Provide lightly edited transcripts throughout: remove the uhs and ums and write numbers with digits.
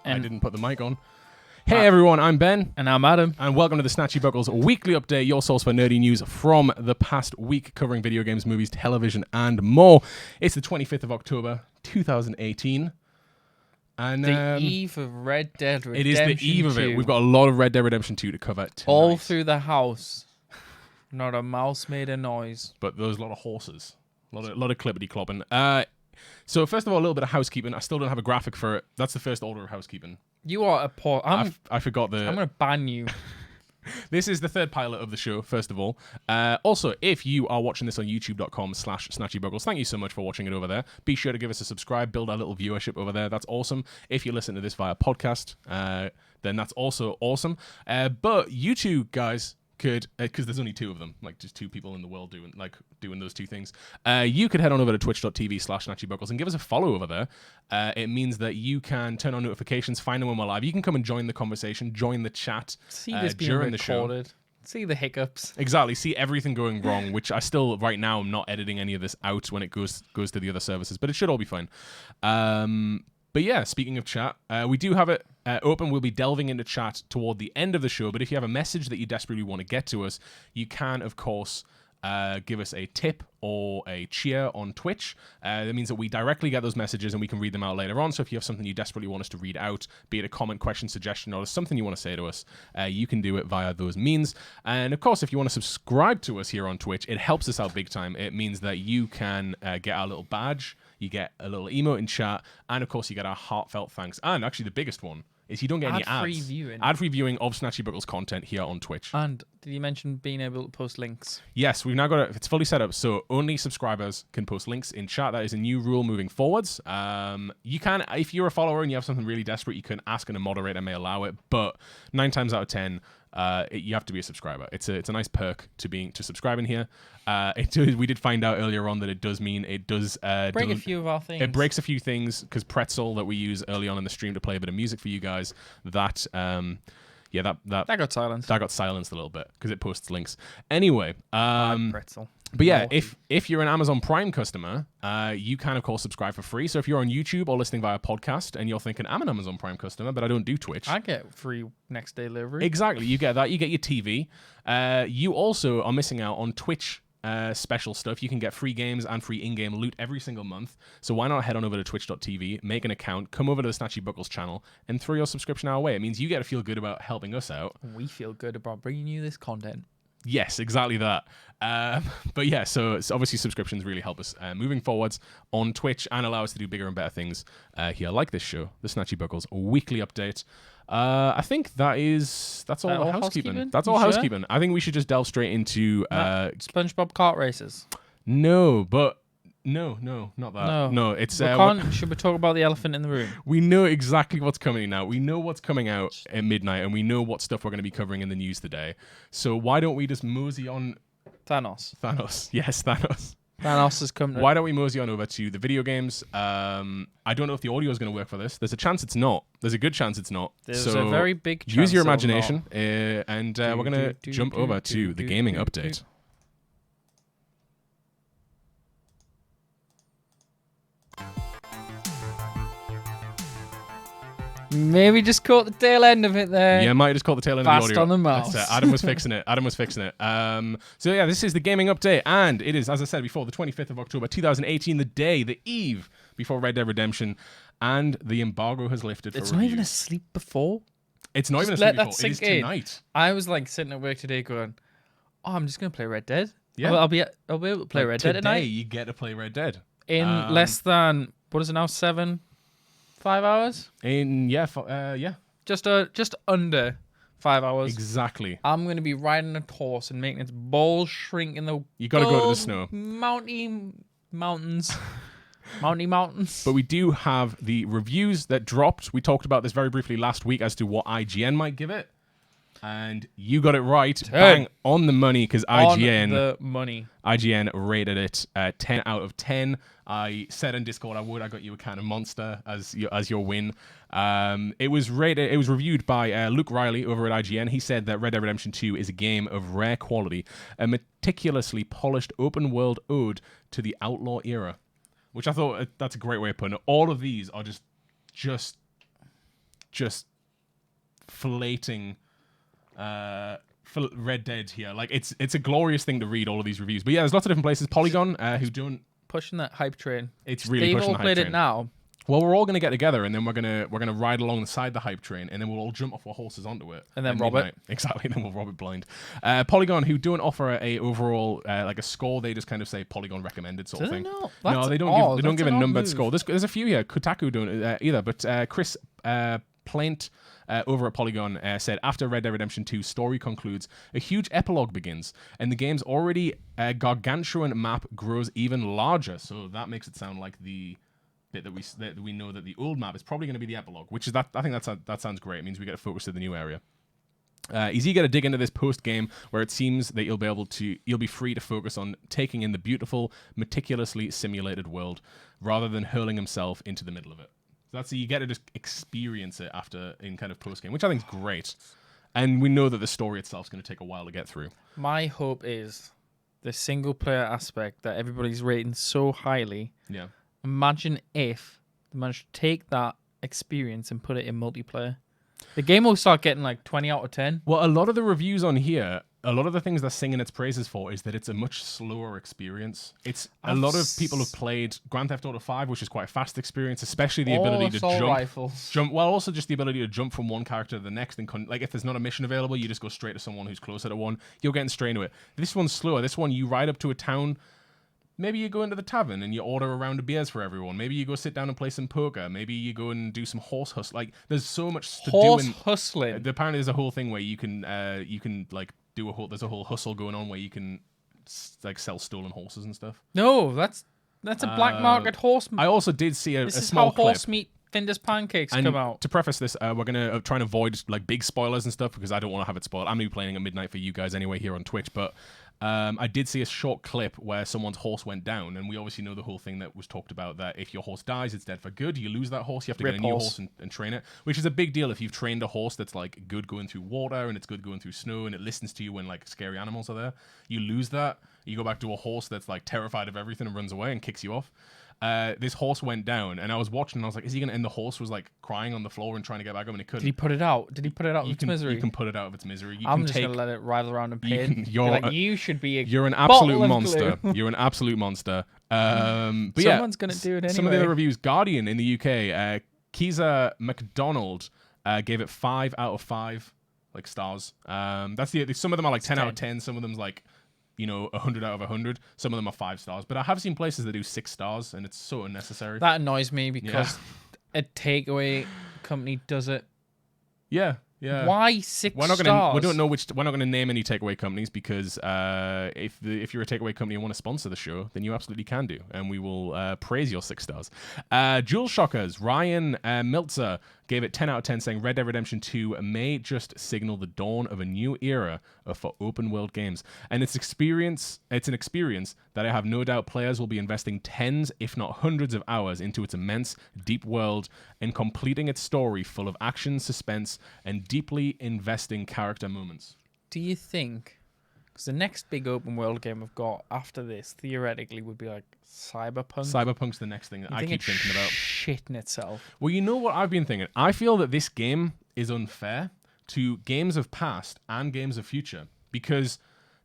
I didn't put the mic on. Hey everyone, I'm Ben. And I'm Adam. And welcome to the SnatchyBuckles weekly update, your source for nerdy news from the past week, covering video games, movies, television, and more. It's the 25th of October, 2018. And the eve of Red Dead Redemption 2. It is the eve of it. We've got a lot of Red Dead Redemption 2 to cover tonight. All through the house. Not a mouse made a noise. But there's a lot of horses. A lot of clippity-clopping. So first of all, a little bit of housekeeping. I still don't have a graphic for it. That's the first order of housekeeping. You are a poor... I forgot the... I'm going to ban you. This is the third pilot of the show, first of all. Also, if you are watching this on youtube.com/SnatchyBuckles, thank you so much for watching it over there. Be sure to give us a subscribe, build our little viewership over there. That's awesome. If you listen to this via podcast, then that's also awesome. But you two guys could, because there's only two of them, like just two people in the world doing those two things. You could head on over to twitch.tv/SnatchyBuckles and give us a follow over there. It means that you can turn on notifications, find them when we're live. You can come and join the conversation, join the chat. See this being during recorded. the show. See the hiccups. Exactly. See everything going wrong, which I still, right now, I'm not editing any of this out when it goes to the other services, but it should all be fine. But yeah, speaking of chat, we do have it open. We'll be delving into chat toward the end of the show, but if you have a message that you desperately want to get to us, you can, of course, give us a tip or a cheer on Twitch. That means that we directly get those messages and we can read them out later on. So if you have something you desperately want us to read out, be it a comment, question, suggestion, or something you want to say to us, you can do it via those means. And of course, if you want to subscribe to us here on Twitch, it helps us out big time. It means that you can get our little badge, you get a little emote in chat, and of course you get our heartfelt thanks. And actually the biggest one is you don't get any ads. Ad-free viewing. Ad-free viewing of SnatchyBuckles content here on Twitch. And did you mention being able to post links? Yes, we've now got it. It's fully set up, so only subscribers can post links in chat. That is a new rule moving forwards. You can, if you're a follower and you have something really desperate, you can ask and a moderator may allow it, but 9 times out of 10, you have to be a subscriber. It's a nice perk to subscribing here. We did find out earlier on that it does mean it does break a few of our things. It breaks a few things because Pretzel that we use early on in the stream to play a bit of music for you guys. That got silenced. That got silenced a little bit because it posts links. Anyway, Pretzel. But yeah, if you're an Amazon Prime customer, you can, of course, subscribe for free. So if you're on YouTube or listening via podcast and you're thinking, I'm an Amazon Prime customer, but I don't do Twitch. I get free next day delivery. Exactly. You get that. You get your TV. You also are missing out on Twitch special stuff. You can get free games and free in-game loot every single month. So why not head on over to twitch.tv, make an account, come over to the SnatchyBuckles channel, and throw your subscription our way. It means you get to feel good about helping us out. We feel good about bringing you this content. Yes, exactly that. But yeah, so it's obviously subscriptions really help us moving forwards on Twitch and allow us to do bigger and better things here, like this show, the SnatchyBuckles weekly update. I think that's all the housekeeping. That's all housekeeping. I think we should just delve straight into SpongeBob kart races. No, not that. No, it's should we talk about the elephant in the room? We know exactly what's coming now. We know what's coming out at midnight, and we know what stuff we're going to be covering in the news today. So why don't we just mosey on Thanos? Yes, Thanos. Thanos is coming. Why don't we mosey on over to the video games? I don't know if the audio is going to work for this. There's a chance it's not. There's a good chance it's not. There's a very big chance. Use your imagination, and we're going to jump over to the gaming update. Maybe just caught the tail end of it there. Yeah, might have just caught the tail end of the audio. Fast on the mouse. Adam was fixing it. So yeah, this is the gaming update, and it is, as I said before, the 25th of October, 2018, the eve before Red Dead Redemption, and the embargo has lifted for It's reviews. not even asleep before. It's not Just even asleep let before. that It sink is in. tonight. I was like sitting at work today going, I'm just going to play Red Dead. Yeah. I'll be able to play Red Dead today, tonight. you get to play Red Dead. In less than, what is it now, 5 hours? Just under 5 hours. Exactly. I'm going to be riding a horse and making its balls shrink in the You got to go to the snow. mountains. Mountains. But we do have the reviews that dropped. We talked about this very briefly last week as to what IGN might give it. And you got it right. Bang on the money, because IGN rated it 10 out of 10. I said in Discord I got you a can of Monster as your win. It was reviewed by Luke Riley over at IGN. He said that Red Dead Redemption 2 is a game of rare quality, a meticulously polished open world ode to the outlaw era, which I thought that's a great way of putting it. All of these are just just flating Red Dead here. Like it's a glorious thing to read all of these reviews. But yeah, there's lots of different places. Polygon, who don't pushing that hype train. It's really They've pushing all the hype played train. it now. Well, we're all gonna get together, and then we're gonna ride alongside the hype train, and then we'll all jump off our horses onto it, And then at rob it. midnight. Exactly. Then we'll rob it blind. Polygon, who don't offer a overall like a score, they just kind of say Polygon recommended sort of thing. No, No, they don't give a numbered score. There's a few here. Kotaku don't either, but Chris Plaint over at Polygon said, after Red Dead Redemption 2 story concludes, a huge epilogue begins, and the game's already gargantuan map grows even larger. So that makes it sound like the bit that we know that the old map is probably going to be the epilogue, which is that. I think that sounds great. It means we get to focus to the new area. He's eager to dig into this post-game where it seems that you'll be free to focus on taking in the beautiful, meticulously simulated world rather than hurling himself into the middle of it. So that's you get to just experience it after in kind of post-game, which I think is great. And we know that the story itself is going to take a while to get through. My hope is the single-player aspect that everybody's rating so highly. Yeah. Imagine if they managed to take that experience and put it in multiplayer. The game will start getting like 20 out of 10. Well, a lot of the reviews on here, a lot of the things they're singing its praises for is that it's a much slower experience. It's a lot of people have played Grand Theft Auto 5, which is quite a fast experience, especially the ability to jump. Well, also just the ability to jump from one character to the next. And like if there's not a mission available, you just go straight to someone who's closer to one. You're getting straight into it. This one's slower. This one, you ride up to a town. Maybe you go into the tavern and you order a round of beers for everyone. Maybe you go sit down and play some poker. Maybe you go and do some horse hustle. Like, there's so much to do. Horse hustling. Apparently, there's a whole thing where you can like do there's a whole hustle going on where you can like sell stolen horses and stuff. No, that's a black market horse. I also did see a This small is how clip. horse meat thin as pancakes And come out. to preface this, we're gonna try and avoid like big spoilers and stuff because I don't want to have it spoiled. I'm gonna be playing at midnight for you guys anyway here on Twitch, but. I did see a short clip where someone's horse went down, and we obviously know the whole thing that was talked about, that if your horse dies, it's dead for good. You lose that horse, you have to get a new horse and train it, which is a big deal if you've trained a horse that's like good going through water and it's good going through snow and it listens to you when like scary animals are there. You lose that, you go back to a horse that's like terrified of everything and runs away and kicks you off. This horse went down, and I was watching, and I was like, is he going to end? The horse was like crying on the floor and trying to get back up, and he couldn't. Did he put it out? Did he put it out of its misery? You can put it out of its misery. I'm just going to let it rattle around in pain. You should be You're an absolute monster. You're an absolute monster. But someone's going to do it anyway. Some of the other reviews. Guardian in the UK, Keza McDonald gave it 5 out of 5 like stars. That's some of them are like 10 out of 10. Some of them's like 100 out of 100. Some of them are 5 stars. But I have seen places that do 6 stars, and it's so unnecessary. That annoys me because a takeaway company does it. Yeah. Why 6 stars? We don't know which. We're not going to name any takeaway companies because if you're a takeaway company and want to sponsor the show, then you absolutely can do, and we will praise your 6 stars. Jewel Shockers, Ryan Miltzer gave it 10 out of 10, saying Red Dead Redemption 2 may just signal the dawn of a new era for open world games, and it's an experience that I have no doubt players will be investing tens, if not hundreds of hours into its immense, deep world and completing its story full of action, suspense, and deeply investing character moments. Do you think, because the next big open world game we've got after this, theoretically, would be like Cyberpunk? Cyberpunk's the next thing that I keep thinking about. Shitting itself. Well, you know what I've been thinking? I feel that this game is unfair to games of past and games of future because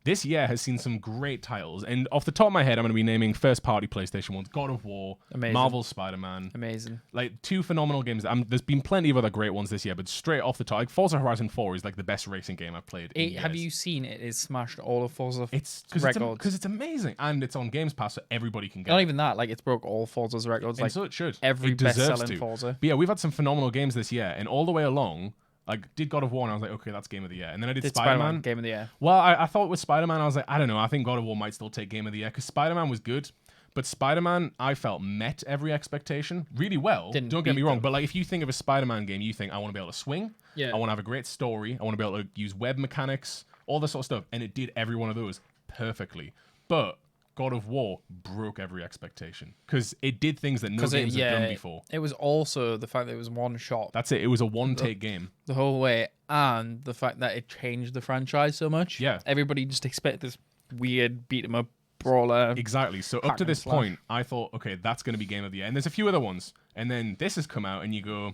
this year has seen some great titles. And off the top of my head, I'm going to be naming first-party PlayStation ones. God of War, Amazing. Marvel's Spider-Man. Amazing. Like 2 phenomenal games. There's been plenty of other great ones this year, but straight off the top, like Forza Horizon 4 is like the best racing game I've played in years. Have you seen it? It's smashed all of Forza records. Because it's amazing. And it's on Games Pass, so everybody can get it. Not even that. Like, it's broke all Forza's records. And like, so it should. Every best-selling Forza. But yeah, we've had some phenomenal games this year, and all the way along, like, did God of War, and I was like, okay, that's Game of the Year. And then I did Spider-Man. Game of the Year. Well, I thought with Spider-Man, I was like, I don't know, I think God of War might still take Game of the Year, because Spider-Man was good, but Spider-Man, I felt, met every expectation really well. Don't get me wrong, but like, if you think of a Spider-Man game, you think, I want to be able to swing, I want to have a great story, I want to be able to use web mechanics, all this sort of stuff, and it did every one of those perfectly. But God of War broke every expectation because it did things that no games have done before. It was also the fact that it was one shot. That's it. It was a one-take game. The whole way, and the fact that it changed the franchise so much. Yeah. Everybody just expected this weird beat-em-up brawler. Exactly. So up to this point, I thought, okay, that's going to be Game of the Year. And there's a few other ones. And then this has come out, and you go,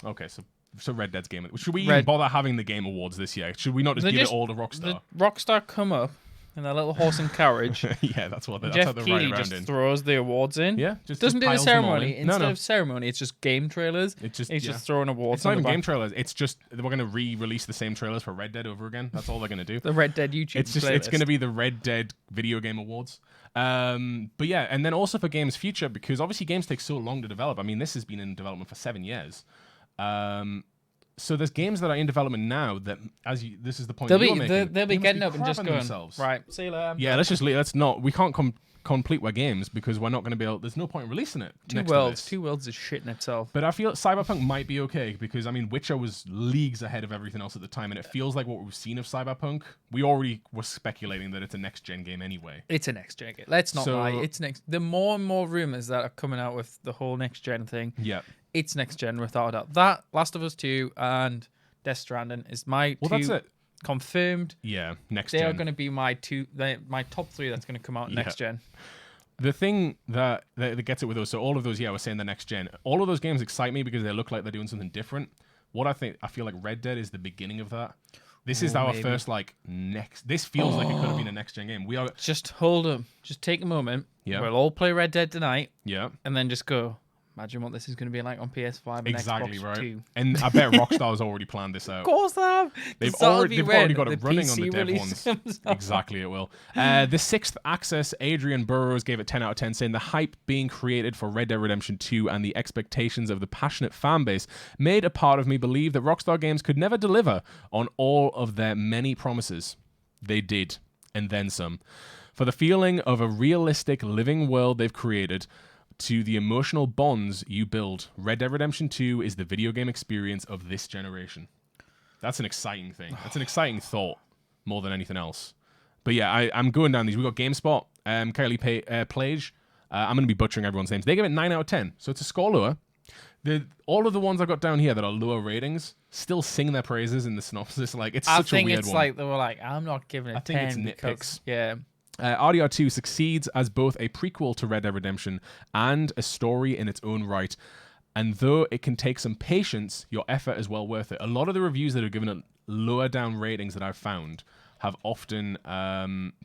okay, so So Red Dead's game. Should we even bother having the Game Awards this year? Should we not just give it all to Rockstar? The Rockstar come up in their little horse and carriage. Yeah, that's how Jeff they're Keighley right around just throws the awards in. Yeah, doesn't do the piles them all ceremony. in. Instead of ceremony, it's just game trailers. He's just throwing awards. It's not even game trailers. It's just we're going to re-release the same trailers for Red Dead over again. That's all they're going to do. The Red Dead YouTube. It's going to be the Red Dead Video Game Awards. But yeah, and then also for games future, because obviously games take so long to develop. I mean, this has been in development for 7 years. So there's games that are in development now that, this is the point you're making. They'll be getting up and just going, themselves. right, see you later. Yeah, we can't complete our games because we're not going to be able, there's no point in releasing it. Two Worlds is shit in itself. But I feel Cyberpunk might be okay because, I mean, Witcher was leagues ahead of everything else at the time, and it feels like what we've seen of Cyberpunk, we already were speculating that it's a next-gen game anyway. It's a next-gen game. Let's not lie. It's next. The more and more rumors that are coming out with the whole next-gen thing, it's next-gen without a doubt. That, Last of Us 2, and Death Stranding is my two that's it. Confirmed. Yeah, next-gen. They are going to be my top 3 that's going to come out next-gen. The thing that gets it with those, so all of those, we're saying the next gen. All of those games excite me because they look like they're doing something different. I feel like Red Dead is the beginning of that. This is our first this feels like it could have been a next gen game. Just hold them. Just take a moment. Yeah. We'll all play Red Dead tonight. Yeah. And then just go, imagine what this is going to be like on PS5 and exactly Xbox right. 2. And I bet Rockstar's already planned this out. Of course they have. They've already got it running PC on the dev ones. Exactly, it will. The Sixth Access, Adrian Burrows gave it 10 out of 10, saying the hype being created for Red Dead Redemption 2 and the expectations of the passionate fan base made a part of me believe that Rockstar Games could never deliver on all of their many promises. They did, and then some. For the feeling of a realistic living world they've created, to the emotional bonds you build, Red Dead Redemption 2 is the video game experience of this generation. That's an exciting thing. That's an exciting thought more than anything else. But yeah, I'm going down these. We've got GameSpot, Kylie Plage. I'm going to be butchering everyone's names. They give it 9 out of 10, so it's a score lower. All of the ones I got down here that are lower ratings still sing their praises in the synopsis. Like, it's such a weird one. I think it's like they were like, I'm not giving it 10. I think it's nitpicks. Yeah. RDR2 succeeds as both a prequel to Red Dead Redemption and a story in its own right. And though it can take some patience, your effort is well worth it. A lot of the reviews that have given it lower down ratings that I've found have often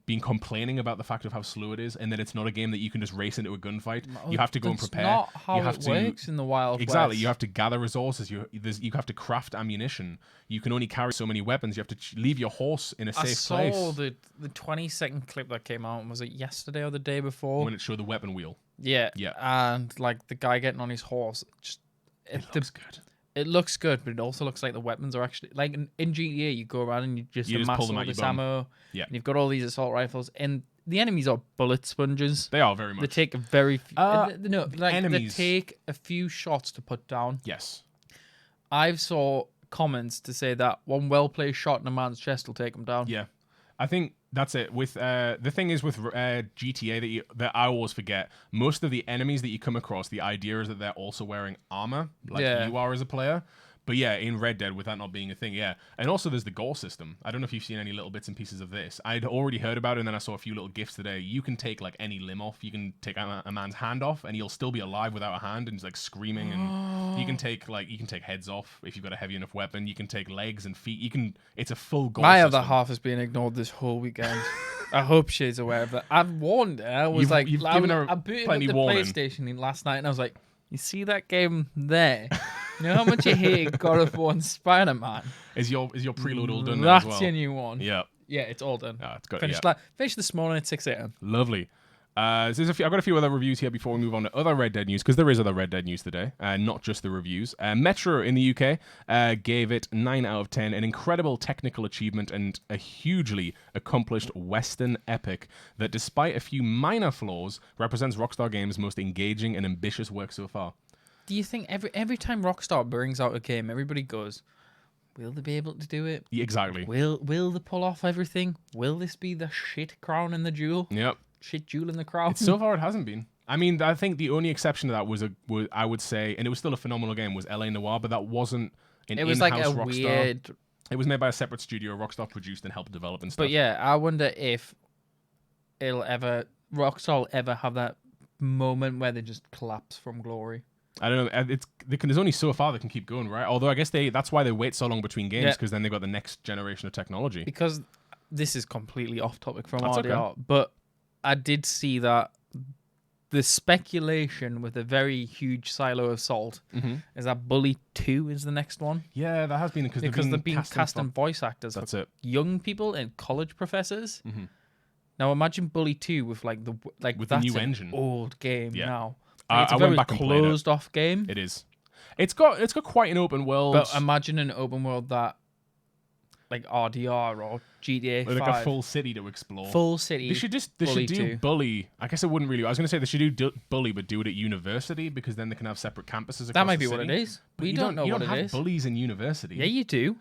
been complaining about the fact of how slow it is and that it's not a game that you can just race into a gunfight. You have to go and prepare. That's not how it works in the Wild Exactly. West. You have to gather resources. You have to craft ammunition. You can only carry so many weapons. You have to leave your horse in a safe place. I saw the 20-second clip that came out. Was it yesterday or the day before? When it showed the weapon wheel. Yeah. Yeah. And like the guy getting on his horse. It looks good. It looks good, but it also looks like the weapons are actually like in GTA. You go around and you just amass all this ammo. Yeah, and you've got all these assault rifles, and the enemies are bullet sponges. They are very much. They take a very enemies. They take a few shots to put down. Yes, I've saw comments to say that one well placed shot in a man's chest will take him down. Yeah, I think that's it. With the thing is with GTA that I always forget, most of the enemies that you come across, the idea is that they're also wearing armor, like you are as a player. But yeah, in Red Dead, with that not being a thing, yeah. And also there's the gore system. I don't know if you've seen any little bits and pieces of this. I'd already heard about it, and then I saw a few little GIFs today. You can take like any limb off. You can take a man's hand off, and he'll still be alive without a hand, and he's like screaming. And you can take heads off if you've got a heavy enough weapon. You can take legs and feet. It's a full gore My system. other half has been ignored this whole weekend. I hope she's aware of that. I've warned her. I was I booted up the warning. PlayStation last night, and I was like, "You see that game there? You know how much you hate God of War and Spider-Man? Is your preload all done now as well? That's your new one. Yeah. Yeah, it's all done. Oh, it's good. Finished this morning at 6 a.m. Lovely. I've got a few other reviews here before we move on to other Red Dead news, because there is other Red Dead news today, not just the reviews. Metro in the UK gave it 9 out of 10, an incredible technical achievement and a hugely accomplished Western epic that, despite a few minor flaws, represents Rockstar Games' most engaging and ambitious work so far. Do you think every time Rockstar brings out a game, everybody goes, will they be able to do it? Yeah, exactly. Will they pull off everything? Will this be the shit crown in the jewel? Yep. Shit jewel in the crown? So far, it hasn't been. I mean, I think the only exception to that was I would say, and it was still a phenomenal game, was LA Noire, but that wasn't an in-house like a Rockstar. weird... It was made by a separate studio. Rockstar produced and helped develop and stuff. But yeah, I wonder if Rockstar will ever have that moment where they just collapse from glory. I don't know. There's only so far they can keep going, right? Although I guess that's why they wait so long between games, because then they've got the next generation of technology. Because this is completely off topic from RDR, okay. but I did see that the speculation with a very huge silo of salt is that Bully 2 is the next one. Yeah, that has been because they've been casting voice actors. That's for it. Young people and college professors. Now imagine Bully 2 with with the new engine. Old game now. It's a very closed off game. It is. It's got quite an open world. But imagine an open world that like RDR or GTA 5. Like a full city to explore. Full city. They should do Bully. I guess it wouldn't really. I was going to say they should do Bully, but do it at university, because then they can have separate campuses across that might the be city. what it is. But we don't know what it is. You don't have bullies in university. Yeah, you do.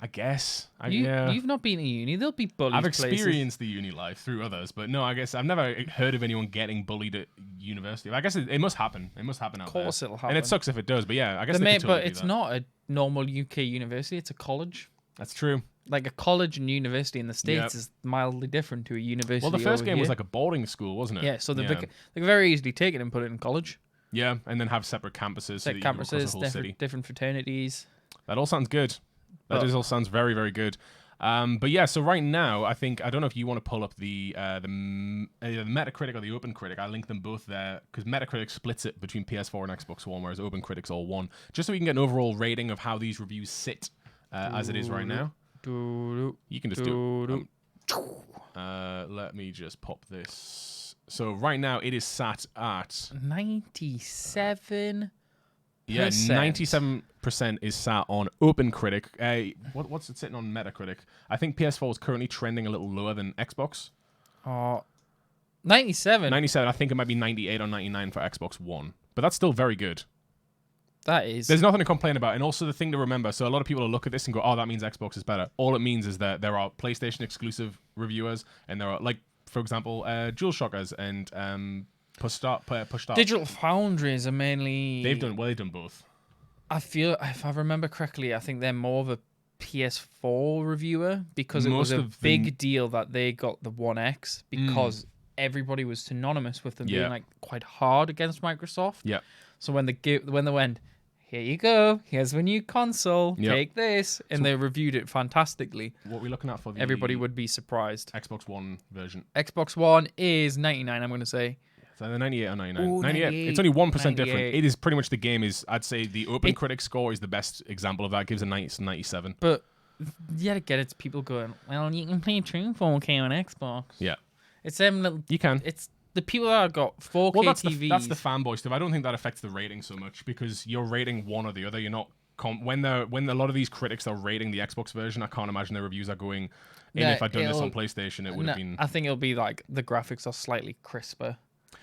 I guess. You've not been to uni. There'll be bullies. I've experienced the uni life through others, but no, I guess I've never heard of anyone getting bullied at university. I guess it must happen. It must happen out there. Of course it'll happen. And it sucks if it does, but yeah, I guess they could totally But it's do that. not a normal UK university. It's a college. That's true. Like a college and university in the States is mildly different to a university. Well, the first game here. was like a boarding school, wasn't it? Yeah, so they could very easily take it and put it in college. Yeah, and then have separate campuses. So that you can go across the whole city. Different fraternities. That all sounds good. That all sounds very, very good. But yeah, so right now, I don't know if you want to pull up the Metacritic or the OpenCritic. I link them both there because Metacritic splits it between PS4 and Xbox One, whereas OpenCritic's all one. Just so we can get an overall rating of how these reviews sit as it is right now. You can just do it. Let me just pop this. So right now, it is sat at 97%. Yeah, 97% is sat on OpenCritic. What's it sitting on Metacritic? I think PS4 is currently trending a little lower than Xbox. 97. 97. I think it might be 98 or 99 for Xbox One. But that's still very good. That is. There's nothing to complain about. And also the thing to remember, so a lot of people will look at this and go, oh, that means Xbox is better. All it means is that there are PlayStation exclusive reviewers, and there are, like, for example, DualShockers and Push Start. Digital Foundries are mainly... They've done both. I feel, if I remember correctly, I think they're more of a PS4 reviewer, because it was a big deal that they got the One X, because everybody was synonymous with them being like quite hard against Microsoft. Yeah. So when they went, here you go, here's my new console, take this, and they reviewed it fantastically. What are we looking at for the... Everybody would be surprised. Xbox One version. Xbox One is 99, I'm going to say. So the 98 or 99? Ooh, 98. It's only 1% different. It is pretty much the game is, I'd say the OpenCritic score is the best example of that. It gives a 97. But you gotta get it to people going, well, you can play true 4K on Xbox. Yeah. It's them. You can. It's the people that have got 4K TVs. That's the fanboy stuff. I don't think that affects the rating so much, because you're rating one or the other. You're not... when a lot of these critics are rating the Xbox version, I can't imagine their reviews are going, if I'd done this on PlayStation, it would have been... I think it'll be like the graphics are slightly crisper.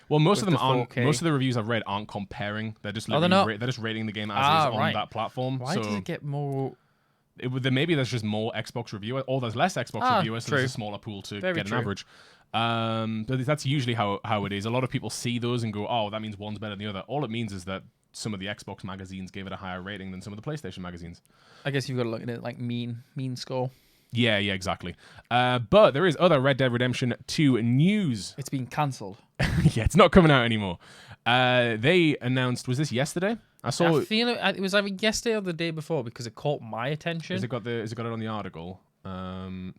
Well, most of them aren't. 4K. Most of the reviews I've read aren't comparing. They're just they're just rating the game as is on that platform. Why does it get more? Maybe there's just more Xbox reviewers, or there's less Xbox reviewers, so there's a smaller pool to get an average. But that's usually how it is. A lot of people see those and go, "Oh, that means one's better than the other." All it means is that some of the Xbox magazines gave it a higher rating than some of the PlayStation magazines. I guess you've got to look at it like mean score. Yeah, exactly. But there is other Red Dead Redemption 2 news. It's been cancelled. Yeah, it's not coming out anymore. They announced, was this yesterday? I feel it was either yesterday or the day before, because it caught my attention. Has it got it on the article? No,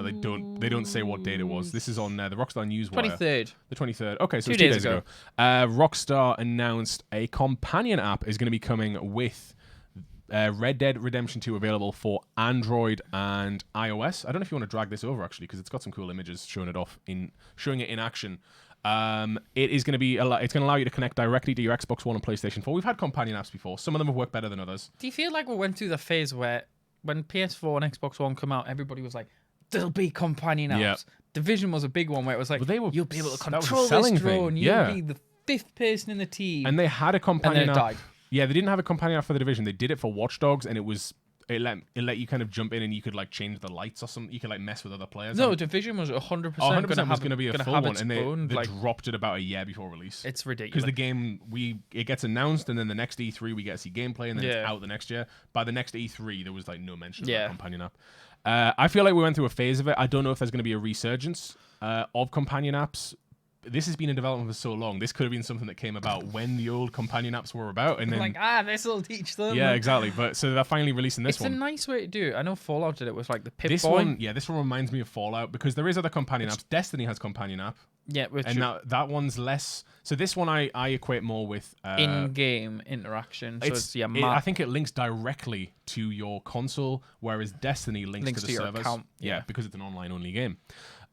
they don't say what date it was. This is on the Rockstar Newswire. 23rd. The 23rd. Okay, so 2 days ago. Rockstar announced a companion app is going to be coming with Red Dead Redemption 2 available for Android and iOS. I don't know if you want to drag this over, actually, because it's got some cool images showing it in action. It is going to be it's going to allow you to connect directly to your Xbox One and PlayStation 4. We've had companion apps before. Some of them have worked better than others. Do you feel like we went through the phase where when PS4 and Xbox One come out, everybody was like, there'll be companion apps. Yeah. Division was a big one where it was like, you'll be able to control this drone. You'll be the 5th person in the team. And they had a companion app. Died. Yeah, they didn't have a companion app for the Division. They did it for Watch Dogs, and it let you kind of jump in, and you could like change the lights or something. You could like mess with other players. No, Division was 100% was going to be a full one, and they dropped it about a year before release. It's ridiculous. Because the game, it gets announced, and then the next E3 we get to see gameplay, and then it's out the next year. By the next E3, there was like no mention of that companion app. I feel like we went through a phase of it. I don't know if there's going to be a resurgence of companion apps. this has been in development for so long. This could have been something that came about when the old companion apps were about, and then like, this will teach them. Yeah, exactly. But so they're finally releasing this one. It's a nice way to do it. I know Fallout did it with like the Pip This Boy. one, this one reminds me of Fallout because there is other companion apps. Destiny has companion app. Yeah, and now that one's less. So this one I equate more with in-game interaction. So it's I think it links directly to your console, whereas Destiny links to the your servers. account. Yeah, because it's an online-only game.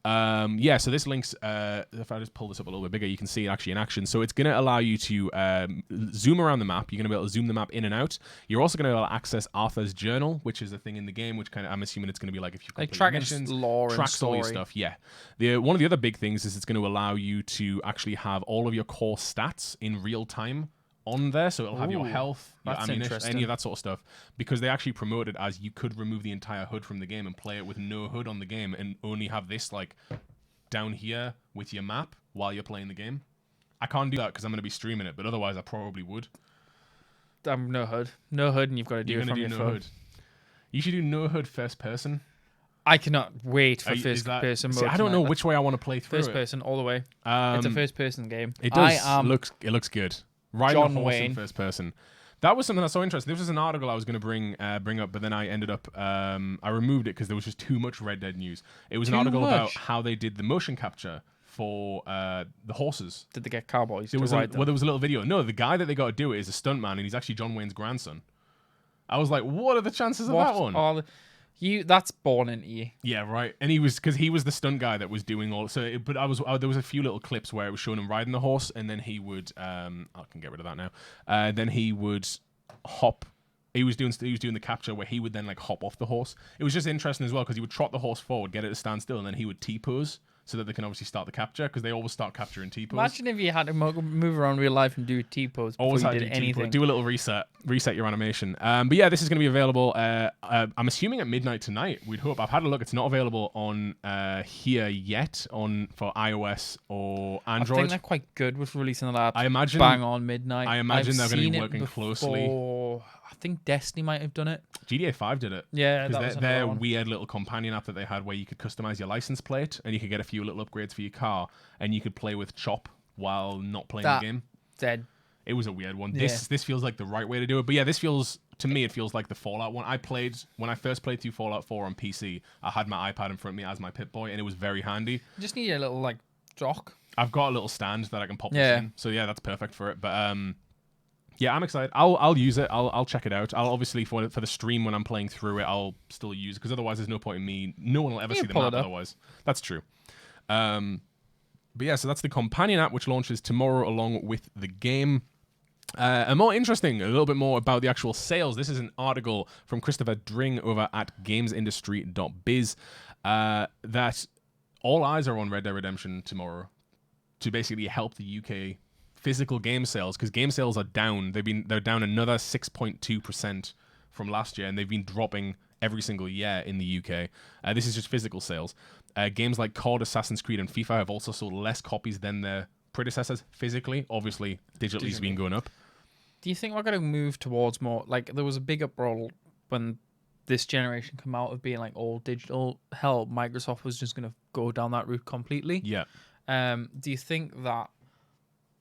So this links, if I just pull this up a little bit bigger, you can see it actually in action. So it's going to allow you to zoom around the map. You're going to be able to zoom the map in and out. You're also going to be able to access Arthur's journal, which is a thing in the game, which kind of, I'm assuming it's going to be like if you complete missions, lore and tracks all your stuff. Yeah. One of the other big things is it's going to allow you to actually have all of your core stats in real time on there, so it'll have your health, your ammunition, any of that sort of stuff, because they actually promote it as you could remove the entire HUD from the game and play it with no HUD on the game and only have this like down here with your map while you're playing the game. I can't do that because I'm going to be streaming it, but otherwise I probably would. No HUD, and you've got to do it from your phone. HUD. You should do no HUD first person. I cannot wait for first person mode. See, I don't know which way I want to play through first person all the way. It's a first person game. It does. It looks good. Riding a horse in first person. That was something that's so interesting. This was an article I was going to bring up, but then I ended up I removed it because there was just too much Red Dead news. It was an article about how they did the motion capture for the horses. Did they get cowboys to ride them? Well, there was a little video. No, the guy that they got to do it is a stuntman, and he's actually John Wayne's grandson. I was like, what are the chances of that one? That's born into you. Yeah, right. And he was the stunt guy that was doing all. So, but there was a few little clips where it was showing him riding the horse, and then he would. I can get rid of that now. Then he would hop. He was doing the capture where he would then like hop off the horse. It was just interesting as well because he would trot the horse forward, get it to stand still, and then he would T-pose so that they can obviously start the capture because they always start capturing T-pose. Imagine if you had to move around real life and do a T-pose before you did anything. Do a little reset your animation. But yeah, this is going to be available. I'm assuming at midnight tonight. We'd hope. I've had a look. It's not available on here yet for iOS or Android. I think they're quite good with releasing that. I imagine bang on midnight. I imagine they're going to be working closely. I think Destiny might have done it. GTA 5 did it. Yeah, because their weird little companion app that they had where you could customize your license plate and you could get a few little upgrades for your car and you could play with Chop while not playing the game. Dead. It was a weird one. Yeah. This feels like the right way to do it. But yeah, to me, it feels like the Fallout one. When I first played through Fallout 4 on PC, I had my iPad in front of me as my Pip-Boy and it was very handy. You just need a little like dock. I've got a little stand that I can pop this in. So yeah, that's perfect for it. But yeah, I'm excited. I'll use it. I'll check it out. I'll obviously for the stream when I'm playing through it, I'll still use it because otherwise there's no point in me. No one will ever see the map otherwise. That's true. But yeah, so that's the companion app which launches tomorrow along with the game. And more interesting, a little bit more about the actual sales. This is an article from Christopher Dring over at gamesindustry.biz that all eyes are on Red Dead Redemption tomorrow to basically help the UK physical game sales, because game sales are down. They're down another 6.2% from last year, and they've been dropping every single year in the UK. This is just physical sales. Games like COD, Assassin's Creed, and FIFA have also sold less copies than their predecessors physically. Obviously, digitally has been going up. Do you think we're going to move towards more, like, there was a big uproar when this generation came out of being like all digital? Hell, Microsoft was just going to go down that route completely. Yeah. Do you think that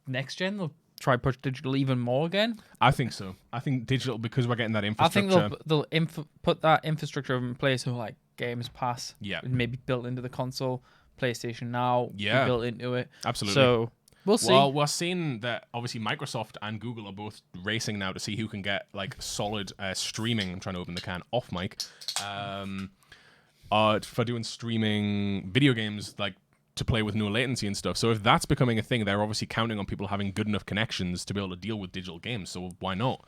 next gen they'll try push digital even more again? I think so. I think digital, because we're getting that infrastructure. I think they'll put that infrastructure in place of like Games Pass. Yeah. Maybe built into the console. PlayStation Now. Yeah. Built into it. Absolutely. So we'll see. Well, we're seeing that obviously Microsoft and Google are both racing now to see who can get like solid streaming. I'm trying to open the can off mic. For doing streaming video games like to play with no latency and stuff. So if that's becoming a thing, they're obviously counting on people having good enough connections to be able to deal with digital games. So why not?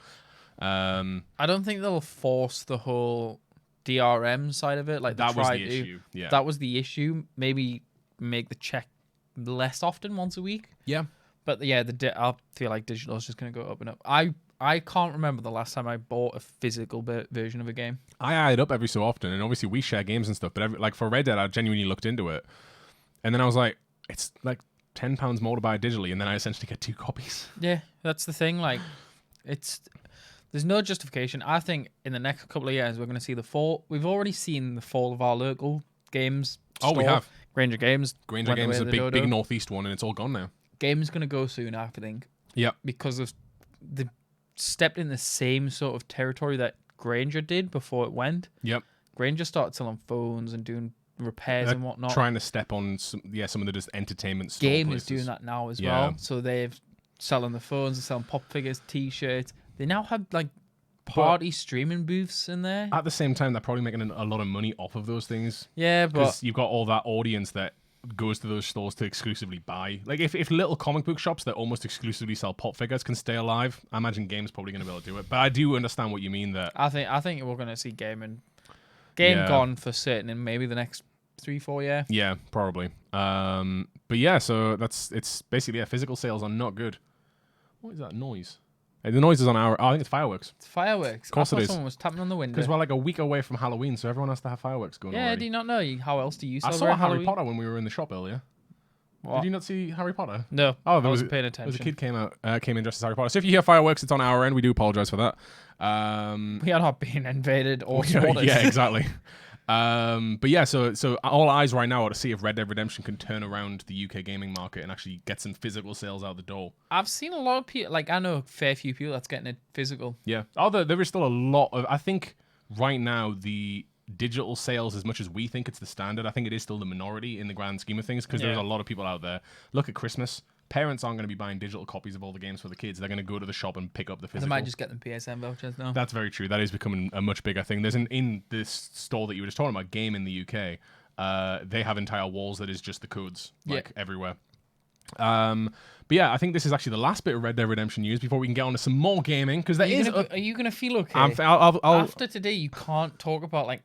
I don't think they'll force the whole DRM side of it. Like that was the issue. Yeah, that was the issue. Maybe make the check less often, once a week. Yeah, but yeah, I feel like digital is just going to go up and up. I can't remember the last time I bought a physical version of a game. I eye it up every so often, and obviously we share games and stuff. But like for Red Dead, I genuinely looked into it. And then I was like, it's like £10 more to buy digitally, and then I essentially get 2 copies. Yeah, that's the thing. Like, there's no justification. I think in the next couple of years we're going to see the fall. We've already seen the fall of our local games. Oh, we have. Granger Games. Granger Games is a big northeast one, and it's all gone now. Game's going to go soon, I think. Yep. Because of they stepped in the same sort of territory that Granger did before it went. Yep. Granger started selling phones and doing repairs and whatnot. Trying to step on some of the just entertainment store Game places. is doing that now as well. So they're selling the phones, they're selling pop figures, t-shirts. They now have like party streaming booths in there. At the same time, they're probably making a lot of money off of those things. Yeah, because you've got all that audience that goes to those stores to exclusively buy. Like if little comic book shops that almost exclusively sell pop figures can stay alive, I imagine Game's probably going to be able to do it. But I do understand what you mean. That I think we're going to see Game gone for certain in maybe the next 3-4 years. Yeah, probably. But yeah, so it's basically physical sales are not good. What is that noise? The noise is on our. Oh, I think it's fireworks. It's fireworks. Of course it is. Someone was tapping on the window. Because we're like a week away from Halloween, so everyone has to have fireworks going on. Yeah, do you not know? How else do you celebrate I saw Halloween? Harry Potter when we were in the shop earlier. What? Did you not see Harry Potter? No. Oh, I wasn't paying attention. There was a kid came in dressed as Harry Potter. So if you hear fireworks, it's on our end. We do apologize for that. We are not being invaded or swatted. Yeah, exactly. But yeah, so all eyes right now are to see if Red Dead Redemption can turn around the UK gaming market and actually get some physical sales out the door. I've seen a lot of people, like I know a fair few people that's getting it physical. Yeah. Although there is still a lot of, I think right now the digital sales, as much as we think it's the standard, I think it is still the minority in the grand scheme of things because there's a lot of people out there. Look at Christmas. Parents aren't going to be buying digital copies of all the games for the kids. They're going to go to the shop and pick up the physical. They might just get them PSN vouchers now. That's very true. That is becoming a much bigger thing. There's in this store that you were just talking about, Game in the UK, they have entire walls that is just the codes, everywhere. But yeah, I think this is actually the last bit of Red Dead Redemption news before we can get on to some more gaming. Because are you going to feel okay? After today, you can't talk about like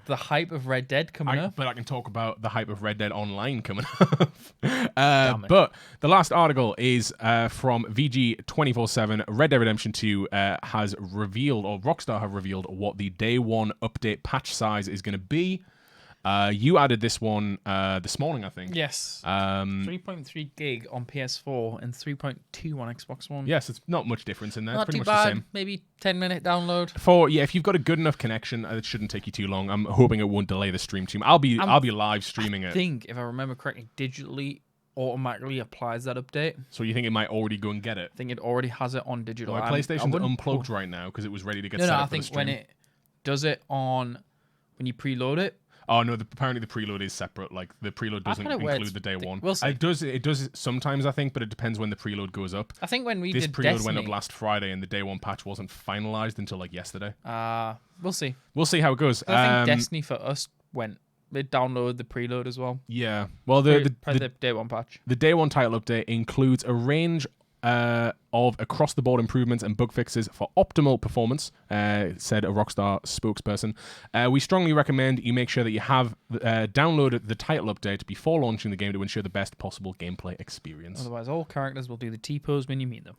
the hype of Red Dead coming up. But I can talk about the hype of Red Dead Online coming up. But the last article is from VG247. Red Dead Redemption 2 has revealed, or Rockstar have revealed, what the day one update patch size is going to be. You added this one this morning, I think. Yes. 3.3 gig on PS4 and 3.2 on Xbox One. Yes, it's not much difference in there. Not it's pretty too much bad. The same. Maybe 10-minute download. If you've got a good enough connection, it shouldn't take you too long. I'm hoping it won't delay the stream too much. I'll be live streaming it. I think, if I remember correctly, digitally automatically applies that update. So you think it might already go and get it? I think it already has it on digital. My PlayStation's unplugged right now because it was ready to get set up for the stream. I think when it does it when you preload it. Oh no! Apparently the preload is separate. Like the preload doesn't include the day one. We'll see. It does sometimes, I think, but it depends when the preload goes up. I think when we did this preload went up last Friday, and the day one patch wasn't finalized until like yesterday. We'll see. We'll see how it goes. I think Destiny for us they downloaded the preload as well. Yeah. Well, the day one patch. The day one title update includes a range of across-the-board improvements and bug fixes for optimal performance, said a Rockstar spokesperson. We strongly recommend you make sure that you have downloaded the title update before launching the game to ensure the best possible gameplay experience. Otherwise, all characters will do the T-pose when you meet them.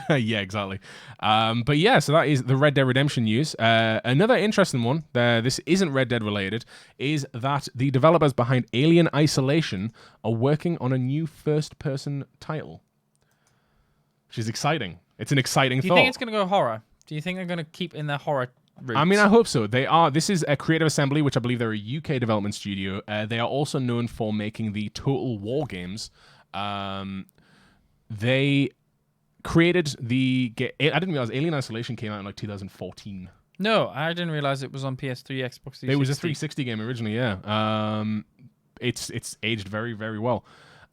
Yeah, exactly. But yeah, so that is the Red Dead Redemption news. Another interesting one, this isn't Red Dead related, is that the developers behind Alien Isolation are working on a new first-person title. Which is exciting. It's an exciting thought. Do you think it's going to go horror? Do you think they're going to keep in their horror roots? I mean, I hope so. They are. This is a Creative Assembly, which I believe they're a UK development studio. They are also known for making the Total War games. They created the... I didn't realize Alien Isolation came out in like 2014. No, I didn't realize it was on PS3, Xbox 360. It was a 360 game originally, yeah. It's aged very, very well.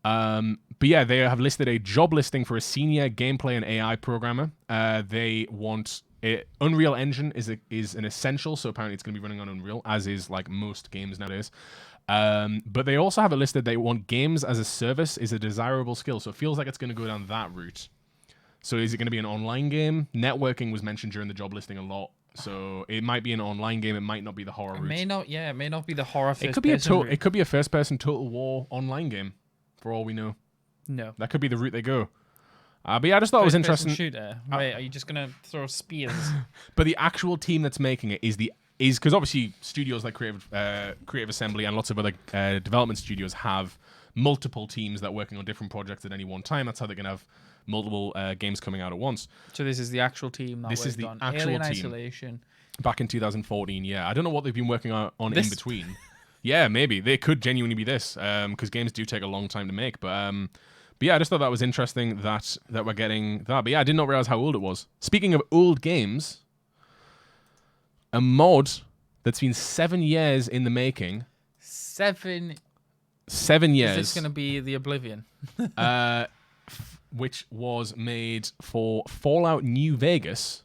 But yeah, they have listed a job listing for a senior gameplay and AI programmer. They want Unreal Engine is an essential, so apparently it's going to be running on Unreal, as is like most games nowadays. But they also have it listed they want games as a service is a desirable skill, so it feels like it's going to go down that route. So is it going to be an online game? Networking was mentioned during the job listing a lot. So it might be an online game. It might not be the horror route. It may not be the horror first It could be a first-person Total War online game. For all we know. No. That could be the route they go. But yeah, I just thought it was interesting. Shooter. Wait, are you just going to throw spears? But the actual team that's making it is because obviously studios like Creative Assembly and lots of other development studios have multiple teams that are working on different projects at any one time. That's how they can have multiple games coming out at once. So this is the actual team that this is the on actual Alien team. Isolation. Back in 2014, yeah. I don't know what they've been working on in between. Yeah, maybe they could genuinely be this, because games do take a long time to make. But yeah, I just thought that was interesting that we're getting that. But yeah, I did not realize how old it was. Speaking of old games, a mod that's been 7 years in the making. 7 years. Is this going to be the Oblivion? Which was made for Fallout New Vegas.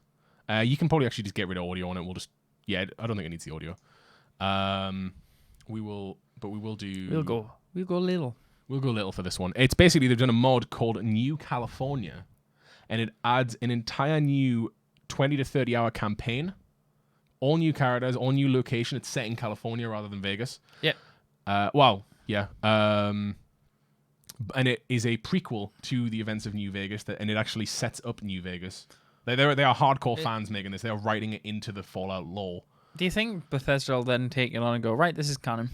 You can probably actually just get rid of audio on it. We'll just, I don't think it needs the audio. We will do. We'll go little. We'll go little for this one. It's basically they've done a mod called New California, and it adds an entire new 20 to 30 hour campaign. All new characters, all new location. It's set in California rather than Vegas. Yeah. Yeah. And it is a prequel to the events of New Vegas, and it actually sets up New Vegas. They are hardcore fans making this. They are writing it into the Fallout lore. Do you think Bethesda will then take it on and go, right, this is canon?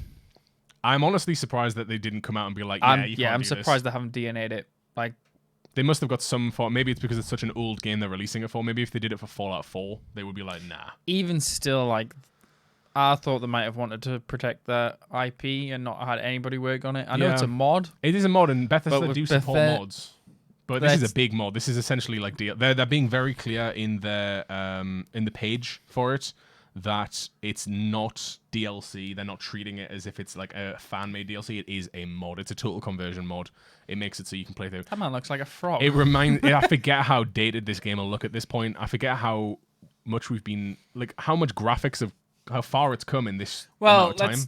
I'm honestly surprised that they didn't come out and be like, I'm surprised they haven't DNA'd it. Like, they must have got some for. Maybe it's because it's such an old game they're releasing it for. Maybe if they did it for Fallout 4, they would be like, nah. Even still, like, I thought they might have wanted to protect their IP and not had anybody work on it. I know it's a mod. It is a mod, and Bethesda do support mods. But this is a big mod. This is essentially like they're being very clear in the page for it that it's not DLC. They're not treating it as if it's like a fan-made DLC. It is a mod. It's a total conversion mod. It makes it so you can play through. That man looks like a frog. It reminds. I forget how dated this game will look at this point. I forget how much we've been like how much graphics of how far it's come in this amount of time.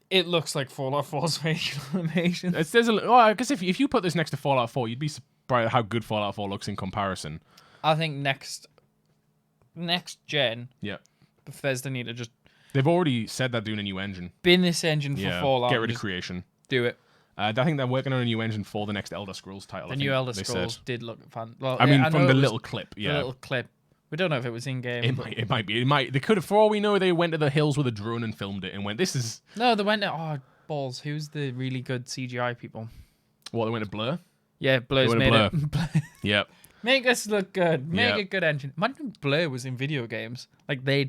It looks like Fallout 4's facial animation. I guess if you put this next to Fallout 4, you'd be surprised at how good Fallout 4 looks in comparison. I think next gen. Yeah. Bethesda need to just... They've already said they're doing a new engine. Bin this engine for Fallout. Get rid of Creation. Do it. I think they're working on a new engine for the next Elder Scrolls title. The new Elder Scrolls did look fun. Well, I mean, from the little clip, yeah. The little clip. We don't know if it was in-game. It might be. They could have, for all we know, they went to the hills with a drone and filmed it and went, this is... No, they went to... balls. Who's the really good CGI people? What, they went to Blur? Yeah, Blur's made Blur. it. Yep. Make us look good. Make a good engine. Imagine Blur was in video games. Like they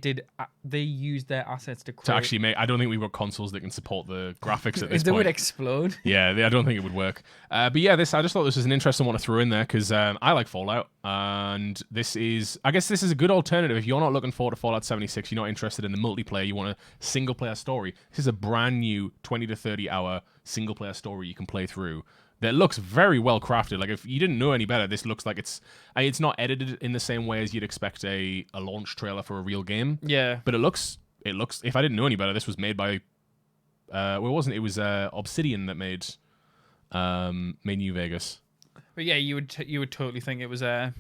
used their assets to create. To actually make. I don't think we've got consoles that can support the graphics at this They point. would explode. Yeah, I don't think it would work. But yeah, I just thought this was an interesting one to throw in there because I like Fallout, and I guess this is a good alternative if you're not looking forward to Fallout 76. You're not interested in the multiplayer. You want a single player story. This is a brand new 20 to 30 hour single player story you can play through. That looks very well crafted. Like if you didn't know any better, this looks like it's not edited in the same way as you'd expect a launch trailer for a real game. Yeah. But it looks. If I didn't know any better, this was made by. Well, it wasn't. It was Obsidian that made New Vegas. But yeah, you would totally think it was Yeah,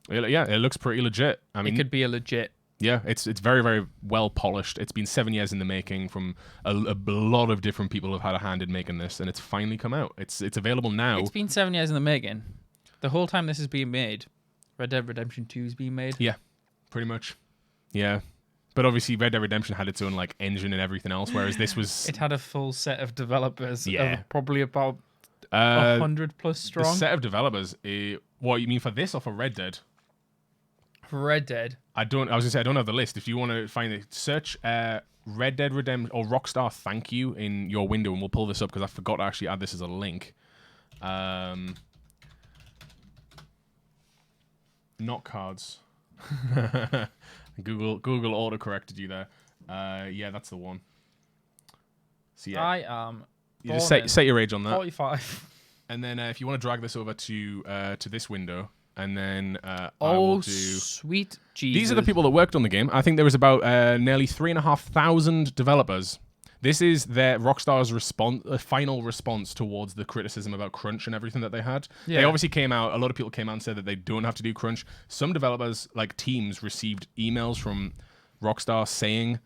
it looks pretty legit. I mean, it could be a legit. Yeah, it's very, very well polished. It's been 7 years in the making from a lot of different people who've had a hand in making this, and it's finally come out. It's available now. It's been 7 years in the making. The whole time this is being made, Red Dead Redemption 2 is being made. Yeah, pretty much. Yeah. But obviously Red Dead Redemption had its own like engine and everything else, whereas this was... It had a full set of developers. Yeah. Probably about 100 plus strong. The set of developers, what, you mean for this or for Red Dead? Red Dead. I was gonna say I don't have the list. If you want to find it, search Red Dead Redemption or Rockstar Thank You in your window, and we'll pull this up because I forgot to actually add this as a link. Not cards. Google autocorrected you there. Yeah, that's the one. So yeah, I am. You just set your age on that. 45. And then if you want to drag this over to this window. And then I will do... sweet Jesus. These are the people that worked on the game. I think there was about nearly 3,500 developers. This is their Rockstar's final response towards the criticism about crunch and everything that they had. Yeah. They obviously came out, a lot of people came out and said that they don't have to do crunch. Some developers, like teams, received emails from Rockstar saying,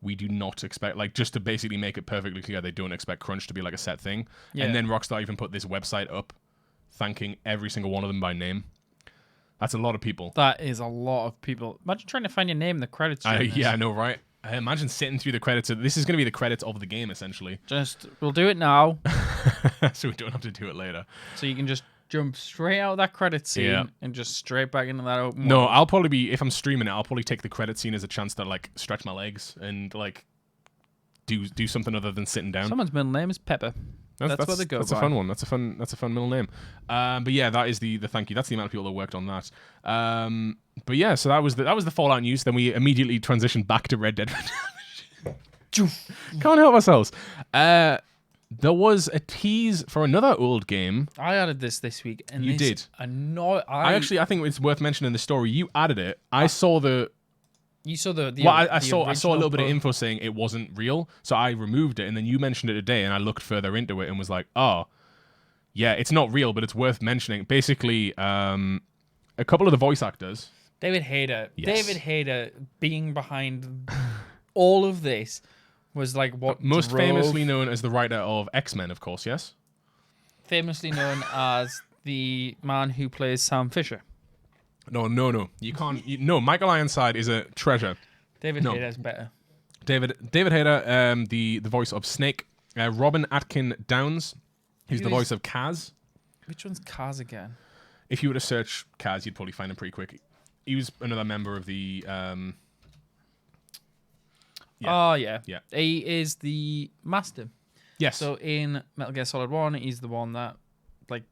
we do not expect, like just to basically make it perfectly clear, they don't expect crunch to be like a set thing. Yeah. And then Rockstar even put this website up thanking every single one of them by name. That's a lot of people. That is a lot of people. Imagine trying to find your name in the credits. Yeah, I know, right? Imagine sitting through the credits. This is going to be the credits of the game, essentially. We'll do it now. So we don't have to do it later. So you can just jump straight out of that credit scene and just straight back into that open No, world. I'll probably be, if I'm streaming it, I'll probably take the credit scene as a chance to like stretch my legs and like do something other than sitting down. Someone's middle name is Pepper. That's what they go That's by. a fun one. That's a fun middle name. But yeah, that is the thank you. That's the amount of people that worked on that. But yeah, so that was the Fallout news. Then we immediately transitioned back to Red Dead Redemption. Can't help ourselves. There was a tease for another old game. I added this week, and you did. I think it's worth mentioning the story. You added it. I saw the. You saw the. I saw a little bit of info saying it wasn't real, so I removed it, and then you mentioned it today, and I looked further into it and was like, oh, yeah, it's not real, but it's worth mentioning. Basically, a couple of the voice actors. David Hayter. Yes. David Hayter being behind all of this was like what most famously known as the writer of X-Men, of course. Yes. Famously known as the man who plays Sam Fisher. No. You can't. No, Michael Ironside is a treasure. David Hayter is better. David Hayter, the voice of Snake. Robin Atkin Downs, who's the voice of Kaz. Which one's Kaz again? If you were to search Kaz, you'd probably find him pretty quick. He was another member of the. Oh yeah. Yeah. He is the master. Yes. So in Metal Gear Solid 1, he's the one that like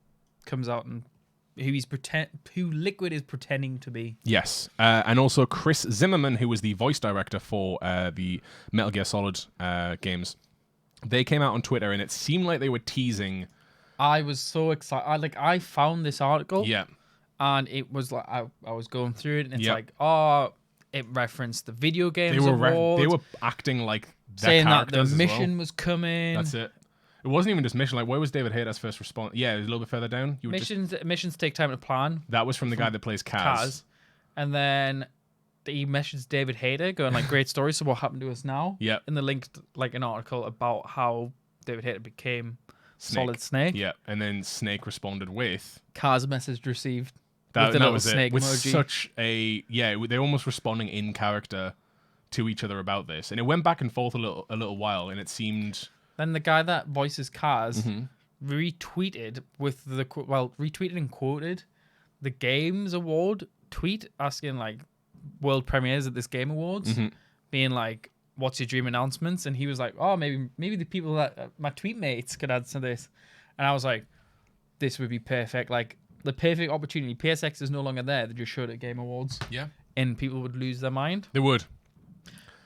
comes out and who Liquid is pretending to be. Yes. And also Chris Zimmerman, who was the voice director for the Metal Gear Solid games. They came out on Twitter and it seemed like they were teasing. I was so excited. I found this article. Yeah. And it was like I was going through it and it's like, oh, it referenced the video games they were acting like their saying that the characters mission was coming. That's it. It wasn't even just mission. Like, where was David Hayter's first response? Yeah, it was a little bit further down. Missions take time to plan. That was from the guy that plays Kaz. And then he messages David Hayter going like, great story. So what happened to us now? Yeah. And the link like an article about how David Hayter became Solid Snake. Yeah. And then Snake responded with Kaz message received. That was snake it. With emoji. such a they're almost responding in character to each other about this, and it went back and forth a little while, and it seemed. Then the guy that voices Kaz retweeted and quoted the Games Award tweet asking like world premieres at this Game Awards, being like, "What's your dream announcements?" And he was like, "Oh, maybe the people that my tweet mates could add to this," and I was like, "This would be perfect." Like. The perfect opportunity. PSX is no longer there. They just showed it at Game Awards. Yeah. And people would lose their mind. They would.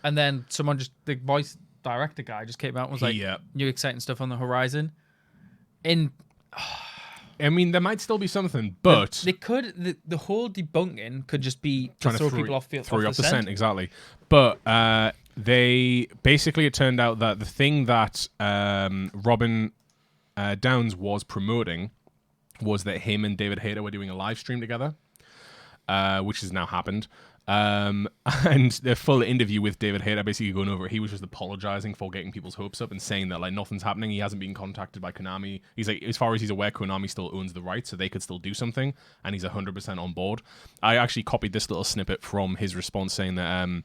And then the voice director guy just came out and was like, new exciting stuff on the horizon. And I mean, there might still be something, but they could. The whole debunking could just be trying to throw people off the scent. Exactly. But it turned out that the thing that Robin Downs was promoting was that him and David Hayter were doing a live stream together, which has now happened. And the full interview with David Hayter basically going over it. He was just apologizing for getting people's hopes up and saying that like nothing's happening. He hasn't been contacted by Konami. He's like, as far as he's aware, Konami still owns the rights, so they could still do something, and he's 100% on board. I actually copied this little snippet from his response saying that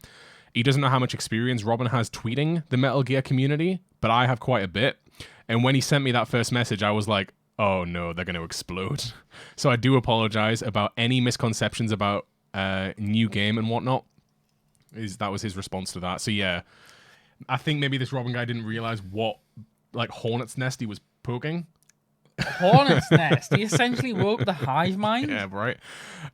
he doesn't know how much experience Robin has tweeting the Metal Gear community, but I have quite a bit. And when he sent me that first message, I was like, oh no, they're going to explode. So I do apologize about any misconceptions about new game and whatnot. That was his response to that. So yeah, I think maybe this Robin guy didn't realize what like hornet's nest he was poking. Hornet's nest. He essentially woke the hive mind. Yeah, right.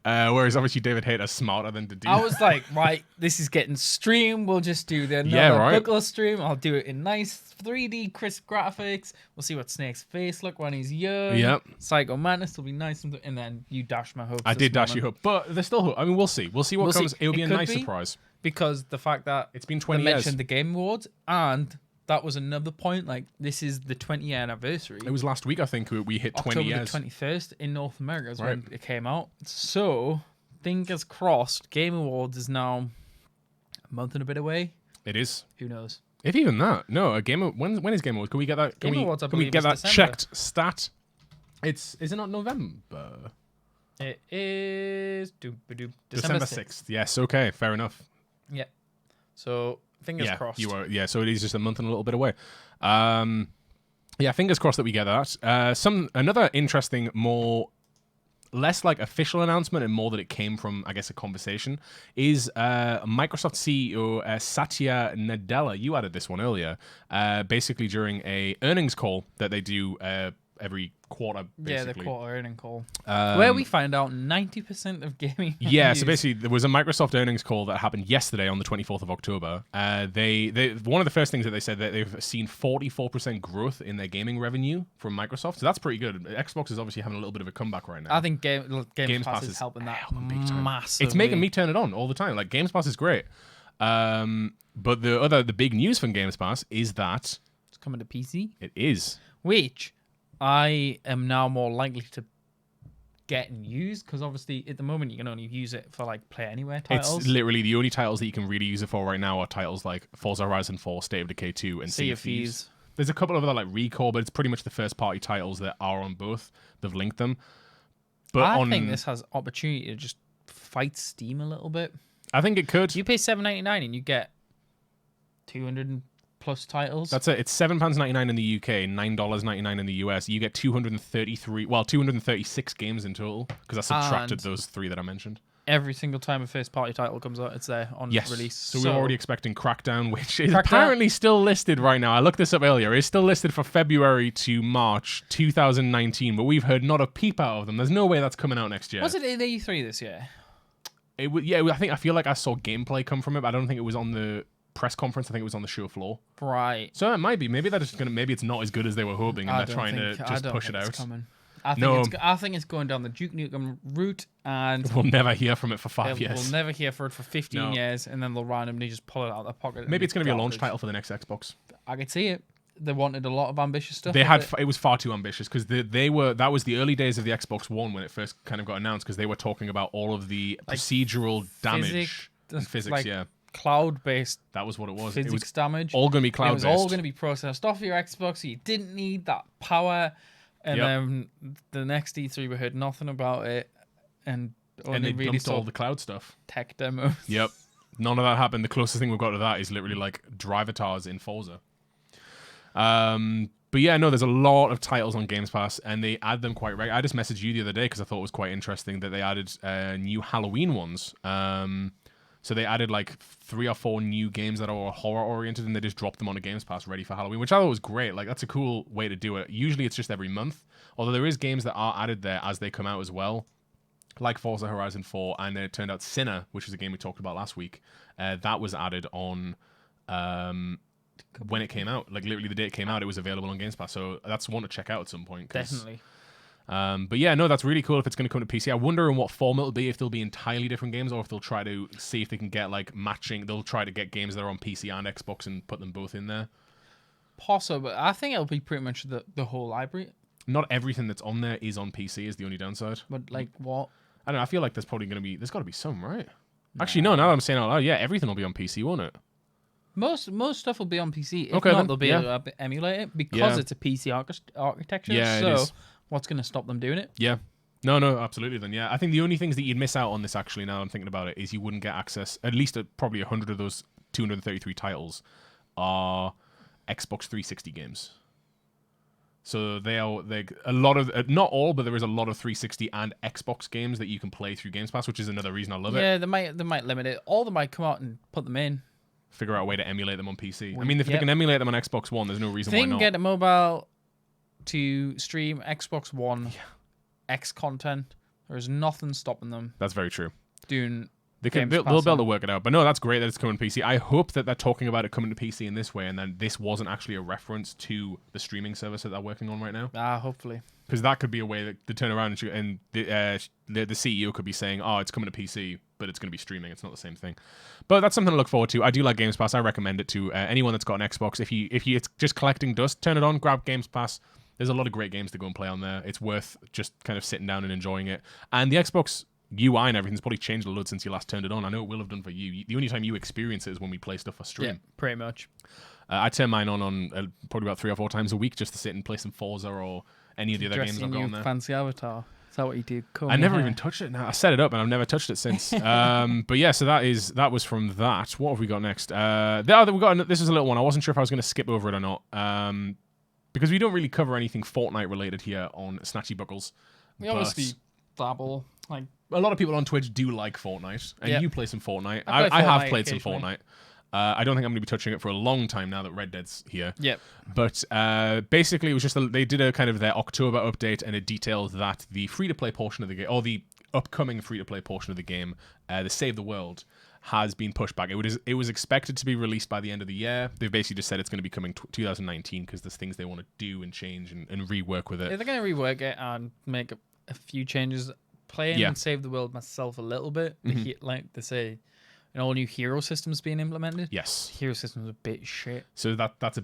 Whereas obviously David Hayter's smarter than to do. I was like, right, this is getting streamed. We'll just do the Buckle stream. I'll do it in nice 3D crisp graphics. We'll see what Snake's face look when he's young. Yep. Psycho Madness will be nice, and then you dash my hopes. I did dash your hope, but there's still hope. I mean, we'll see. We'll see what comes. It'll be a nice surprise because the fact that it's been 20 years. Mentioned the Game Awards and. That was another point. Like, this is the 20-year anniversary. It was last week, I think, we hit 20 years. October the 21st in North America is when it came out. So, fingers crossed, Game Awards is now a month and a bit away. It is. Who knows? If even that. No, when is Game Awards? Can we get that? Can we get that December. checked? Stat. Is it not November? It is December 6th. Yes, okay, fair enough. Yeah. So... Fingers crossed. So it is just a month and a little bit away. Fingers crossed that we get that. Another interesting, more less like official announcement and more that it came from, I guess, a conversation, is Microsoft CEO Satya Nadella. You added this one earlier. Basically during a earnings call that they do every quarter, basically. Yeah, the quarter earning call. Where we find out 90% of gaming Yeah, news. so basically there was a Microsoft earnings call that happened yesterday on the 24th of October. They one of the first things that they said that they've seen 44% growth in their gaming revenue from Microsoft. So that's pretty good. Xbox is obviously having a little bit of a comeback right now. I think Games Pass is helping that massively. It's making me turn it on all the time. Like, Games Pass is great. But the big news from Games Pass is that It's coming to PC. it is. Which I am now more likely to get and use, because obviously at the moment you can only use it for like Play Anywhere titles. It's literally the only titles that you can really use it for right now are titles like Forza Horizon 4, State of Decay 2, and Sea of Thieves. There's a couple of other like Recall, but it's pretty much the first party titles that are on both. They've linked them. But I think this has opportunity to just fight Steam a little bit. I think it could. You pay $7.99 and you get 200 plus titles. That's it. It's £7.99 in the UK, $9.99 in the US. You get 236 games in total, because I subtracted those 3 that I mentioned. Every single time a first party title comes out, it's there on release. So we're already expecting Crackdown, which is apparently still listed right now. I looked this up earlier. It's still listed for February to March 2019, but we've heard not a peep out of them. There's no way that's coming out next year. Was it in E3 this year? I feel like I saw gameplay come from it, but I don't think it was on the press conference. I think it was on the show floor. Right. So it might be. Maybe maybe it's not as good as they were hoping, and they're trying to just push it out. Coming. I think it's going down the Duke Nukem route, and we'll never hear from it for 5 years. We'll never hear for it for 15 years, and then they'll randomly just pull it out of their pocket. Maybe it's going to be a launch title for the next Xbox. I could see it. They wanted a lot of ambitious stuff. It was far too ambitious, because that was the early days of the Xbox One when it first kind of got announced, because they were talking about all of the procedural damage and physics, cloud-based. That was what it was. Physics it was damage. All going to be cloud-based. It was all going to be processed off your Xbox, so you didn't need that power. And then the next E3, we heard nothing about it, and they really dumped all the cloud stuff. Tech demos. Yep, none of that happened. The closest thing we've got to that is literally like drivatars in Forza. But yeah, no, there's a lot of titles on Games Pass, and they add them quite regularly. I just messaged you the other day because I thought it was quite interesting that they added new Halloween ones. So they added like 3 or 4 new games that are horror oriented, and they just dropped them on a Games Pass ready for Halloween, which I thought was great. Like, that's a cool way to do it. Usually it's just every month, although there is games that are added there as they come out as well, like Forza Horizon 4, and then it turned out Sinner, which is a game we talked about last week, that was added on when it came out. Like, literally the day it came out, it was available on Games Pass, so that's one to check out at some point. Definitely. But yeah, no, that's really cool if it's going to come to PC. I wonder in what form it'll be, if they'll be entirely different games, or if they'll try to see if they can get like matching. They'll try to get games that are on PC and Xbox and put them both in there. Possible. I think it'll be pretty much the whole library. Not everything that's on there is on PC is the only downside. But like what? I don't know. I feel like there's got to be some, right? Nah. Actually, no, now that I'm saying out loud, yeah, everything will be on PC, won't it? Most stuff will be on PC. If okay, not, they'll be able to emulate it because it's a PC architecture. Yeah, so it is. What's going to stop them doing it? Yeah. No, absolutely then, yeah. I think the only things that you'd miss out on this, actually, now I'm thinking about it, is you wouldn't get access, at least probably 100 of those 233 titles are Xbox 360 games. So they a lot of, not all, but there is a lot of 360 and Xbox games that you can play through Games Pass, which is another reason I love it. Yeah, they might limit it. Or they might come out and put them in. Figure out a way to emulate them on PC. I mean, if they can emulate them on Xbox One, there's no reason why not. They can get a mobile to stream Xbox One X content. There's nothing stopping them. That's very true. Doing they'll be able to work it out. But no, that's great that it's coming to PC. I hope that they're talking about it coming to PC in this way, and then this wasn't actually a reference to the streaming service that they're working on right now. Hopefully. Because that could be a way to turn around and the CEO could be saying, "Oh, it's coming to PC, but it's going to be streaming. It's not the same thing." But that's something to look forward to. I do like Games Pass. I recommend it to anyone that's got an Xbox. If you it's just collecting dust, turn it on, grab Games Pass. There's a lot of great games to go and play on there. It's worth just kind of sitting down and enjoying it. And the Xbox UI and everything's probably changed a lot since you last turned it on. I know it will have done for you. The only time you experience it is when we play stuff for stream. Yeah, pretty much. I turn mine on probably about 3 or 4 times a week just to sit and play some Forza or any of the other games I've got on there. Fancy avatar. Is that what you do? I never even touched it now. I set it up and I've never touched it since. But yeah, so that was from that. What have we got next? This is a little one. I wasn't sure if I was going to skip over it or not. Because we don't really cover anything Fortnite related here on SnatchyBuckles. We obviously dabble. Like a lot of people on Twitch do like Fortnite, and you play some Fortnite. I have played some Fortnite. I don't think I'm going to be touching it for a long time now that Red Dead's here. Yep. But basically, it was just they did a kind of their October update, and it detailed that the free-to-play portion of the game, or the upcoming free-to-play portion of the game, the Save the World, has been pushed back. It was expected to be released by the end of the year. They've basically just said it's going to be coming 2019 because there's things they want to do and change and rework with it. Yeah, they're going to rework it and make a few changes. Playing and Save the World myself a little bit. Like they say, an all new hero system's being implemented. Yes, hero system's a bit shit. So that's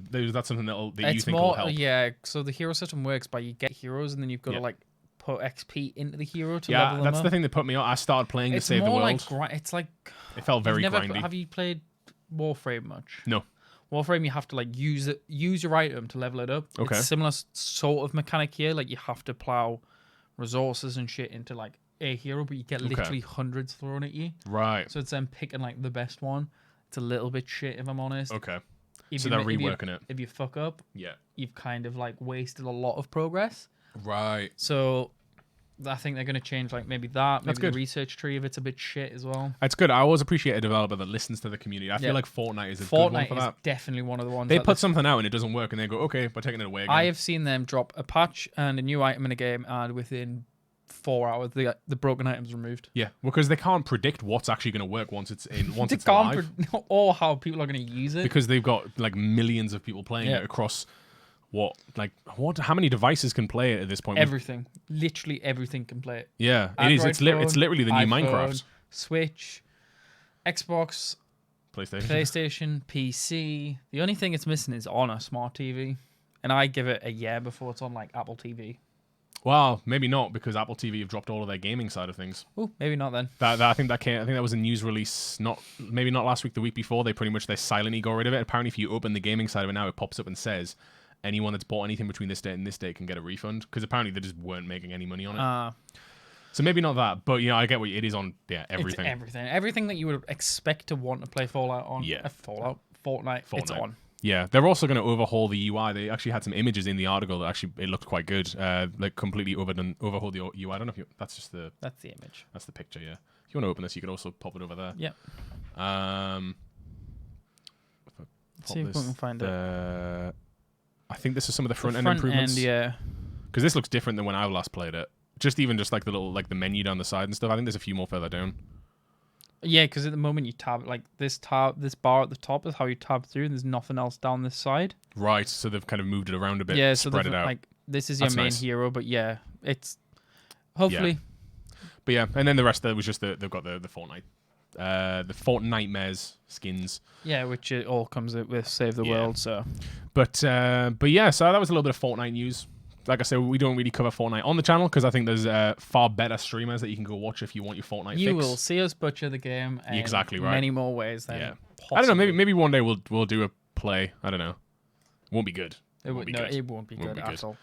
something that you think will help. Yeah, so the hero system works by you get heroes and then you've got to like put XP into the hero to level them up. That's the thing that put me on. I started playing to Save the World. It's like it felt very grindy. Have you played Warframe much? No. Warframe, you have to like use your item to level it up. Okay. It's similar sort of mechanic here. Like you have to plow resources and shit into like a hero, but you get literally hundreds thrown at you. Right. So it's then picking like the best one. It's a little bit shit if I'm honest. Okay. So they're reworking it. If you fuck up, you've kind of like wasted a lot of progress. Right. So I think they're going to change like maybe that. Maybe the research tree if it's a bit shit as well. It's good. I always appreciate a developer that listens to the community. I feel like Fortnite is a good one for that. Fortnite is definitely one of the ones. They put something out and it doesn't work and they go, okay, we're taking it away again. I have seen them drop a patch and a new item in a game and within 4 hours the broken item's removed. Yeah, because they can't predict what's actually going to work once it's live. Or how people are going to use it. Because they've got like millions of people playing it across how many devices can play it at this point? Everything. Literally everything can play it. Yeah, Android it's literally the new Minecraft. Switch, Xbox, PlayStation, PC. The only thing it's missing is on a smart TV. And I give it a year before it's on like Apple TV. Well, maybe not because Apple TV have dropped all of their gaming side of things. Oh, maybe not then. I think that was a news release. Maybe not last week, the week before. They silently got rid of it. Apparently, if you open the gaming side of it now, it pops up and says anyone that's bought anything between this date and this date can get a refund because apparently they just weren't making any money on it. So maybe not that, but I get what it is on. Yeah, everything. It's everything that you would expect to want to play Fallout on. Yeah, Fortnite. It's on. Yeah, they're also going to overhaul the UI. They actually had some images in the article that it looked quite good. Like completely overhaul the UI. I don't know if that's the image. That's the picture. Yeah. If you want to open this, you could also pop it over there. Yeah. See if we can find it. I think this is some of the front end improvements. Because this looks different than when I last played it. Just like the little the menu down the side and stuff. I think there's a few more further down. Yeah, because at the moment you tab this bar at the top is how you tab through, and there's nothing else down this side. Right, so they've kind of moved it around a bit. Yeah, spread it out. Like this is your main hero, but it's hopefully. Yeah. But yeah, and then the rest of it was just they've got the Fortnite, the Fortnitemares skins. Yeah, which it all comes with Save the World. So, but yeah, so that was a little bit of Fortnite news. Like I said, we don't really cover Fortnite on the channel because I think there's far better streamers that you can go watch if you want your Fortnite fix. You will see us butcher the game in exactly right. many more ways than possible. I don't know, maybe one day we'll do a play. I don't know. It won't be good. It won't be good at all.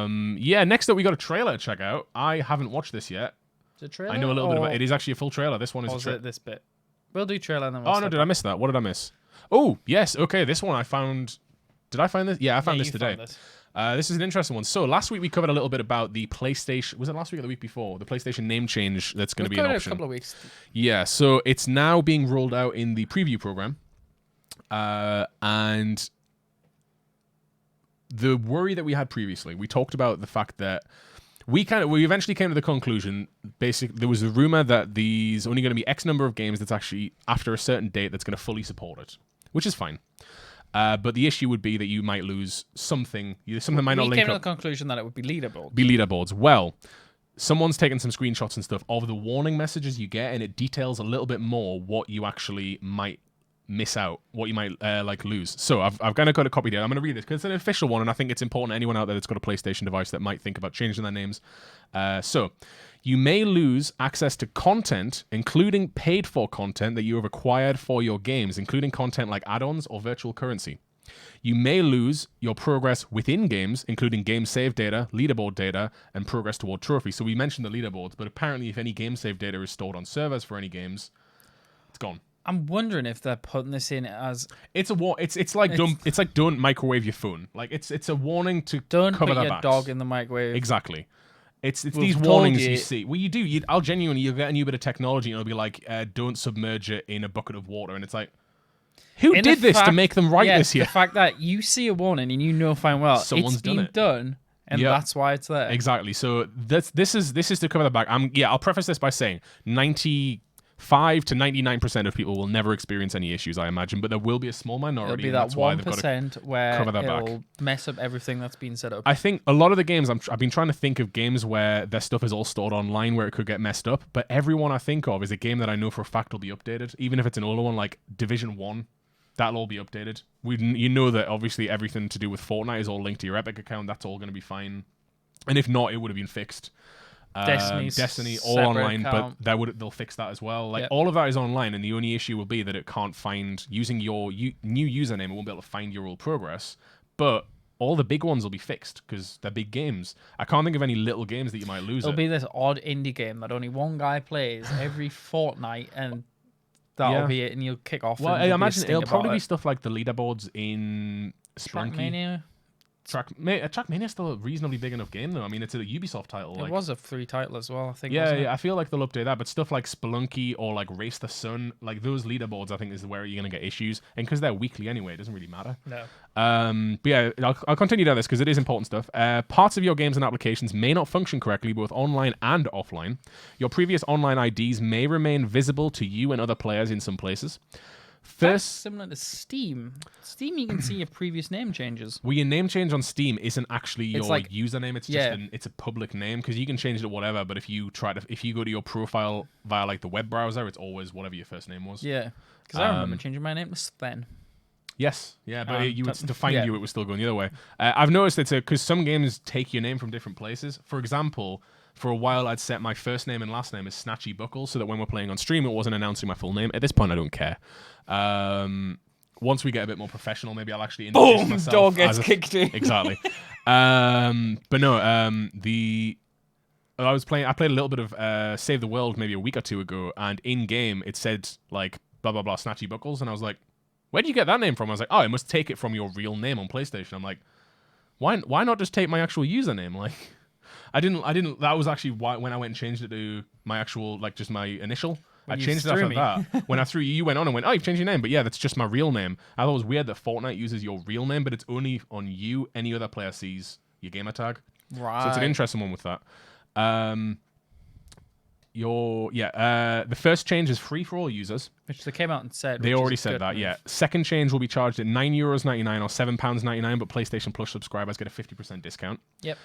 Next up we got a trailer to check out. I haven't watched this yet. Is it a trailer? I know a little bit about it. It is actually a full trailer. This one is a trailer. This bit? We'll do trailer and then we'll did I miss that? What did I miss? Oh, yes. Okay, this one I found. Did I find this? Yeah, I found this today. This is an interesting one. So last week we covered a little bit about the PlayStation. Was it last week or the week before? The PlayStation name change that's going to be an option. A couple of weeks. Yeah, so it's now being rolled out in the preview program, and the worry that we had previously, we talked about the fact that we eventually came to the conclusion. Basically, there was a rumor that these only going to be X number of games that's actually after a certain date that's going to fully support it, which is fine. But the issue would be that you might lose something. Something might not link up. We came to the conclusion that it would be leaderboards. Well, someone's taken some screenshots and stuff of the warning messages you get, and it details a little bit more what you actually might miss out, what you might lose. So I've kind of got a copy here. I'm going to read this because it's an official one, and I think it's important to anyone out there that's got a PlayStation device that might think about changing their names. So you may lose access to content, including paid-for content that you have acquired for your games, including content like add-ons or virtual currency. You may lose your progress within games, including game save data, leaderboard data, and progress toward trophies. So we mentioned the leaderboards, but apparently if any game save data is stored on servers for any games, it's gone. I'm wondering if they're putting this in as it's like don't microwave your phone. Like it's a warning to don't cover put their your backs. dog in the microwave. Exactly. It's these warnings you see. Well, you do. You'll get a new bit of technology, and it'll be like, don't submerge it in a bucket of water, and it's like, who did this to make them write this here? The fact that you see a warning and you know fine well it's been done, and that's why it's there. Exactly. So this is to cover the back. I'll preface this by saying 95 to 99% of people will never experience any issues, I imagine, but there will be a small minority. It'll be that 1% where it'll mess up everything that's been set up. I think a lot of the games, I've been trying to think of games where their stuff is all stored online where it could get messed up, but every one I think of is a game that I know for a fact will be updated, even if it's an older one like Division 1. That'll all be updated. You know that obviously everything to do with Fortnite is all linked to your Epic account. That's all going to be fine. And if not, it would have been fixed. Destiny, all online, account. But they'll fix that as well. Like all of that is online, and the only issue will be that it can't find using your new username. It won't be able to find your old progress. But all the big ones will be fixed because they're big games. I can't think of any little games that you might lose. It'll be this odd indie game that only one guy plays every fortnight, and that'll be it, and you'll kick off. Well, I imagine it'll probably be stuff like the leaderboards in Sprunky. Trackmania is still a reasonably big enough game, though. I mean, it's a Ubisoft title. It was a free title as well, I think. Yeah, I feel like they'll update that. But stuff like Spelunky or like Race the Sun, like those leaderboards, I think is where you're going to get issues. And because they're weekly anyway, it doesn't really matter. No. But yeah, I'll continue down this because it is important stuff. Parts of your games and applications may not function correctly, both online and offline. Your previous online IDs may remain visible to you and other players in some places. That's similar to Steam. Steam, you can see your previous name changes. Well, your name change on Steam isn't actually your username. It's just it's a public name because you can change it to whatever. But if you go to your profile via like the web browser, it's always whatever your first name was. Yeah, because I remember changing my name to Sven. Yes, yeah, but to find you, it was still going the other way. I've noticed it's because some games take your name from different places. For example, for a while, I'd set my first name and last name as SnatchyBuckles so that when we're playing on stream, it wasn't announcing my full name. At this point, I don't care. Once we get a bit more professional, maybe I'll actually introduce myself. Dog gets kicked in. Exactly. But no, I played a little bit of Save the World maybe a week or two ago, and in game it said like blah blah blah SnatchyBuckles, and I was like, where did you get that name from? I was like, oh, I must take it from your real name on PlayStation. I'm like, why not just take my actual username? Like, I didn't. That was actually why when I went and changed it to my actual like just my initial. I changed it after that. When I threw you went on and went, oh, you've changed your name. But yeah, that's just my real name. I thought it was weird that Fortnite uses your real name, but it's only on you. Any other player sees your gamer tag. Right. So it's an interesting one with that. The first change is free for all users. Which they came out and said. They already said that, yeah. Second change will be charged at €9.99 or £7.99, but PlayStation Plus subscribers get a 50% discount. Yep.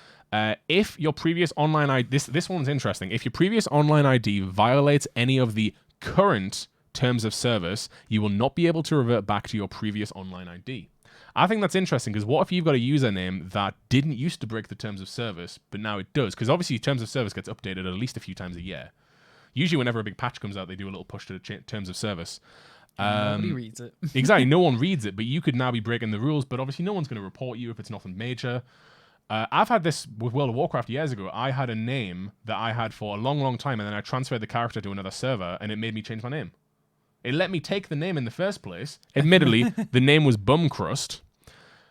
If your previous online ID, this one's interesting. If your previous online ID violates any of the current terms of service, you will not be able to revert back to your previous online ID. I think that's interesting because what if you've got a username that didn't used to break the terms of service, but now it does? Because obviously terms of service gets updated at least a few times a year. Usually whenever a big patch comes out, they do a little push to the terms of service. Nobody reads it. Exactly, no one reads it, but you could now be breaking the rules, but obviously no one's going to report you if it's nothing major. I've had this with World of Warcraft years ago. I had a name that I had for a long, long time, and then I transferred the character to another server, and it made me change my name. It let me take the name in the first place. Admittedly, the name was Bumcrust.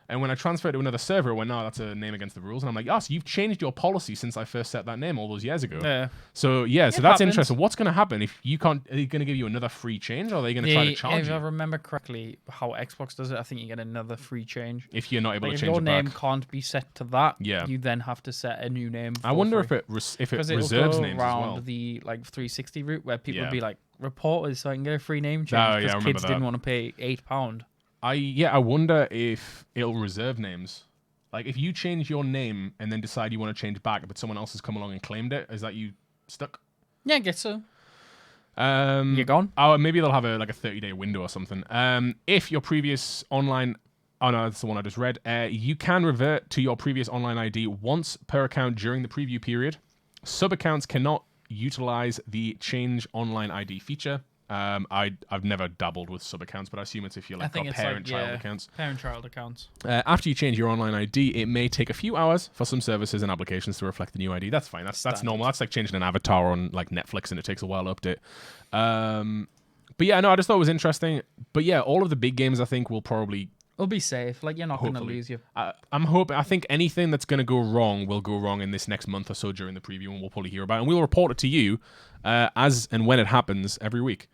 And when I transferred to another server, it went, no, that's a name against the rules. And I'm like, so you've changed your policy since I first set that name all those years ago. Yeah. So that's interesting. What's going to happen if you can't? Are they going to give you another free change, or are they going to try to charge you? If I remember correctly, how Xbox does it, I think you get another free change. If you're not able to change your it back. name can't be set to that, you then have to set a new name. I wonder if it reserves names as well. The 360 route where people would be like, report us so I can get a free name change because kids didn't want to pay £8. I wonder if it'll reserve names. Like, if you change your name and then decide you want to change back, but someone else has come along and claimed it, is that you stuck? Yeah, I guess so. You're gone? Oh, maybe they'll have a 30-day window or something. If your previous online... Oh, no, that's the one I just read. You can revert to your previous online ID once per account during the preview period. Sub-accounts cannot utilize the change online ID feature. I've never dabbled with sub-accounts, but I assume it's if you're got parent-child accounts. Parent-child accounts. After you change your online ID, it may take a few hours for some services and applications to reflect the new ID. That's fine. That's normal. That's like changing an avatar on like Netflix, and it takes a while to update. But yeah, no, I just thought it was interesting. But yeah, all of the big games I think will probably We'll be safe. Like, you're not going to Hopefully. lose you. I'm hoping. I think anything that's going to go wrong will go wrong in this next month or so during the preview, and we'll probably hear about it. And we'll report it to you as and when it happens every week.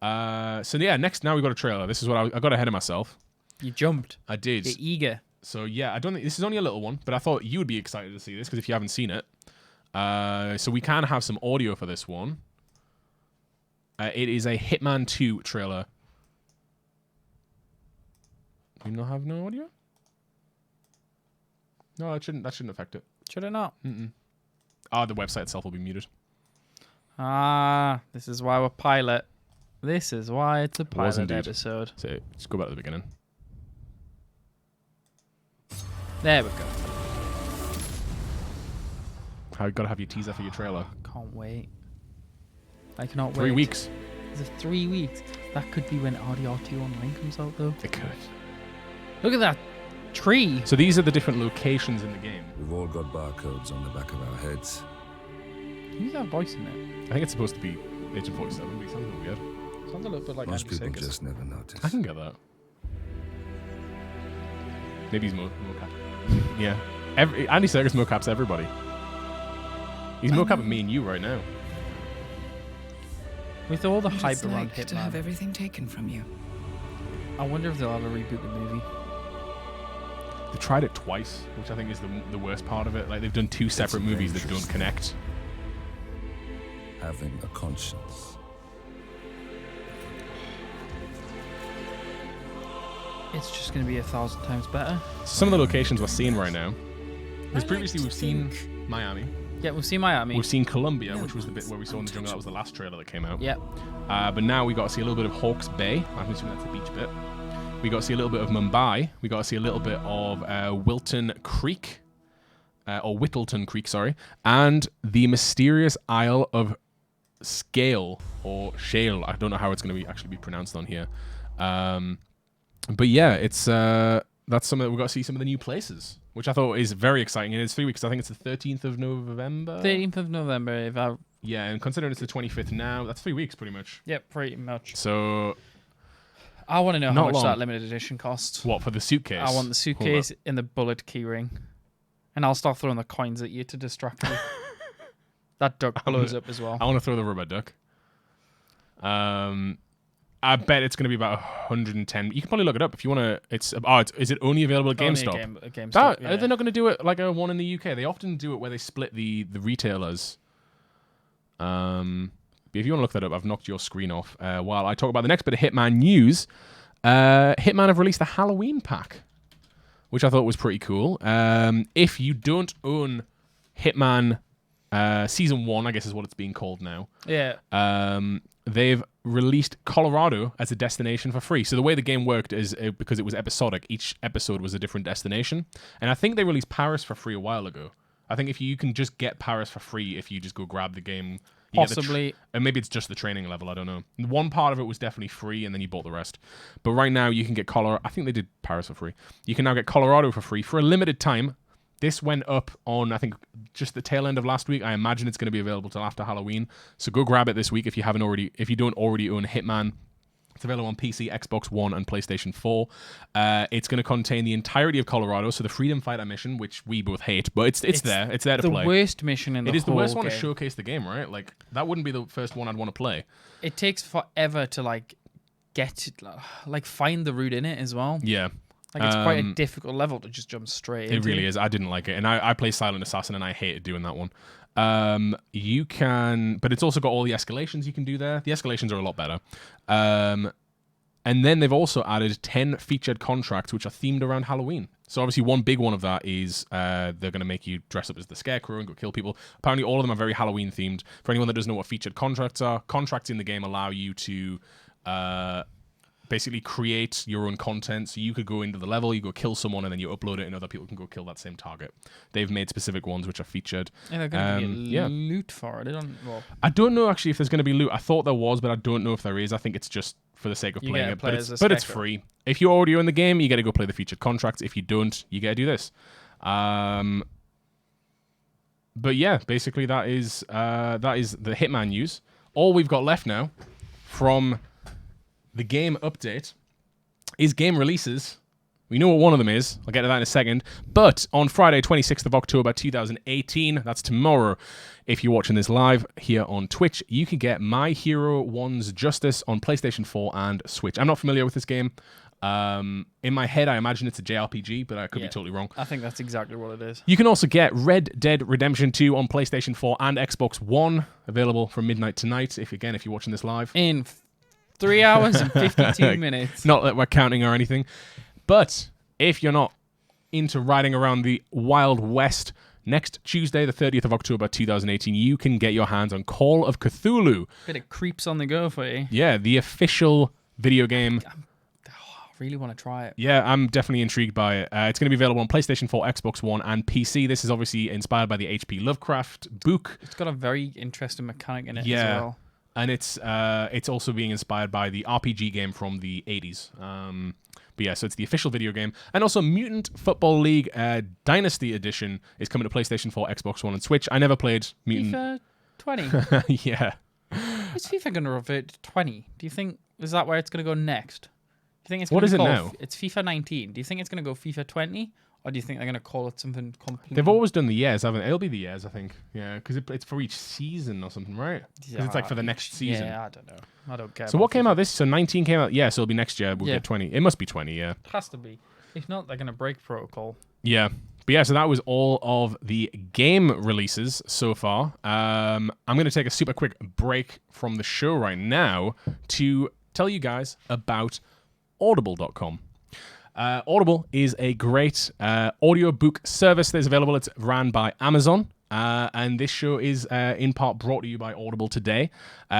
Now we've got a trailer. This is what I got ahead of myself. You jumped. I did. You're eager. So yeah, I don't think this is only a little one, but I thought you would be excited to see this because if you haven't seen it, so we can have some audio for this one. It is a Hitman 2 trailer. Do you not have no audio? No, that shouldn't affect it. Should it not? The website itself will be muted. This is why we're pilot. This is why it's a pilot episode. So just go back to the beginning. There we go. I've got to have your teaser for your trailer. Can't wait. I cannot wait. 3 weeks. Is it 3 weeks? That could be when RDR2 Online comes out, though. It could. Look at that tree. So these are the different locations in the game. We've all got barcodes on the back of our heads. Who's that voice in it? I think it's supposed to be Agent 47, but it sounds a little weird. Sounds a little bit like Most Andy people Serkis. just never notice. I can get that. Maybe he's mocap. Yeah. Andy Serkis mocaps everybody. He's mocapping me and you right now. With all the What hype it's around like to have Hitman, everything taken from you. I wonder if they'll ever reboot the movie. They tried it twice, which I think is the worst part of it. Like they've done two separate movies that don't connect. Having a conscience. It's just going to be 1,000 times better. Some of the locations we're seeing right now. Because previously we've seen Miami. Yeah, we've seen Miami. We've seen Colombia, which was the bit where we saw in the jungle. That was the last trailer that came out. Yep. But now we got to see a little bit of Hawke's Bay. I'm assuming that's the beach bit. We got to see a little bit of Mumbai. We got to see a little bit of Wilton Creek. Or Whittleton Creek, sorry. And the mysterious Isle of Scale. Or Shale. I don't know how it's going to actually be pronounced on here. But yeah, it's that's something that we've got to see some of the new places, which I thought is very exciting. And it's 3 weeks. I think it's the 13th of November. 13th of November. Yeah, and considering it's the 25th now, that's 3 weeks pretty much. Yep, pretty much. So I want to know how Not much long. that limited edition costs. what for the suitcase? I want the suitcase in the bullet keyring. And I'll start throwing the coins at you to distract you. That duck blows up as well. I want to throw the rubber duck. I bet it's going to be about 110. You can probably look it up if you want to. Is it only available at GameStop? Only a GameStop, yeah. They're not going to do it like a one in the UK. They often do it where they split the retailers. But if you want to look that up, I've knocked your screen off while I talk about the next bit of Hitman news. Hitman have released the Halloween pack, which I thought was pretty cool. If you don't own Hitman Season 1, I guess is what it's being called now. Yeah. They've released Colorado as a destination for free. So the way the game worked is because it was episodic, each episode was a different destination. And I think they released Paris for free a while ago. I think if you can just get Paris for free if you just go grab the game. Possibly. And maybe it's just the training level, I don't know. One part of it was definitely free and then you bought the rest. But right now you can get Colorado. I think they did Paris for free. You can now get Colorado for free for a limited time. This went up on, I think, just the tail end of last week. I imagine it's going to be available till after Halloween. So go grab it this week if you don't already own Hitman. It's available on PC, Xbox One, and PlayStation 4. It's going to contain the entirety of Colorado, so the Freedom Fighter mission, which we both hate, but it's there. It's there to play. The worst mission in the whole game. It is the worst one to showcase the game, right? Like that wouldn't be the first one I'd want to play. It takes forever to get it, find the route in it as well. Yeah. It's quite a difficult level to just jump straight into. It really is. I didn't like it. And I play Silent Assassin and I hated doing that one. You can... But it's also got all the escalations you can do there. The escalations are a lot better. And then they've also added 10 featured contracts which are themed around Halloween. So obviously one big one of that is they're going to make you dress up as the Scarecrow and go kill people. Apparently all of them are very Halloween themed. For anyone that doesn't know what featured contracts are, contracts in the game allow you to... basically create your own content. So you could go into the level, you go kill someone, and then you upload it, and other people can go kill that same target. They've made specific ones which are featured. And they're going to give you loot for it. I don't know actually if there's going to be loot. I thought there was, but I don't know if there is. I think it's just for the sake of playing it. But it's free. If you're already in the game, you got to go play the featured contracts. If you don't, you got to do this. But yeah, basically that is the Hitman news. All we've got left now from the game update is game releases. We know what one of them is. I'll get to that in a second. But on Friday, 26th of October 2018, that's tomorrow, if you're watching this live here on Twitch, you can get My Hero 1's Justice on PlayStation 4 and Switch. I'm not familiar with this game. In my head, I imagine it's a JRPG, but I could be totally wrong. I think that's exactly what it is. You can also get Red Dead Redemption 2 on PlayStation 4 and Xbox One, available from midnight tonight, if you're watching this live. In 3 hours and 52 minutes. Not that we're counting or anything. But if you're not into riding around the Wild West, next Tuesday, the 30th of October 2018, you can get your hands on Call of Cthulhu. Bit of creeps on the go for you. Yeah, the official video game. I really want to try it. Yeah, I'm definitely intrigued by it. It's going to be available on PlayStation 4, Xbox One, and PC. This is obviously inspired by the H.P. Lovecraft book. It's got a very interesting mechanic in it as well. And it's also being inspired by the RPG game from the 80s. But yeah, so it's the official video game. And also Mutant Football League Dynasty Edition is coming to PlayStation 4, Xbox One, and Switch. I never played Mutant. FIFA 20. Yeah. Is FIFA going to revert to 20? Do you think, is that where it's going to go next? Do you think it's what gonna is it called, now? It's FIFA 19. Do you think it's going to go FIFA 20? Or do you think they're going to call it something completely... They've always done the years, haven't they? It'll be the years, I think. Yeah, because it's for each season or something, right? Because it's like for the next season. Yeah, I don't know. I don't care. So what came out this? So 19 came out. Yeah, so it'll be next year. We'll get 20. It must be 20, yeah. It has to be. If not, they're going to break protocol. Yeah. But yeah, so that was all of the game releases so far. I'm going to take a super quick break from the show right now to tell you guys about Audible.com. Audible is a great audiobook service that is available. It's ran by Amazon. And this show is in part brought to you by Audible today.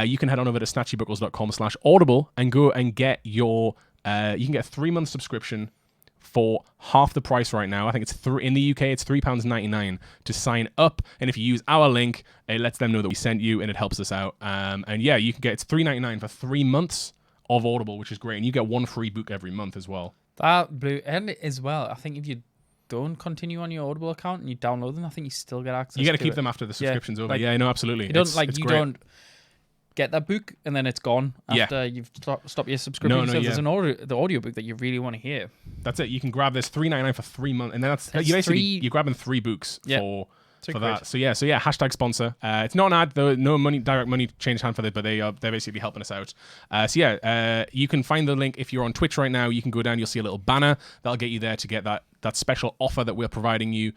You can head on over to SnatchyBuckles.com/audible and go and get your... you can get a 3-month subscription for half the price right now. I think it's in the UK, it's £3.99 to sign up. And if you use our link, it lets them know that we sent you and it helps us out. And yeah, you can get... It's $3.99 for 3 months of Audible, which is great. And you get one free book every month as well. That blew... And as well, I think if you don't continue on your Audible account and you download them, I think you still get access to You got to keep them after the subscription's over. Like, yeah, no, absolutely. You don't get that book and then it's gone after you've stopped your subscription. No, so there's the audio book that you really want to hear. That's it. You can grab this $3.99 for 3 months, and then you're grabbing 3 books for that. So yeah, hashtag sponsor. It's not an ad though. No money, direct money changed hand for it, but they're basically helping us out. You can find the link if you're on Twitch right now. You can go down. You'll see a little banner that'll get you there to get that special offer that we're providing you,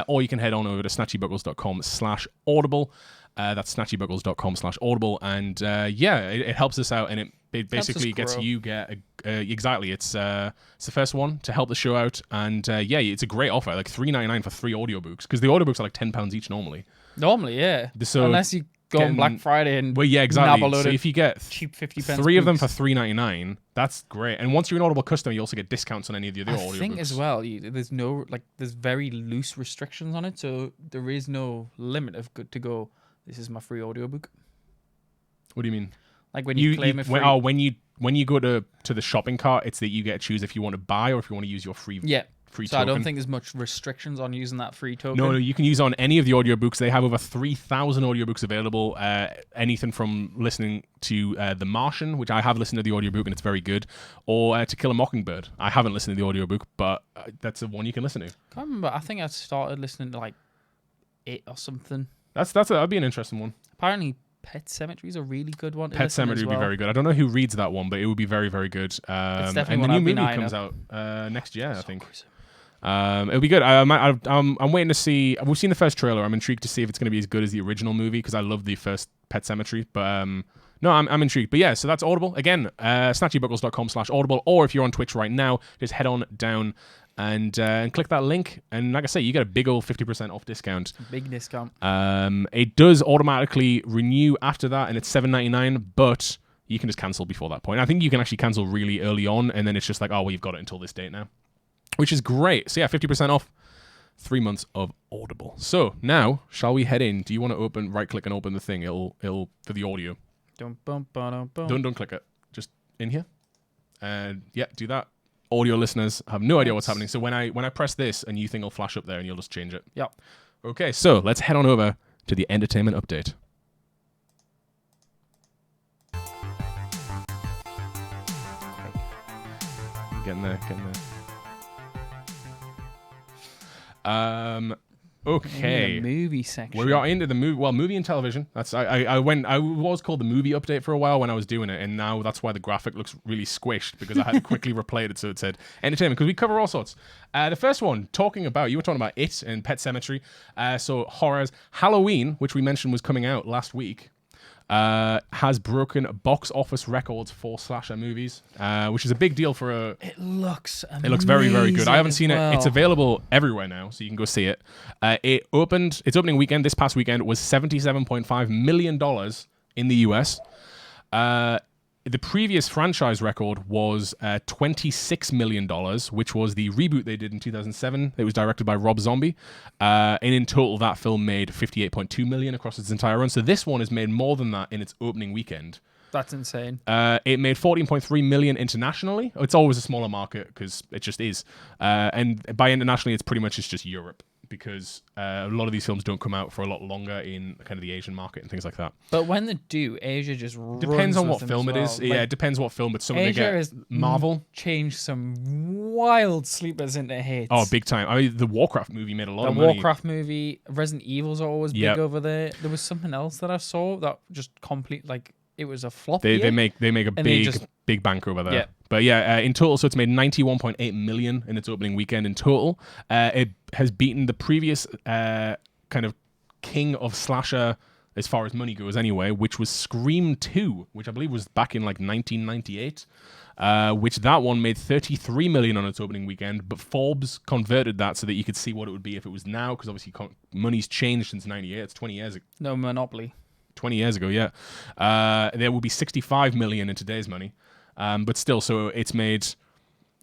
or you can head on over to SnatchyBuckles.com/audible. That's SnatchyBuckles.com/audible, and it helps us out, and it basically gets you exactly. It's the first one to help the show out, and it's a great offer, like $3.99 for 3 audiobooks, because the audiobooks are like £10 each normally. Normally, yeah. So unless you go on Black Friday and exactly. So if you get cheap 50 pence 3 of them books for $3.99, that's great. And once you're an Audible customer, you also get discounts on any of the other audiobooks. I think as well, there's very loose restrictions on it, so there is no limit of good to go. This is my free audiobook. What do you mean? Like when you claim it free. When you go to the shopping cart, it's that you get to choose if you want to buy or if you want to use your free token. So I don't think there's much restrictions on using that free token. No, you can use on any of the audiobooks. They have over 3,000 audiobooks available. Anything from listening to The Martian, which I have listened to the audiobook and it's very good, or To Kill a Mockingbird. I haven't listened to the audiobook, but that's the one you can listen to. I can't remember. I think I started listening to like it or something. That'd be an interesting one. Apparently, Pet Sematary is a really good one. Pet Sematary would be very good. I don't know who reads that one, but it would be very, very good. It's definitely and the new movie comes out next year, I think. It'll be good. I'm waiting to see. We've seen the first trailer. I'm intrigued to see if it's going to be as good as the original movie because I love the first Pet Sematary. But no, I'm intrigued. But yeah, so that's Audible again. SnatchyBuckles.com/audible, or if you're on Twitch right now, just head on down and click that link. And like I say, you get a big old 50% off discount. Big discount. It does automatically renew after that, and it's $7.99, but you can just cancel before that point. I think you can actually cancel really early on, and then it's just like, oh, well, you've got it until this date now, which is great. So yeah, 50% off 3 months of Audible. So now, shall we head in? Do you want to right-click and open the thing? It'll for the audio. Don't click it. Just in here. And yeah, do that. Audio listeners have no idea what's happening. So when I press this, a new thing will flash up there and you'll just change it. Yep. Okay, so let's head on over to the entertainment update. Getting there. Okay. In the movie section. We are into the movie. Well, movie and television. That's I was called the movie update for a while when I was doing it, and now that's why the graphic looks really squished because I had to quickly replay it so it said entertainment because we cover all sorts. The first one you were talking about It and Pet Sematary. So horrors. Halloween, which we mentioned was coming out last week, has broken box office records for slasher movies, which is a big deal for a. It looks amazing. It looks very, very good. I haven't seen well. it. It's available everywhere now, so you can go see it. Its opening weekend, this past weekend, was $77.5 million in the US. The previous franchise record was $26 million, which was the reboot they did in 2007. It was directed by Rob Zombie. And in total, that film made $58.2 million across its entire run. So this one has made more than that in its opening weekend. That's insane. It made $14.3 million internationally. It's always a smaller market because it just is. And by internationally, it's pretty much just Europe because a lot of these films don't come out for a lot longer in kind of the Asian market and things like that. But when they do, Asia just depends on runs what with film them it as is. well. Yeah, Like, it depends what film. But some Asia of they get has Marvel changed some wild sleepers into hits. Oh, big time. I mean, the Warcraft movie made a lot of The money. Warcraft movie, Resident Evil's always Yep. big over there. There was something else that I saw that just complete it was a flop. They year. make a And they big bank over there. Yeah. But yeah, in total, so it's made $91.8 million in its opening weekend in total. It has beaten the previous kind of king of slasher as far as money goes anyway, which was Scream 2, which I believe was back in 1998. Which that one made $33 million on its opening weekend, but Forbes converted that so that you could see what it would be if it was now, because obviously money's changed since 98. It's 20 years ago. No monopoly. 20 years ago, yeah. There will be $65 million in today's money. But still, so it's made,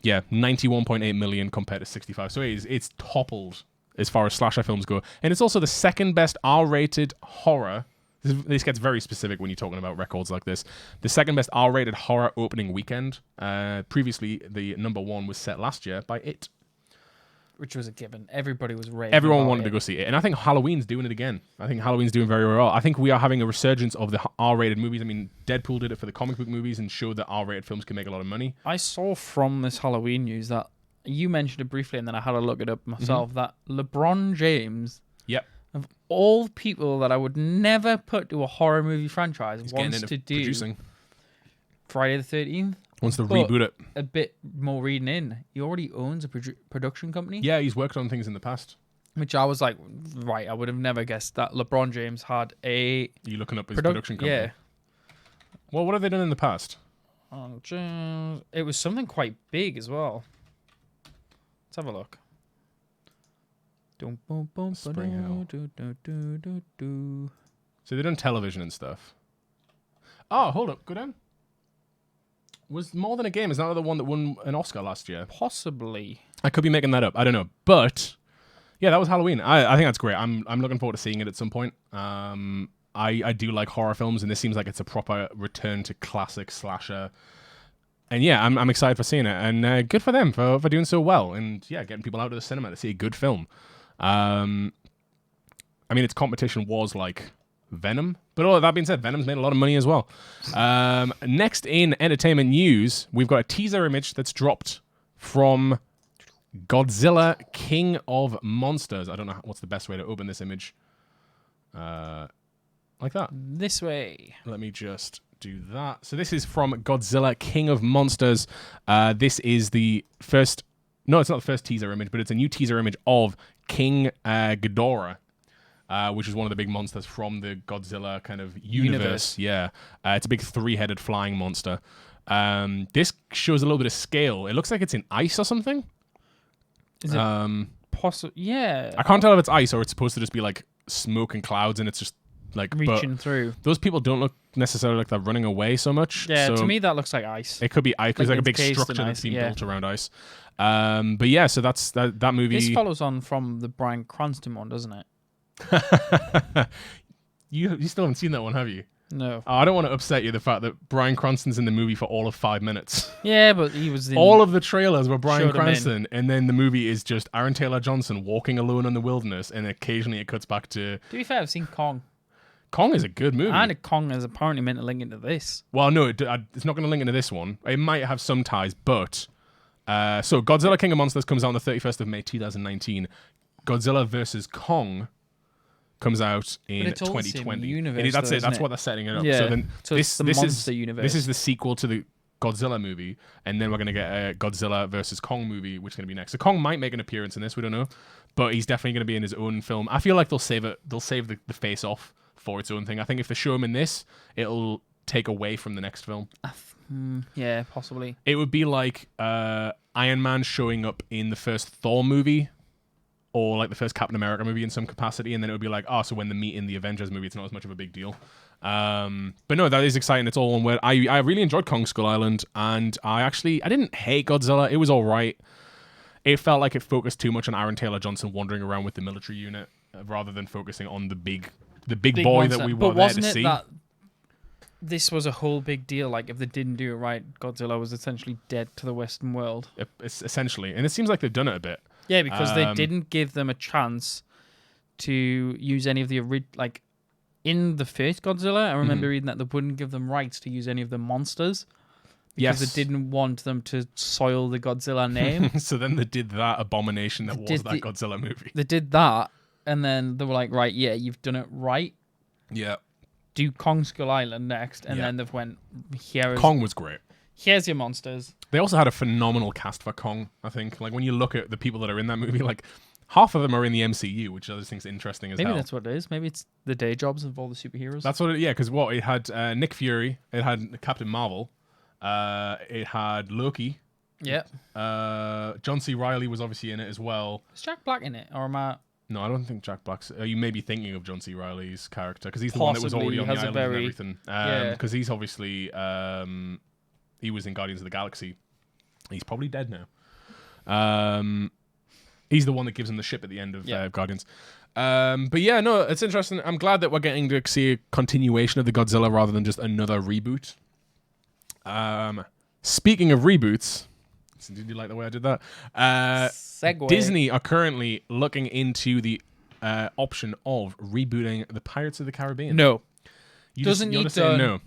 $91.8 million compared to 65. So it's toppled as far as slasher films go. And it's also the second best R-rated horror. This gets very specific when you're talking about records like this. The second best R-rated horror opening weekend. Previously, the number one was set last year by It. Which was a given. Everybody was raving. Everyone about wanted to go see it. And I think Halloween's doing it again. I think Halloween's doing very well. I think we are having a resurgence of the R-rated movies. I mean, Deadpool did it for the comic book movies and showed that R-rated films can make a lot of money. I saw from this Halloween news that you mentioned it briefly and then I had to look it up myself that LeBron James, Yep. of all people that I would never put to a horror movie franchise, He's wants getting into to do producing. Friday the 13th. Wants to But reboot it. a bit more reading in. He already owns a production company. Yeah, he's worked on things in the past. Which I was like, right, I would have never guessed that LeBron James had a... Are you looking up his production company? Yeah. Well, what have they done in the past? It was something quite big as well. Let's have a look. Spring Hill. So they've done television and stuff. Oh, hold up. Go down. Was More Than a Game, is that the one that won an Oscar last year? Possibly. I could be making that up. I don't know. But, yeah, that was Halloween. I think that's great. I'm looking forward to seeing it at some point. I do like horror films, and this seems like it's a proper return to classic slasher. And, yeah, I'm excited for seeing it. And good for them for doing so well. And, yeah, getting people out to the cinema to see a good film. I mean, its competition was like Venom. But all that being said, Venom's made a lot of money as well. Next in entertainment news, we've got a teaser image that's dropped from Godzilla King of Monsters. I don't know what's the best way to open this image. Like that. This way. Let me just do that. So this is from Godzilla King of Monsters. This is the first... No, it's not the first teaser image, but it's a new teaser image of King Ghidorah. Which is one of the big monsters from the Godzilla kind of universe. Yeah. It's a big 3-headed flying monster. This shows a little bit of scale. It looks like it's in ice or something. Is it possible? Yeah. I can't tell if it's ice or it's supposed to just be like smoke and clouds and it's just like... reaching through. Those people don't look necessarily like they're running away so much. Yeah, so to me that looks like ice. it could be ice. There's like a big encased in structure that's ice, been yeah. built around ice. But yeah, so that's that movie... This follows on from the Bryan Cranston one, doesn't it? You still haven't seen that one, have you? No. I don't want to upset you, the fact that Bryan Cranston's in the movie for all of 5 minutes. Yeah, but he was in... All of the trailers were Bryan Showed him in. Cranston, and then the movie is just Aaron Taylor Johnson walking alone in the wilderness, and occasionally it cuts back to... To be fair, I've seen Kong. Kong is a good movie. And Kong is apparently meant to link into this. Well, no, it's not going to link into this one. It might have some ties, but... so Godzilla King of Monsters comes out on the 31st of May 2019. Godzilla versus Kong comes out in it's all the same 2020. universe, That's though, it. That's isn't what it? they're setting it up. Yeah. So then So this it's the this monster is universe. this is the sequel to the Godzilla movie, and then we're gonna get a Godzilla versus Kong movie, which is gonna be next. So Kong might make an appearance in this. We don't know, but he's definitely gonna be in his own film. I feel like they'll save it. They'll save the face off for its own thing. I think if they show him in this, it'll take away from the next film. Yeah, possibly. It would be like Iron Man showing up in the first Thor movie, or like the first Captain America movie in some capacity, and then it would be like, oh, so when they meet in the Avengers movie, it's not as much of a big deal. But no, that is exciting. It's all one word. I really enjoyed Kong Skull Island, and I didn't hate Godzilla. It was all right. It felt like it focused too much on Aaron Taylor Johnson wandering around with the military unit rather than focusing on the big boy monster. that we But were there to wasn't it see. that this was a whole big deal? Like, if they didn't do it right, Godzilla was essentially dead to the Western world. It's essentially, and it seems like they've done it a bit. Yeah, because they didn't give them a chance to use any of the like in the first Godzilla. I remember reading that they wouldn't give them rights to use any of the monsters because they didn't want them to soil the Godzilla name. So then they did that abomination that was that Godzilla movie. They did that, and then they were like, right, yeah, you've done it right. Yeah. Do Kong Skull Island next, and then they've went, Kong was great. Here's your monsters. They also had a phenomenal cast for Kong, I think. Like, when you look at the people that are in that movie, like, half of them are in the MCU, which I just think is interesting as hell. Maybe that's what it is. Maybe it's the day jobs of all the superheroes. That's what because it had Nick Fury, it had Captain Marvel, it had Loki. Yeah. John C. Reilly was obviously in it as well. Is Jack Black in it? Or am I... No, I don't think Jack Black's... you may be thinking of John C. Reilly's character, because he's the one that was already on the island and everything. Because he's obviously... he was in Guardians of the Galaxy. He's probably dead now. He's the one that gives him the ship at the end of Guardians. But yeah, no, it's interesting. I'm glad that we're getting to see a continuation of the Godzilla rather than just another reboot. Speaking of reboots... Did you like the way I did that? Segue. Disney are currently looking into the option of rebooting the Pirates of the Caribbean. No. You're just saying no.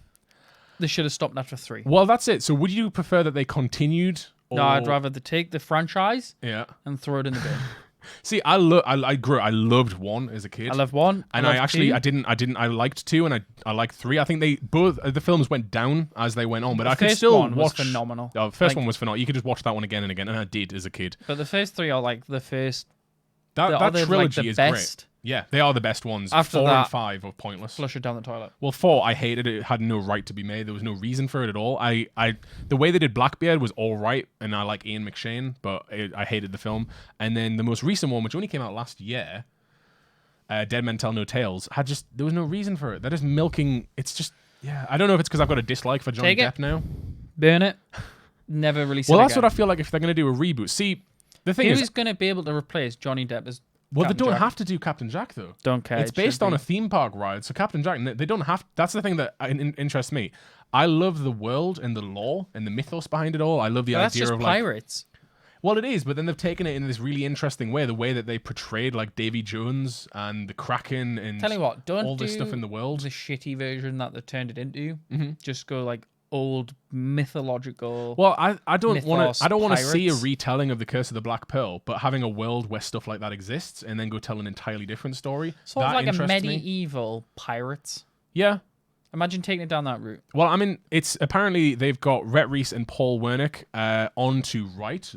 They should have stopped after 3. Well, that's it. So would you prefer that they continued? Or... No, I'd rather they take the franchise and throw it in the bin. See, I loved 1 as a kid. I loved 1. And I liked 2 and I liked 3. I think the films went down as they went on, but I could still watch. Was phenomenal. The first one was phenomenal. You could just watch that one again and again, and I did as a kid. But the first 3 are like the first. That trilogy like is best. great. Yeah, they are the best ones. After 4 that, and 5 are pointless. Flush it down the toilet. Well, 4 I hated it. It had no right to be made. There was no reason for it at all. The way they did Blackbeard was all right, and I like Ian McShane, but I hated the film. And then the most recent one, which only came out last year, Dead Men Tell No Tales, there was no reason for it. They're just milking. It's just I don't know if it's because I've got a dislike for Johnny Depp now. Burn it. Never release it. Well, that's what I feel like if they're going to do a reboot. See, the thing who's going to be able to replace Johnny Depp as Well, Captain they don't Jack. have to do Captain Jack, though. Don't care. It's based on a theme park ride, so Captain Jack, they don't have... That's the thing that interests me. I love the world and the lore and the mythos behind it all. I love the idea that's just of pirates. Well, it is, but then they've taken it in this really interesting way. The way that they portrayed like Davy Jones and the Kraken and Tell you what, don't all this do stuff in the world. The shitty version that they turned it into. Mm-hmm. Just go like old mythological. Well, I don't want to see a pirates. retelling of the Curse of the Black Pearl, but having a world where stuff like that exists and then go tell an entirely different story. Sort of that like a interests me. medieval pirates. Yeah. Imagine taking it down that route. Well, I mean, it's apparently they've got Rhett Reese and Paul Wernick on to write,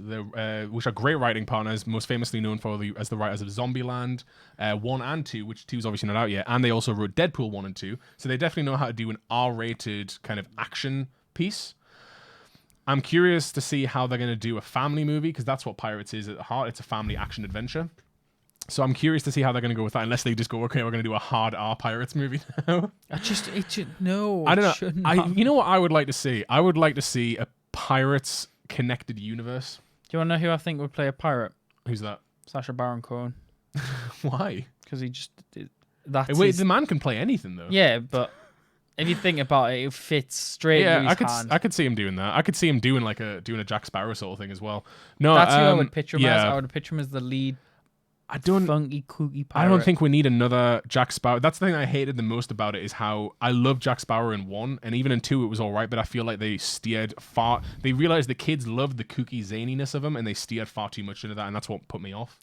which are great writing partners, most famously known as the writers of Zombieland 1 and 2, which 2 is obviously not out yet, and they also wrote Deadpool 1 and 2, so they definitely know how to do an R-rated kind of action piece. I'm curious to see how they're going to do a family movie, because that's what Pirates is at heart. It's a family action adventure. So I'm curious to see how they're going to go with that, unless they just go, okay, we're going to do a hard R Pirates movie now. I don't know. You know what I would like to see? I would like to see a Pirates connected universe. Do you want to know who I think would play a pirate? Who's that? Sacha Baron Cohen. Why? Because he just... The man can play anything, though. Yeah, but if you think about it, it fits straight into his hand. I could see him doing that. I could see him doing a Jack Sparrow sort of thing as well. No, that's who I would picture him as. I would picture him as the lead funky, kooky pirate. I don't think we need another Jack Sparrow. That's the thing I hated the most about it, is how I love Jack Sparrow in 1, and even in 2 it was all right, but I feel like they steered far... They realized the kids loved the kooky zaniness of him, and they steered far too much into that, and that's what put me off.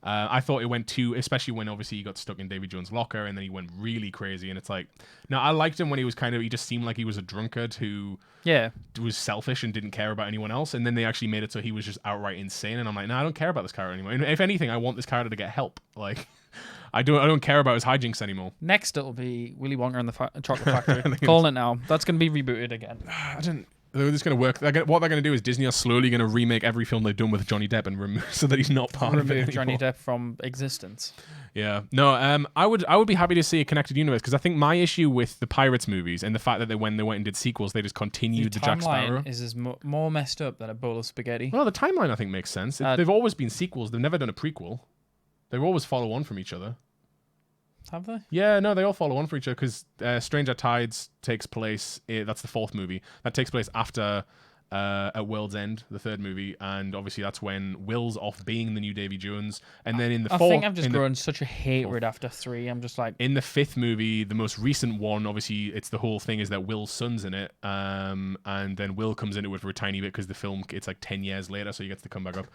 I thought it went too, especially when obviously he got stuck in Davy Jones' locker and then he went really crazy. And it's like, no, I liked him when he was he just seemed like he was a drunkard who was selfish and didn't care about anyone else. And then they actually made it so he was just outright insane. And I'm like, no, I don't care about this character anymore. And if anything, I want this character to get help. Like, I don't care about his hijinks anymore. Next, it'll be Willy Wonka and the Chocolate Factory. Calling it now. That's going to be rebooted again. They're just going to work. What they're going to do is Disney are slowly going to remake every film they've done with Johnny Depp and remove so that he's not part of it anymore. Johnny Depp from existence. Yeah. No, I would be happy to see a connected universe because I think my issue with the Pirates movies and the fact that when they went and did sequels, they just continued the Jack Sparrow. The timeline is more messed up than a bowl of spaghetti. Well, the timeline I think makes sense. They've always been sequels. They've never done a prequel. They always follow on from each other. Have they? Yeah, no, they all follow on for each other because Stranger Tides takes place. That's the fourth movie. That takes place after at World's End, the third movie, and obviously that's when Will's off being the new Davy Jones. And then in the fourth, I think I've just grown such a hatred after 3. I'm just like, in the fifth movie, the most recent one, obviously it's the whole thing is that Will's son's in it, and then Will comes into it for a tiny bit because the film it's like 10 years later, so he gets to come back up.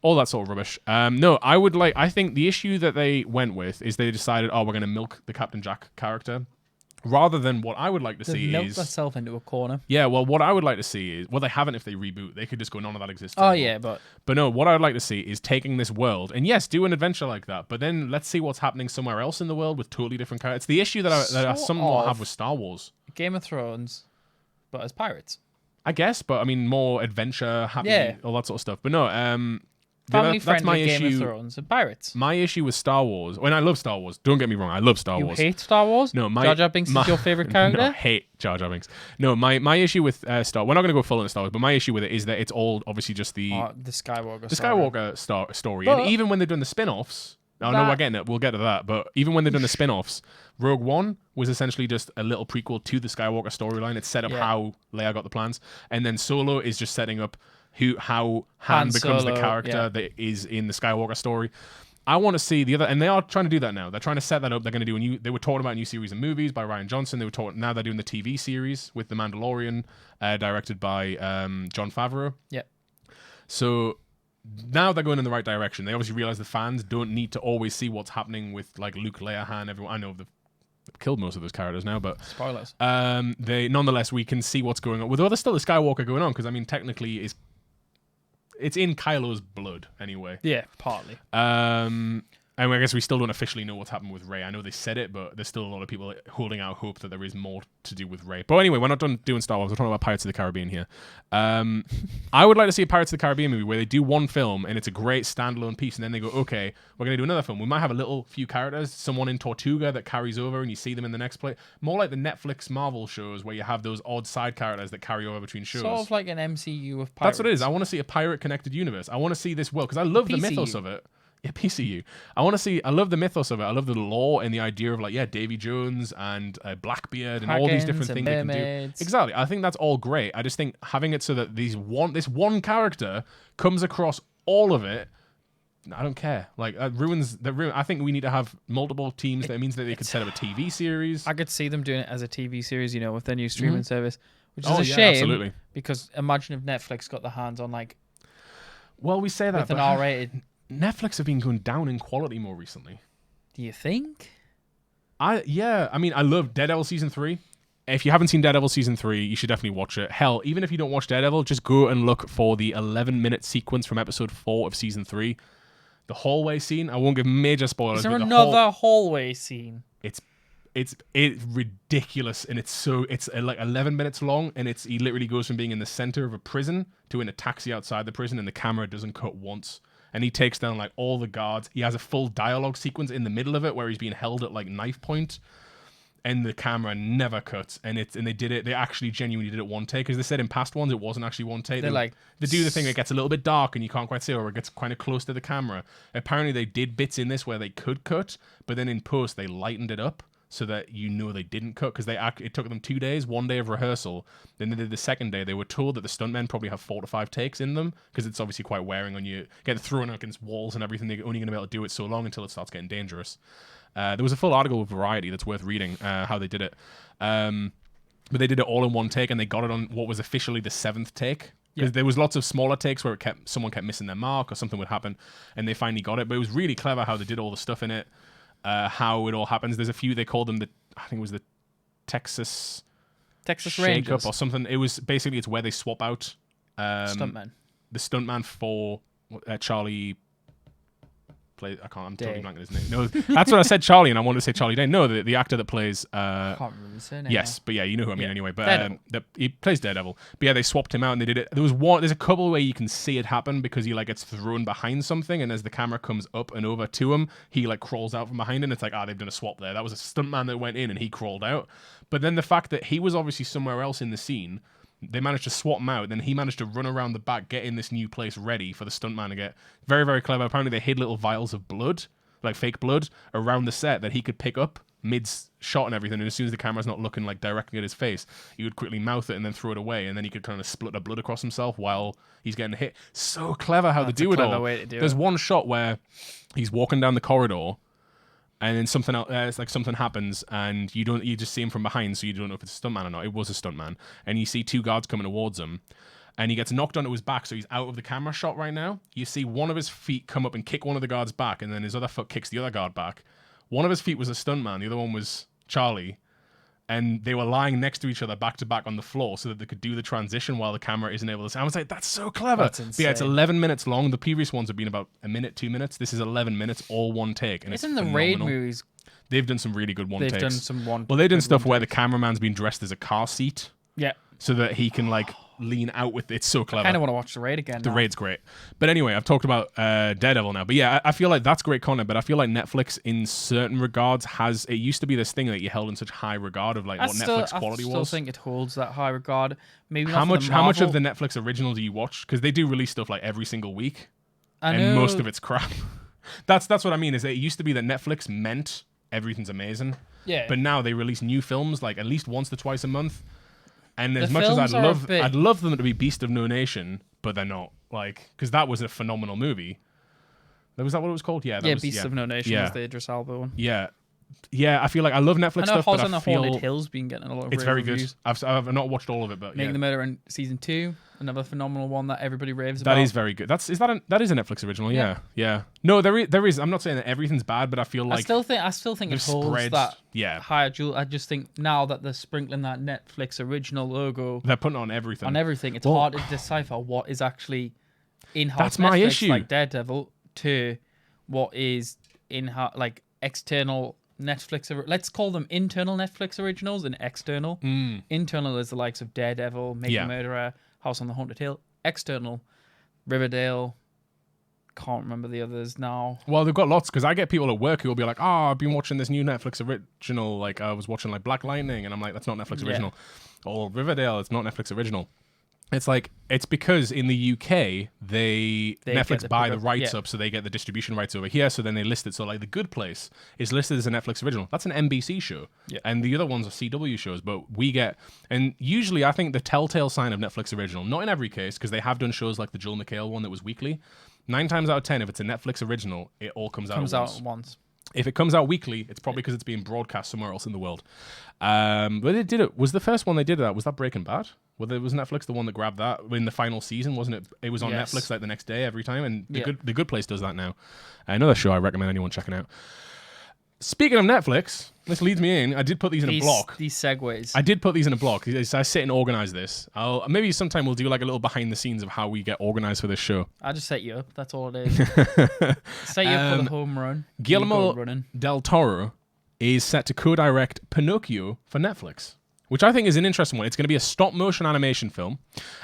All that sort of rubbish. No, I think the issue that they went with is they decided, we're going to milk the Captain Jack character. Rather than what I would like to see is... milk themselves into a corner. Yeah, well, what I would like to see is... Well, they haven't if they reboot. They could just go, none of that exists. Oh, yeah, but... But no, what I'd like to see is taking this world, and yes, do an adventure like that, but then let's see what's happening somewhere else in the world with totally different characters. It's the issue that I somewhat have with Star Wars. Game of Thrones, but as pirates. I guess, but I mean, more adventure, happy, all that sort of stuff. But no, family-friendly Game of Thrones and pirates. My issue with Star Wars, and I love Star Wars. Don't get me wrong, I love Star Wars. You hate Star Wars? No, Jar Jar Binks is your favorite character? No, I hate Jar Jar Binks. No, my issue with Star. We're not going to go full into Star Wars, but my issue with it is that it's all obviously just the Skywalker story. But and even when they've done the spin-offs, no, we're getting it. We'll get to that. But even when they've done the spin-offs, Rogue One was essentially just a little prequel to the Skywalker storyline. It set up how Leia got the plans, and then Solo is just setting up how Han becomes the character that is in the Skywalker story. I want to see the other, and they are trying to do that now. They're trying to set that up. They're going to do they were talking about a new series of movies by Rian Johnson. Now they're doing the TV series with The Mandalorian, directed by Jon Favreau. Yeah. So now they're going in the right direction. They obviously realize the fans don't need to always see what's happening with like Luke, Leia, Han, everyone. I know they've killed most of those characters now, but spoilers. They nonetheless we can see what's going on. Well, there's still a Skywalker going on because I mean technically it's in Kylo's blood anyway. Yeah, partly. And I guess we still don't officially know what's happened with Rey. I know they said it, but there's still a lot of people holding out hope that there is more to do with Rey. But anyway, we're not done doing Star Wars. We're talking about Pirates of the Caribbean here. I would like to see a Pirates of the Caribbean movie where they do one film and it's a great standalone piece, and then they go, okay, we're going to do another film. We might have a few characters, someone in Tortuga that carries over, and you see them in the next play. More like the Netflix Marvel shows where you have those odd side characters that carry over between shows. Sort of like an MCU of pirates. That's what it is. I want to see a pirate-connected universe. I want to see this world because I love the mythos of it. Yeah, PCU. I love the mythos of it. I love the lore and the idea of Davy Jones and Blackbeard and all these different things they can do. Exactly. I think that's all great. I just think having it so that this one character comes across all of it, I don't care. That ruins. I think we need to have multiple teams. That means that they could set up a TV series. I could see them doing it as a TV series, with their new streaming service, which is a shame. Absolutely. Because imagine if Netflix got their hands on Well, we say that with an R-rated. Netflix have been going down in quality more recently. Do you think? I love Daredevil Season 3. If you haven't seen Daredevil Season 3, you should definitely watch it. Hell, even if you don't watch Daredevil, just go and look for the 11-minute sequence from episode 4 of Season 3. The hallway scene. I won't give major spoilers. Is there another hallway scene? It's ridiculous, and it's like 11 minutes long, and he literally goes from being in the center of a prison to in a taxi outside the prison, and the camera doesn't cut once. And he takes down all the guards. He has a full dialogue sequence in the middle of it where he's being held at knife point, and the camera never cuts. And they did it. They actually genuinely did it one take, because they said in past ones it wasn't actually one take. They do the thing that gets a little bit dark and you can't quite see, or it gets kind of close to the camera. Apparently they did bits in this where they could cut, but then in post they lightened it up so that they didn't cut, because it took them 2 days, 1 day of rehearsal. Then they did the second day. They were told that the stuntmen probably have 4 to 5 takes in them, because it's obviously quite wearing on you. Getting thrown against walls and everything, they're only going to be able to do it so long until it starts getting dangerous. There was a full article with Variety that's worth reading, how they did it. But they did it all in one take, and they got it on what was officially the 7th take. Because there was lots of smaller takes where someone kept missing their mark or something would happen, and they finally got it. But it was really clever how they did all the stuff in it, how it all happens. There's a few, they called them I think it was the Texas Rangers or something. It was basically, it's where they swap out stuntman. The stuntman for Charlie. I'm totally blanking his name. No, that's what I said, Charlie, and I wanted to say Charlie Day. No, the actor that plays. I can't remember his name. Yes, but yeah, you know who I mean anyway. But he plays Daredevil. But yeah, they swapped him out and they did it. There's a couple where you can see it happen because he like gets thrown behind something, and as the camera comes up and over to him, he like crawls out from behind, and it's like, they've done a swap there. That was a stuntman that went in and he crawled out. But then the fact that he was obviously somewhere else in the scene. They managed to swap him out. Then he managed to run around the back, get in this new place ready for the stuntman to get. Very, very clever. Apparently, they hid little vials of blood, like fake blood, around the set that he could pick up mid-shot and everything. And as soon as the camera's not looking like directly at his face, he would quickly mouth it and then throw it away. And then he could kind of split the blood across himself while he's getting hit. So clever how they do it all. There's one shot where he's walking down the corridor. And then something else, it's like something happens, and you just see him from behind, so you don't know if it's a stuntman or not. It was a stuntman, and you see two guards coming towards him, and he gets knocked onto his back, so he's out of the camera shot right now. You see one of his feet come up and kick one of the guards back, and then his other foot kicks the other guard back. One of his feet was a stuntman, the other one was Charlie, and they were lying next to each other back to back on the floor so that they could do the transition while the camera isn't able to see. I was like, that's so clever. That's insane. But yeah, it's 11 minutes long. The previous ones have been about a minute, 2 minutes. This is 11 minutes, all one take. And Isn't the Raid movies? They've done some really good one takes. They've done some one. Well, they've done stuff where the cameraman's been dressed as a car seat. Yeah. So that he can like lean out with it. It's so clever. I kind of want to watch the Raid again. The Raid's great. But anyway, I've talked about Daredevil now. But yeah, I feel like that's great content. But I feel like Netflix, in certain regards, it used to be this thing that you held in such high regard of like what Netflix quality was. I still think it holds that high regard. Maybe how not much of the Netflix original do you watch? Because they do release stuff like every single week, and most of it's crap. That's what I mean. Is that it used to be that Netflix meant everything's amazing. Yeah. But now they release new films like at least once to twice a month. And as The much as films I'd love them to be Beast of No Nation, but they're not. Like, because that was a phenomenal movie. Was that what it was called? Yeah. Beast of No Nation was the Idris Elba one. Yeah. Yeah, I feel like I love Netflix stuff, but I feel Haunted Hill's been getting a lot of it's very reviews. good. I've not watched all of it, but Making the Murderer in season 2, another phenomenal one that everybody raves that about. That is very good. That is a Netflix original. Yeah. No, there is. I'm not saying that everything's bad, but I feel like I still think it holds that higher jewel. I just think now that they're sprinkling that Netflix original logo, they're putting on everything. It's hard to decipher what is actually in-house. That's Netflix, my issue. Like Daredevil to what is in-house, like external Netflix. Let's call them internal Netflix originals and external. Internal is the likes of Daredevil, Making a Murderer, House on the Haunted Hill. External, Riverdale. Can't remember the others now. Well, they've got lots because I get people at work who will be like, I've been watching this new Netflix original. Like I was watching like Black Lightning, and I'm like, that's not Netflix original. Or Riverdale, it's not Netflix original. It's like, it's because in the UK, Netflix buy the rights up, so they get the distribution rights over here, so then they list it. So like The Good Place is listed as a Netflix original. That's an NBC show. Yeah. And the other ones are CW shows, but we get, and usually I think the telltale sign of Netflix original, not in every case, because they have done shows like the Joel McHale one that was weekly. 9 times out of 10, if it's a Netflix original, it all comes out at once. If it comes out weekly, it's probably because it's being broadcast somewhere else in the world. But they did it. Was the first one they did that? Was that Breaking Bad? Was Netflix the one that grabbed that in the final season? Wasn't it? It was on Netflix like the next day every time. And the Good Place does that now. Another show I recommend anyone checking out. Speaking of Netflix, this leads me in. I did put these in a block. These segues. I did put these in a block. As I sit and organize this. Maybe sometime we'll do like a little behind the scenes of how we get organized for this show. I just set you up. That's all it is. Set you up for the home run. Guillermo del Toro is set to co-direct Pinocchio for Netflix, which I think is an interesting one. It's going to be a stop-motion animation film.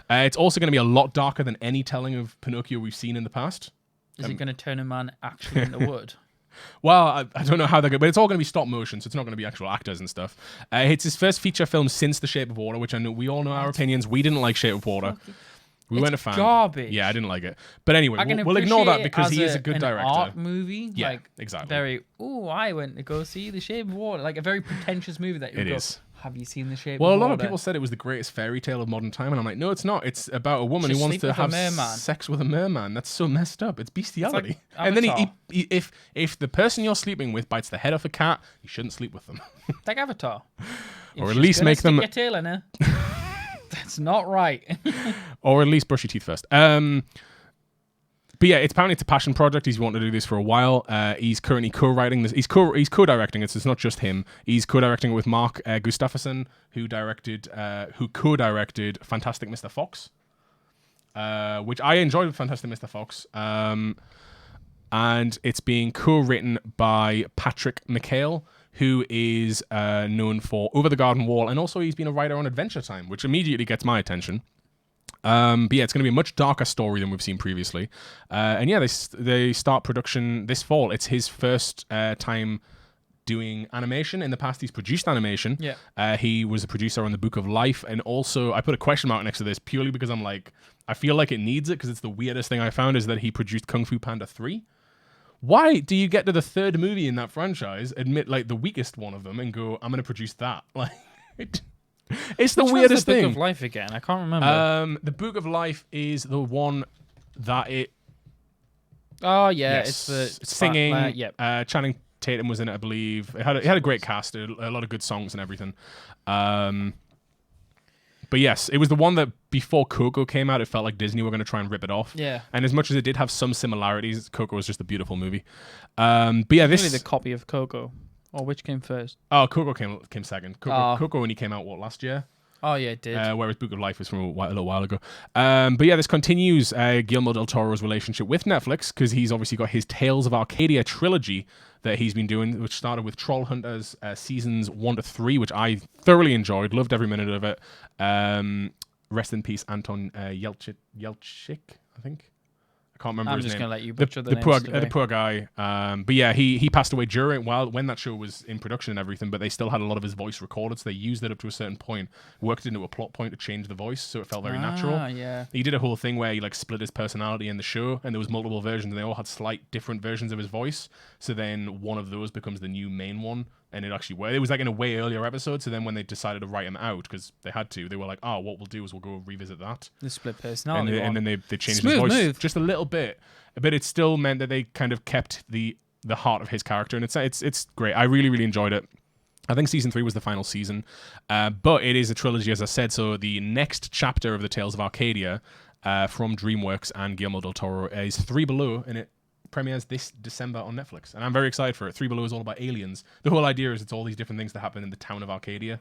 It's also going to be a lot darker than any telling of Pinocchio we've seen in the past. Is it going to turn a man actually into wood? Well, I don't know how they're going, but it's all going to be stop motion, so it's not going to be actual actors and stuff. It's his first feature film since The Shape of Water, which I know we all know our opinions. We didn't like Shape of Water. We weren't a fan. Garbage. Yeah, I didn't like it. But anyway, we'll ignore that because he is a good director. Art movie, yeah, like exactly. I went to go see The Shape of Water, like a very pretentious movie that you go. Have you seen The Shape of Water? Well, a lot of people said it was the greatest fairy tale of modern time, and I'm like, no, it's not. It's about a woman who wants to have sex with a merman. That's so messed up. It's bestiality. It's like and then if the person you're sleeping with bites the head off a cat, you shouldn't sleep with them. Like Avatar. Or at least make them. Your tail in her. That's not right. Or at least brush your teeth first. But yeah, it's a passion project. He's wanted to do this for a while. He's currently co-writing this. He's co-directing it. So it's not just him. He's co-directing it with Mark Gustafsson, who co-directed Fantastic Mr. Fox, which I enjoyed with Fantastic Mr. Fox. And it's being co-written by Patrick McHale, who is known for Over the Garden Wall, and also he's been a writer on Adventure Time, which immediately gets my attention. But yeah, it's going to be a much darker story than we've seen previously. And yeah, they start production this fall. It's his first time doing animation. In the past, he's produced animation. Yeah. He was a producer on The Book of Life. And also, I put a question mark next to this purely because I'm like, I feel like it needs it because it's the weirdest thing I found is that he produced Kung Fu Panda 3. Why do you get to the third movie in that franchise, admit like the weakest one of them, and go, I'm going to produce that? Like, it's the weirdest thing. The Book of Life again? I can't remember. The Book of Life is the one that it. Oh yeah, yes, it's the singing. Yep. Channing Tatum was in it, I believe. It had a great cast, a lot of good songs and everything. But yes, it was the one that before Coco came out, it felt like Disney were going to try and rip it off. Yeah. And as much as it did have some similarities, Coco was just a beautiful movie. But yeah, this really the copy of Coco, or which came first? Oh, Coco came second. Coco only came out last year. Oh yeah, it did. Whereas Book of Life was from a little while ago. But yeah, this continues Guillermo del Toro's relationship with Netflix because he's obviously got his Tales of Arcadia trilogy that he's been doing, which started with Troll Hunters seasons 1 to 3, which I thoroughly enjoyed, loved every minute of it. Rest in peace, Anton Yelchin, I think. I can't remember I'm his just name. gonna let you butcher the names today. The poor guy. But yeah, he passed away when that show was in production and everything. But they still had a lot of his voice recorded, so they used it up to a certain point, worked it into a plot point to change the voice, so it felt very natural. Yeah. He did a whole thing where he like split his personality in the show, and there was multiple versions, and they all had slight different versions of his voice. So then one of those becomes the new main one. And it actually worked. It was like in a way earlier episode. So then when they decided to write him out, because they had to, they were like, oh, what we'll do is we'll go revisit that. The split personality. And then they changed Smooth his voice move. just a little bit. But it still meant that they kind of kept the heart of his character. And it's great. I really, really enjoyed it. I think season 3 was the final season. But it is a trilogy, as I said. So the next chapter of the Tales of Arcadia from DreamWorks and Guillermo del Toro is 3 Below, and it premieres this December on Netflix, and I'm very excited for it. 3 Below is all about aliens. The whole idea is it's all these different things that happen in the town of Arcadia.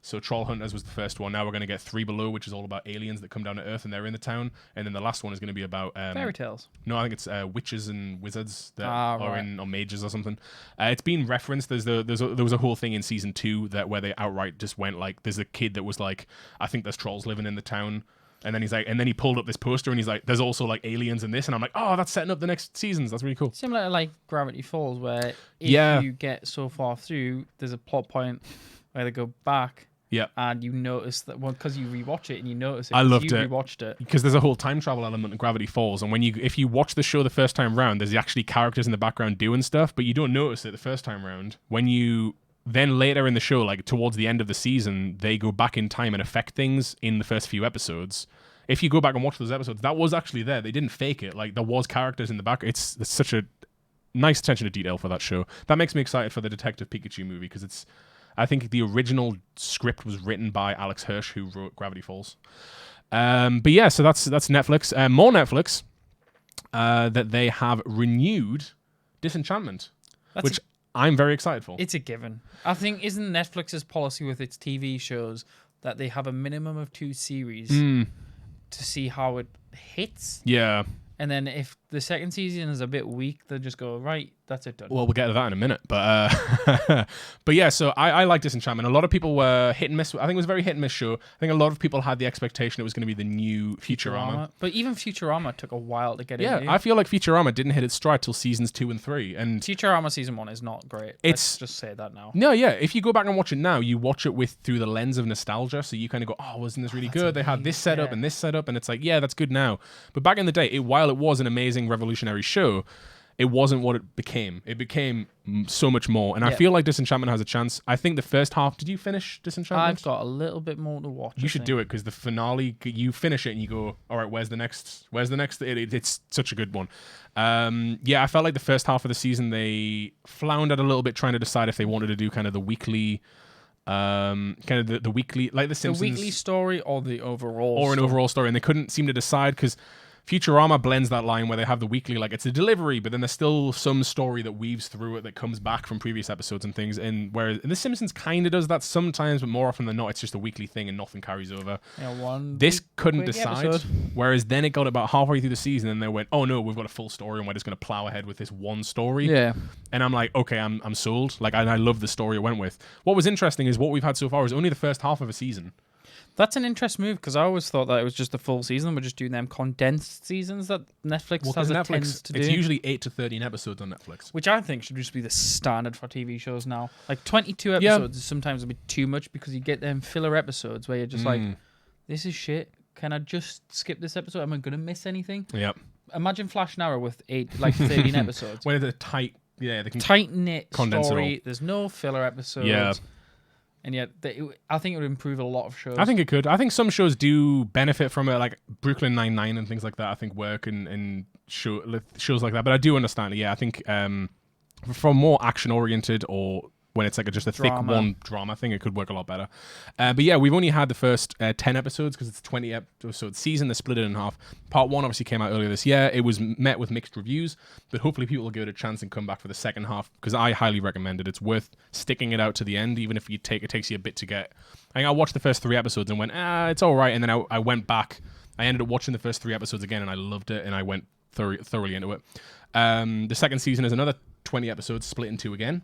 So Troll Hunters was the first one. Now we're going to get 3 Below, which is all about aliens that come down to Earth and they're in the town. And then the last one is going to be about fairy tales. No, I think it's witches and wizards that are in, or mages or something. It's been referenced. There was a whole thing in season 2 where they outright just went like, there's a kid that was like, I think there's trolls living in the town. And then he's like, and then he pulled up this poster and he's like, there's also like aliens in this. And I'm like, oh, that's setting up the next seasons. That's really cool. Similar to like Gravity Falls, where if you get so far through, there's a plot point where they go back. Yeah. And you notice that because you rewatch it and you notice it. I loved you it. Rewatched it. Because there's a whole time travel element in Gravity Falls. And if you watch the show the first time round, there's actually characters in the background doing stuff, but you don't notice it the first time round. When you then later in the show, like towards the end of the season, they go back in time and affect things in the first few episodes. If you go back and watch those episodes, that was actually there. They didn't fake it. Like, there was characters in the back. It's such a nice attention to detail for that show. That makes me excited for the Detective Pikachu movie, because I think the original script was written by Alex Hirsch, who wrote Gravity Falls. But yeah, so that's Netflix. More Netflix, that they have renewed Disenchantment, which I'm very excited for. It's a given. I think, isn't Netflix's policy with its TV shows that they have a minimum of 2 series to see how it hits? Yeah. And then if the second season is a bit weak, they'll just go, right, that's it, done. Well, we'll get to that in a minute. But but yeah, so I like Disenchantment. A lot of people were hit and miss. I think it was a very hit and miss show. I think a lot of people had the expectation it was going to be the new Futurama. But even Futurama took a while to get in. Yeah, I feel like Futurama didn't hit its stride till seasons 2 and 3. And Futurama season 1 is not great. Let's just say that now. No, yeah. If you go back and watch it now, you watch it through the lens of nostalgia. So you kind of go, oh, wasn't this really good? They had this setup and this setup. And it's like, yeah, that's good now. But back in the day, while it was an amazing revolutionary show, it wasn't what it became. It became so much more. And I feel like Disenchantment has a chance. I think the first half... Did you finish Disenchantment? I've got a little bit more to watch. You should do it, because the finale, you finish it and you go, all right, where's the next? It's such a good one. Yeah, I felt like the first half of the season, they floundered a little bit trying to decide if they wanted to do kind of the weekly kind of the weekly, like the Simpsons, the weekly story or the overall, or an overall story, and they couldn't seem to decide because Futurama blends that line where they have the weekly, like it's a delivery, but then there's still some story that weaves through it that comes back from previous episodes and things. And whereas The Simpsons kind of does that sometimes, but more often than not, it's just a weekly thing and nothing carries over. Yeah, this couldn't decide. Episode. Whereas then it got about halfway through the season and they went, oh no, we've got a full story and we're just going to plow ahead with this one story. Yeah. And I'm like, okay, I'm sold. Like, I love the story it went with. What was interesting is what we've had so far is only the first half of a season. That's an interesting move because I always thought that it was just the full season. We're just doing them condensed seasons that Netflix has a tends to do. It's usually 8 to 13 episodes on Netflix. Which I think should just be the standard for TV shows now. Like 22 episodes is sometimes a bit too much because you get them filler episodes where you're just like, this is shit. Can I just skip this episode? Am I going to miss anything? Yep. Imagine Flash and Arrow with 13 episodes. When it's a tight, they can tight-knit condense story. There's no filler episodes. Yeah. And yet, I think it would improve a lot of shows. I think it could. I think some shows do benefit from it, like Brooklyn Nine-Nine and things like that. I think work and shows like that. But I do understand it. Yeah, I think for more action-oriented or when it's like just a thick one drama thing, it could work a lot better. But yeah, we've only had the first 10 episodes because it's a 20 episode season. They split it in half. Part 1 obviously came out earlier this year. It was met with mixed reviews, but hopefully people will give it a chance and come back for the second half because I highly recommend it. It's worth sticking it out to the end, even if it takes you a bit to get. I think I watched the first 3 episodes and went, it's all right. And then I went back. I ended up watching the first 3 episodes again and I loved it and I went thoroughly into it. The second season is another 20 episodes split in 2 again.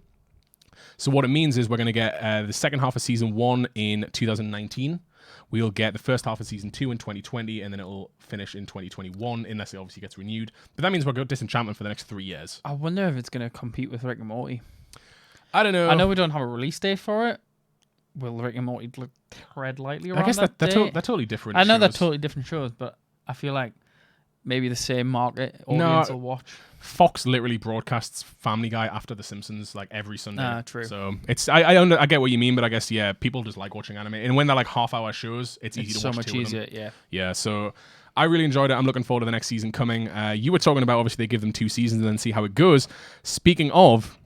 So what it means is we're going to get the second half of season 1 in 2019. We'll get the first half of season 2 in 2020, and then it'll finish in 2021, unless it obviously gets renewed. But that means we've got Disenchantment for the next 3 years. I wonder if it's going to compete with Rick and Morty. I don't know. I know we don't have a release date for it. Will Rick and Morty tread lightly around I guess they're totally different I know shows. they're totally different shows, but I feel like maybe the same market audience will watch. Fox literally broadcasts Family Guy after The Simpsons like every Sunday. True. So it's I get what you mean, but I guess people just like watching anime, and when they're like half-hour shows, it's easy to watch. So much easier, yeah. Yeah. So I really enjoyed it. I'm looking forward to the next season coming. You were talking about obviously they give them 2 seasons and then see how it goes. Speaking of,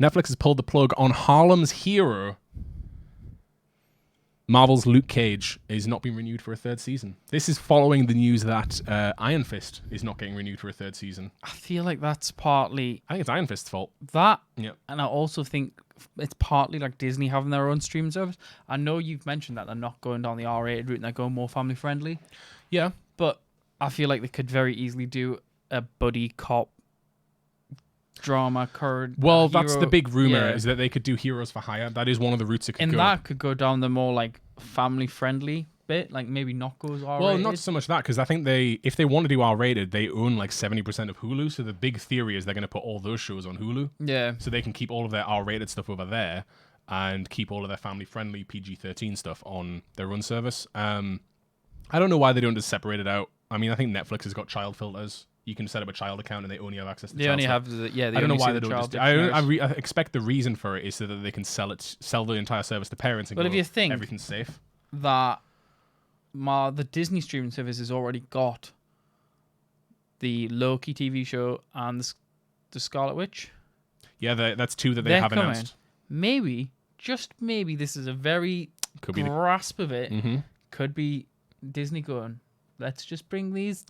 Netflix has pulled the plug on Harlem's Hero. Marvel's Luke Cage is not being renewed for a 3rd season. This is following the news that Iron Fist is not getting renewed for a 3rd season. I feel like that's partly... I think it's Iron Fist's fault. That, Yep. And I also think it's partly like Disney having their own streaming service. I know you've mentioned that they're not going down the R-rated route and they're going more family-friendly. Yeah. But I feel like they could very easily do a buddy cop drama Well, that's the big rumor is that they could do Heroes for Hire. That is one of the routes it could go. And that could go down the more like family-friendly bit, like maybe not goes R-rated. Well, not so much that, because I think if they want to do R-rated, they own like 70% of Hulu. So the big theory is they're going to put all those shows on Hulu. Yeah. So they can keep all of their R-rated stuff over there and keep all of their family-friendly PG-13 stuff on their own service. I don't know why they don't just separate it out. I mean, I think Netflix has got child filters. You can set up a child account and they only have access to child stuff. They I don't know why they don't just... I expect the reason for it is so that they can sell the entire service to parents and but if you think everything's safe. That the Disney streaming service has already got the Loki TV show and the Scarlet Witch. Yeah, that's 2 that they have announced. Maybe, just maybe, this is a very grasp of it. Mm-hmm. Could be Disney going, let's just bring these.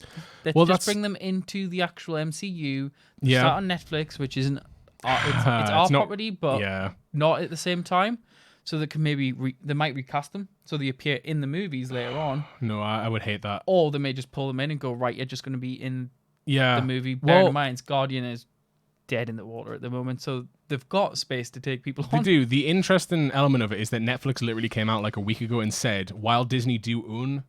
Let's bring them into the actual MCU. Start on Netflix, which isn't. It's our property, but not at the same time. So they can maybe they might recast them so they appear in the movies later on. No, I would hate that. Or they may just pull them in and go, right, you're just going to be in the movie. Bear in mind, Guardian is dead in the water at the moment, so they've got space to take people on. They do. The interesting element of it is that Netflix literally came out like a week ago and said, while Disney do own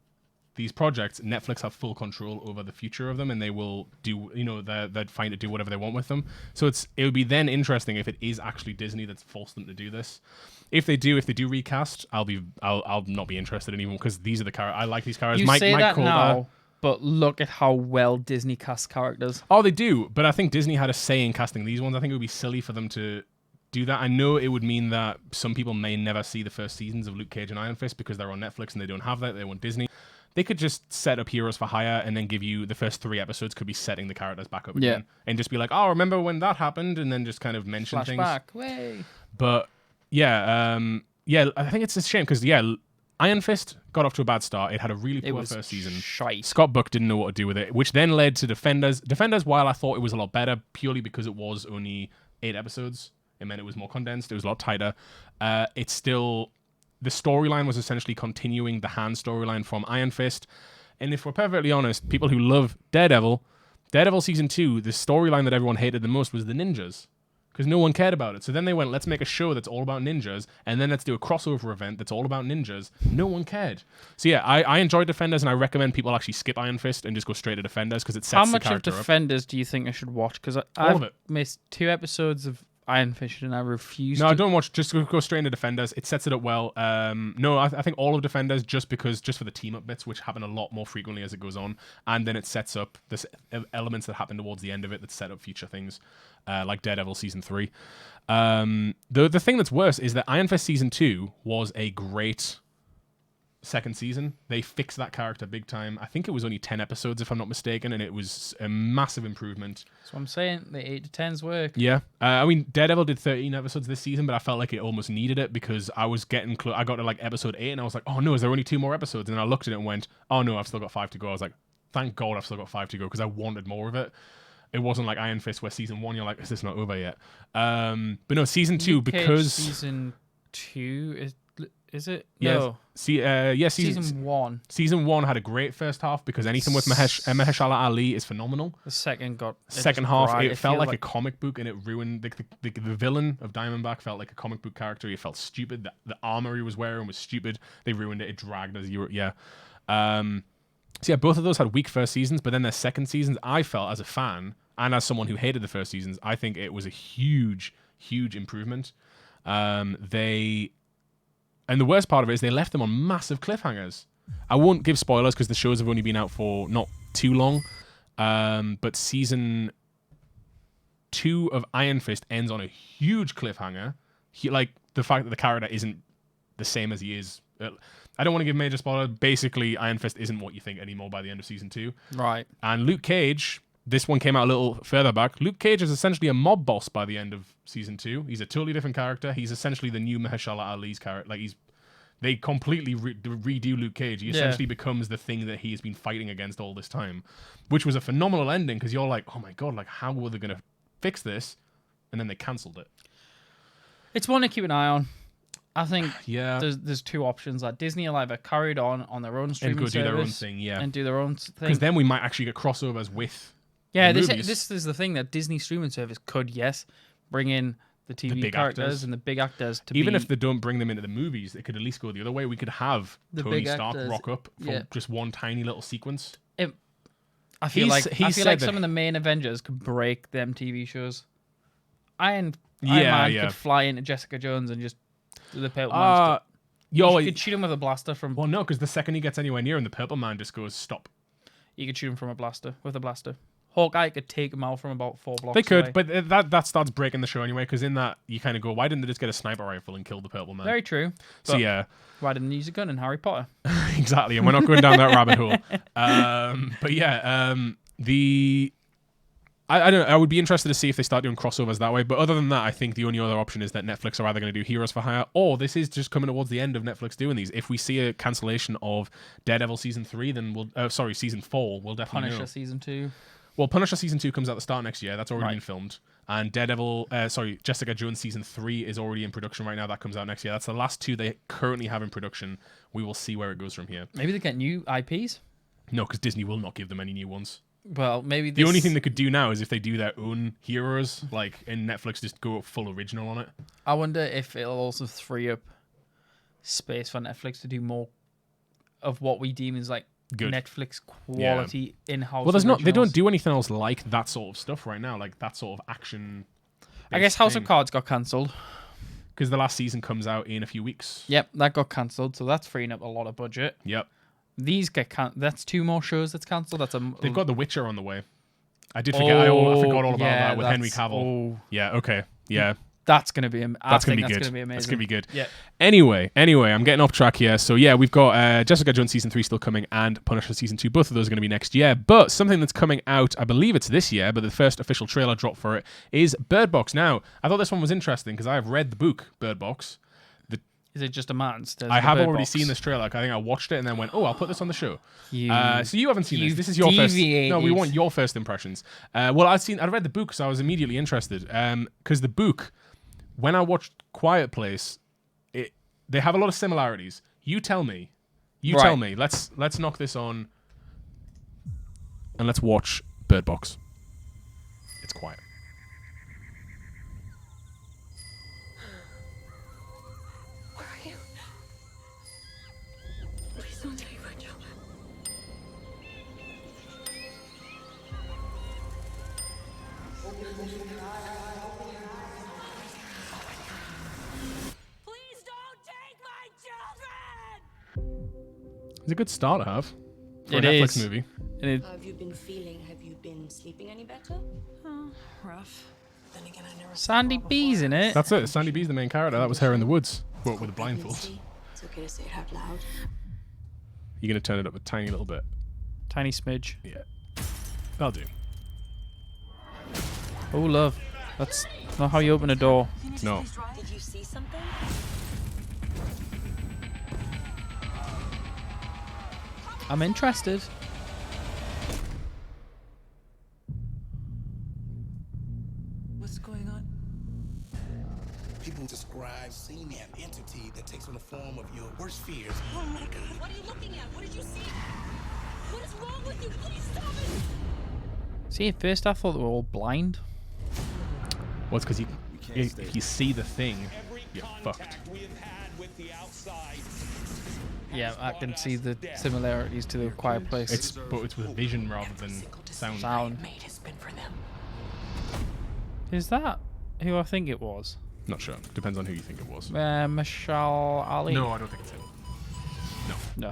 these projects, Netflix have full control over the future of them, and they will do, they're fine to do whatever they want with them. So it would be then interesting if it is actually Disney that's forced them to do this. If they do recast, I'll not be interested anymore because these are the characters. I like these characters. You say that now, but look at how well Disney casts characters. Oh, they do, but I think Disney had a say in casting these ones. I think it would be silly for them to do that. I know it would mean that some people may never see the first seasons of Luke Cage and Iron Fist because they're on Netflix and they don't have that. They want Disney. They could just set up Heroes for Hire and then give you the first 3 episodes could be setting the characters back up again. And just be like, oh, remember when that happened? And then just kind of mention Flashback. things. Way. But yeah, yeah, I think it's a shame because Iron Fist got off to a bad start. It had a really poor first season. Shite. Scott Buck didn't know what to do with it, which then led to Defenders. Defenders, while I thought it was a lot better, purely because it was only 8 episodes, it meant it was more condensed. It was a lot tighter. It's still the storyline was essentially continuing the Han storyline from Iron Fist. And if we're perfectly honest, people who love Daredevil season 2, the storyline that everyone hated the most was the ninjas. Because no one cared about it. So then they went, let's make a show that's all about ninjas, and then let's do a crossover event that's all about ninjas. No one cared. So yeah, I enjoy Defenders, and I recommend people actually skip Iron Fist and just go straight to Defenders, because it sets the character up. How much of Defenders do you think I should watch? Because I've missed 2 episodes of Iron Fist, and I refuse to. No, don't watch. Just go straight into Defenders. It sets it up well. No, I think all of Defenders, just for the team-up bits, which happen a lot more frequently as it goes on, and then it sets up the elements that happen towards the end of it that set up future things. Like Daredevil season 3. The thing that's worse is that Iron Fist season 2 was a great second season. They fixed that character big time. I think it was only 10 episodes, if I'm not mistaken, and it was a massive improvement. That's what I'm saying. The 8 to 10s work. Yeah. I mean, Daredevil did 13 episodes this season, but I felt like it almost needed it because I was getting close. I got to like episode 8, and I was like, oh no, is there only 2 more episodes? And I looked at it and went, oh no, I've still got 5 to go. I was like, thank God I've still got 5 to go, because I wanted more of it. It wasn't like Iron Fist where season 1 you're like, is this not over yet? But no, season 2 because season 2 is it? Yeah, no. Season 1. Season 1 had a great first half because anything with Mahershala Ali is phenomenal. The second half it felt like a comic book, and it ruined the villain of Diamondback felt like a comic book character. He felt stupid. The armor he was wearing was stupid. They ruined it. It dragged as you were So yeah, both of those had weak first seasons, but then their second seasons, I felt as a fan and as someone who hated the first seasons, I think it was a huge, huge improvement. And the worst part of it is they left them on massive cliffhangers. I won't give spoilers because the shows have only been out for not too long. But season 2 of Iron Fist ends on a huge cliffhanger. Like the fact that the character isn't the same as he is. I don't want to give major spoilers. Basically, Iron Fist isn't what you think anymore by the end of season 2. Right. And Luke Cage, this one came out a little further back. Luke Cage is essentially a mob boss by the end of season 2. He's a totally different character. He's essentially the new Mahershala Ali's character. Like they completely redo Luke Cage. He essentially becomes the thing that he has been fighting against all this time, which was a phenomenal ending because you're like, oh my God, like how were they going to fix this? And then they cancelled it. It's one to keep an eye on. I think there's 2 options. Like Disney will either carry it on their own streaming and go do their own service thing, and do their own thing. Because then we might actually get crossovers with this is the thing that Disney streaming service could bring in the TV characters and the big actors to even if they don't bring them into the movies, it could at least go the other way. We could have Tony Stark rock up for just one tiny little sequence. I feel like some of the main Avengers could break them TV shows. Iron Man could fly into Jessica Jones and just do the Purple Man. You could shoot him with a blaster from. Well, no, because the second he gets anywhere near him, the Purple Man just goes stop. You could shoot him from a blaster with a blaster. Hawkeye could take him out from about 4 blocks. They could, away. but that starts breaking the show anyway. Because in that you kind of go, why didn't they just get a sniper rifle and kill the Purple Man? Very true. So yeah, why didn't they use a gun in Harry Potter? Exactly, and we're not going down that rabbit hole. But yeah, I don't know. I would be interested to see if they start doing crossovers that way. But other than that, I think the only other option is that Netflix are either going to do Heroes for Hire, or this is just coming towards the end of Netflix doing these. If we see a cancellation of Daredevil season 3, then season 4, we'll definitely Punisher know. season 2. Well, Punisher season 2 comes out the start next year. That's already been filmed. And Jessica Jones season 3 is already in production right now. That comes out next year. That's the last 2 they currently have in production. We will see where it goes from here. Maybe they get new IPs? No, because Disney will not give them any new ones. Well, maybe the only thing they could do now is if they do their own heroes, like in Netflix, just go full original on it. I wonder if it'll also free up space for Netflix to do more of what we deem as like Netflix quality in-house. Well, they don't do anything else like that sort of stuff right now, like that sort of action. I guess House of Cards got cancelled because the last season comes out in a few weeks. Yep, that got cancelled, so that's freeing up a lot of budget. Yep. These get that's 2 more shows that's cancelled. They've got The Witcher on the way. I did forget. I forgot all about that with Henry Cavill. Yeah. Okay. Yeah. That's gonna be. That's gonna be good. That's gonna be amazing. That's gonna be good. Yeah. Anyway, I'm getting off track here. So yeah, we've got Jessica Jones season 3 still coming, and Punisher season 2. Both of those are gonna be next year. But something that's coming out, I believe it's this year, but the first official trailer drop for it is Bird Box. Now, I thought this one was interesting because I have read the book Bird Box. Is it just a man? I have already seen this trailer. I think I watched it and then went, "Oh, I'll put this on the show." So you haven't seen this. This is your first. No, we want your first impressions. Well, I'd read the book, so I was immediately interested. Because the book, when I watched Quiet Place, they have a lot of similarities. You tell me. Tell me. Let's knock this on, and let's watch Bird Box. It's quiet. It's a good start to have for a Netflix movie. How have you been feeling? Have you been sleeping any better? Rough. Then again, I never Sandy B's in it. That's it. Sandy B's the main character. That was her in the woods, but with a blindfold. It's okay to say it out loud. You're gonna turn it up a tiny little bit. Tiny smidge. Yeah, that'll do. Oh, love. That's not how you open a door. No. Did you see something? I'm interested. What's going on? People describe seeing an entity that takes on the form of your worst fears. Oh my god. What are you looking at? What did you see? What is wrong with you? Please stop it! See, at first I thought they were all blind. Well, it's because if you see the thing, you're fucked. Yeah, I can see the similarities to the Quiet Place. But it's with vision rather than sound. Made has been for them. Is that who I think it was? Not sure. Depends on who you think it was. Mashal Ali? No, I don't think it's him. No.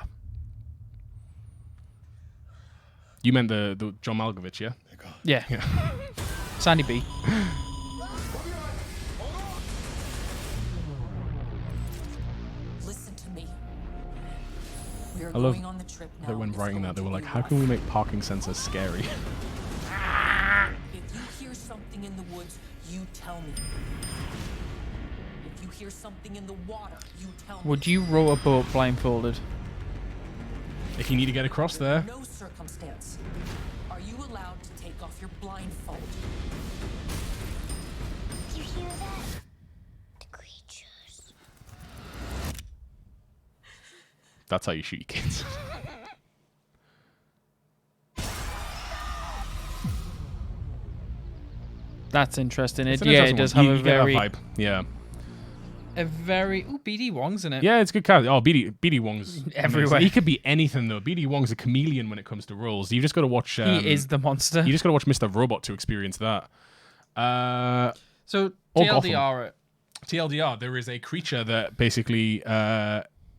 You meant the John Malkovich, yeah? Yeah. Sandy B. Listen to me. We are I love going on the trip now. that when It's writing going that, they to were be like, how rough. can we make parking sensors scary? If you hear something in the woods, you tell me. If you hear something in the water, you tell me. Would you row a boat blindfolded? If you need to get across there. No circumstance are you allowed to take off your blindfold. Do you hear that? The creatures. That's how you shoot your kids. That's interesting. It's It an yeah, it interesting does one. have You a get that very vibe. Yeah. Ooh, BD Wong's in it. Yeah, it's good cast. Oh, BD Wong's Everywhere. amazing. He could be anything though. BD Wong's a chameleon when it comes to roles. You've just got to watch. He is the monster. You just got to watch Mr. Robot to experience that. So Or TLDR it. TLDR, there is a creature that basically,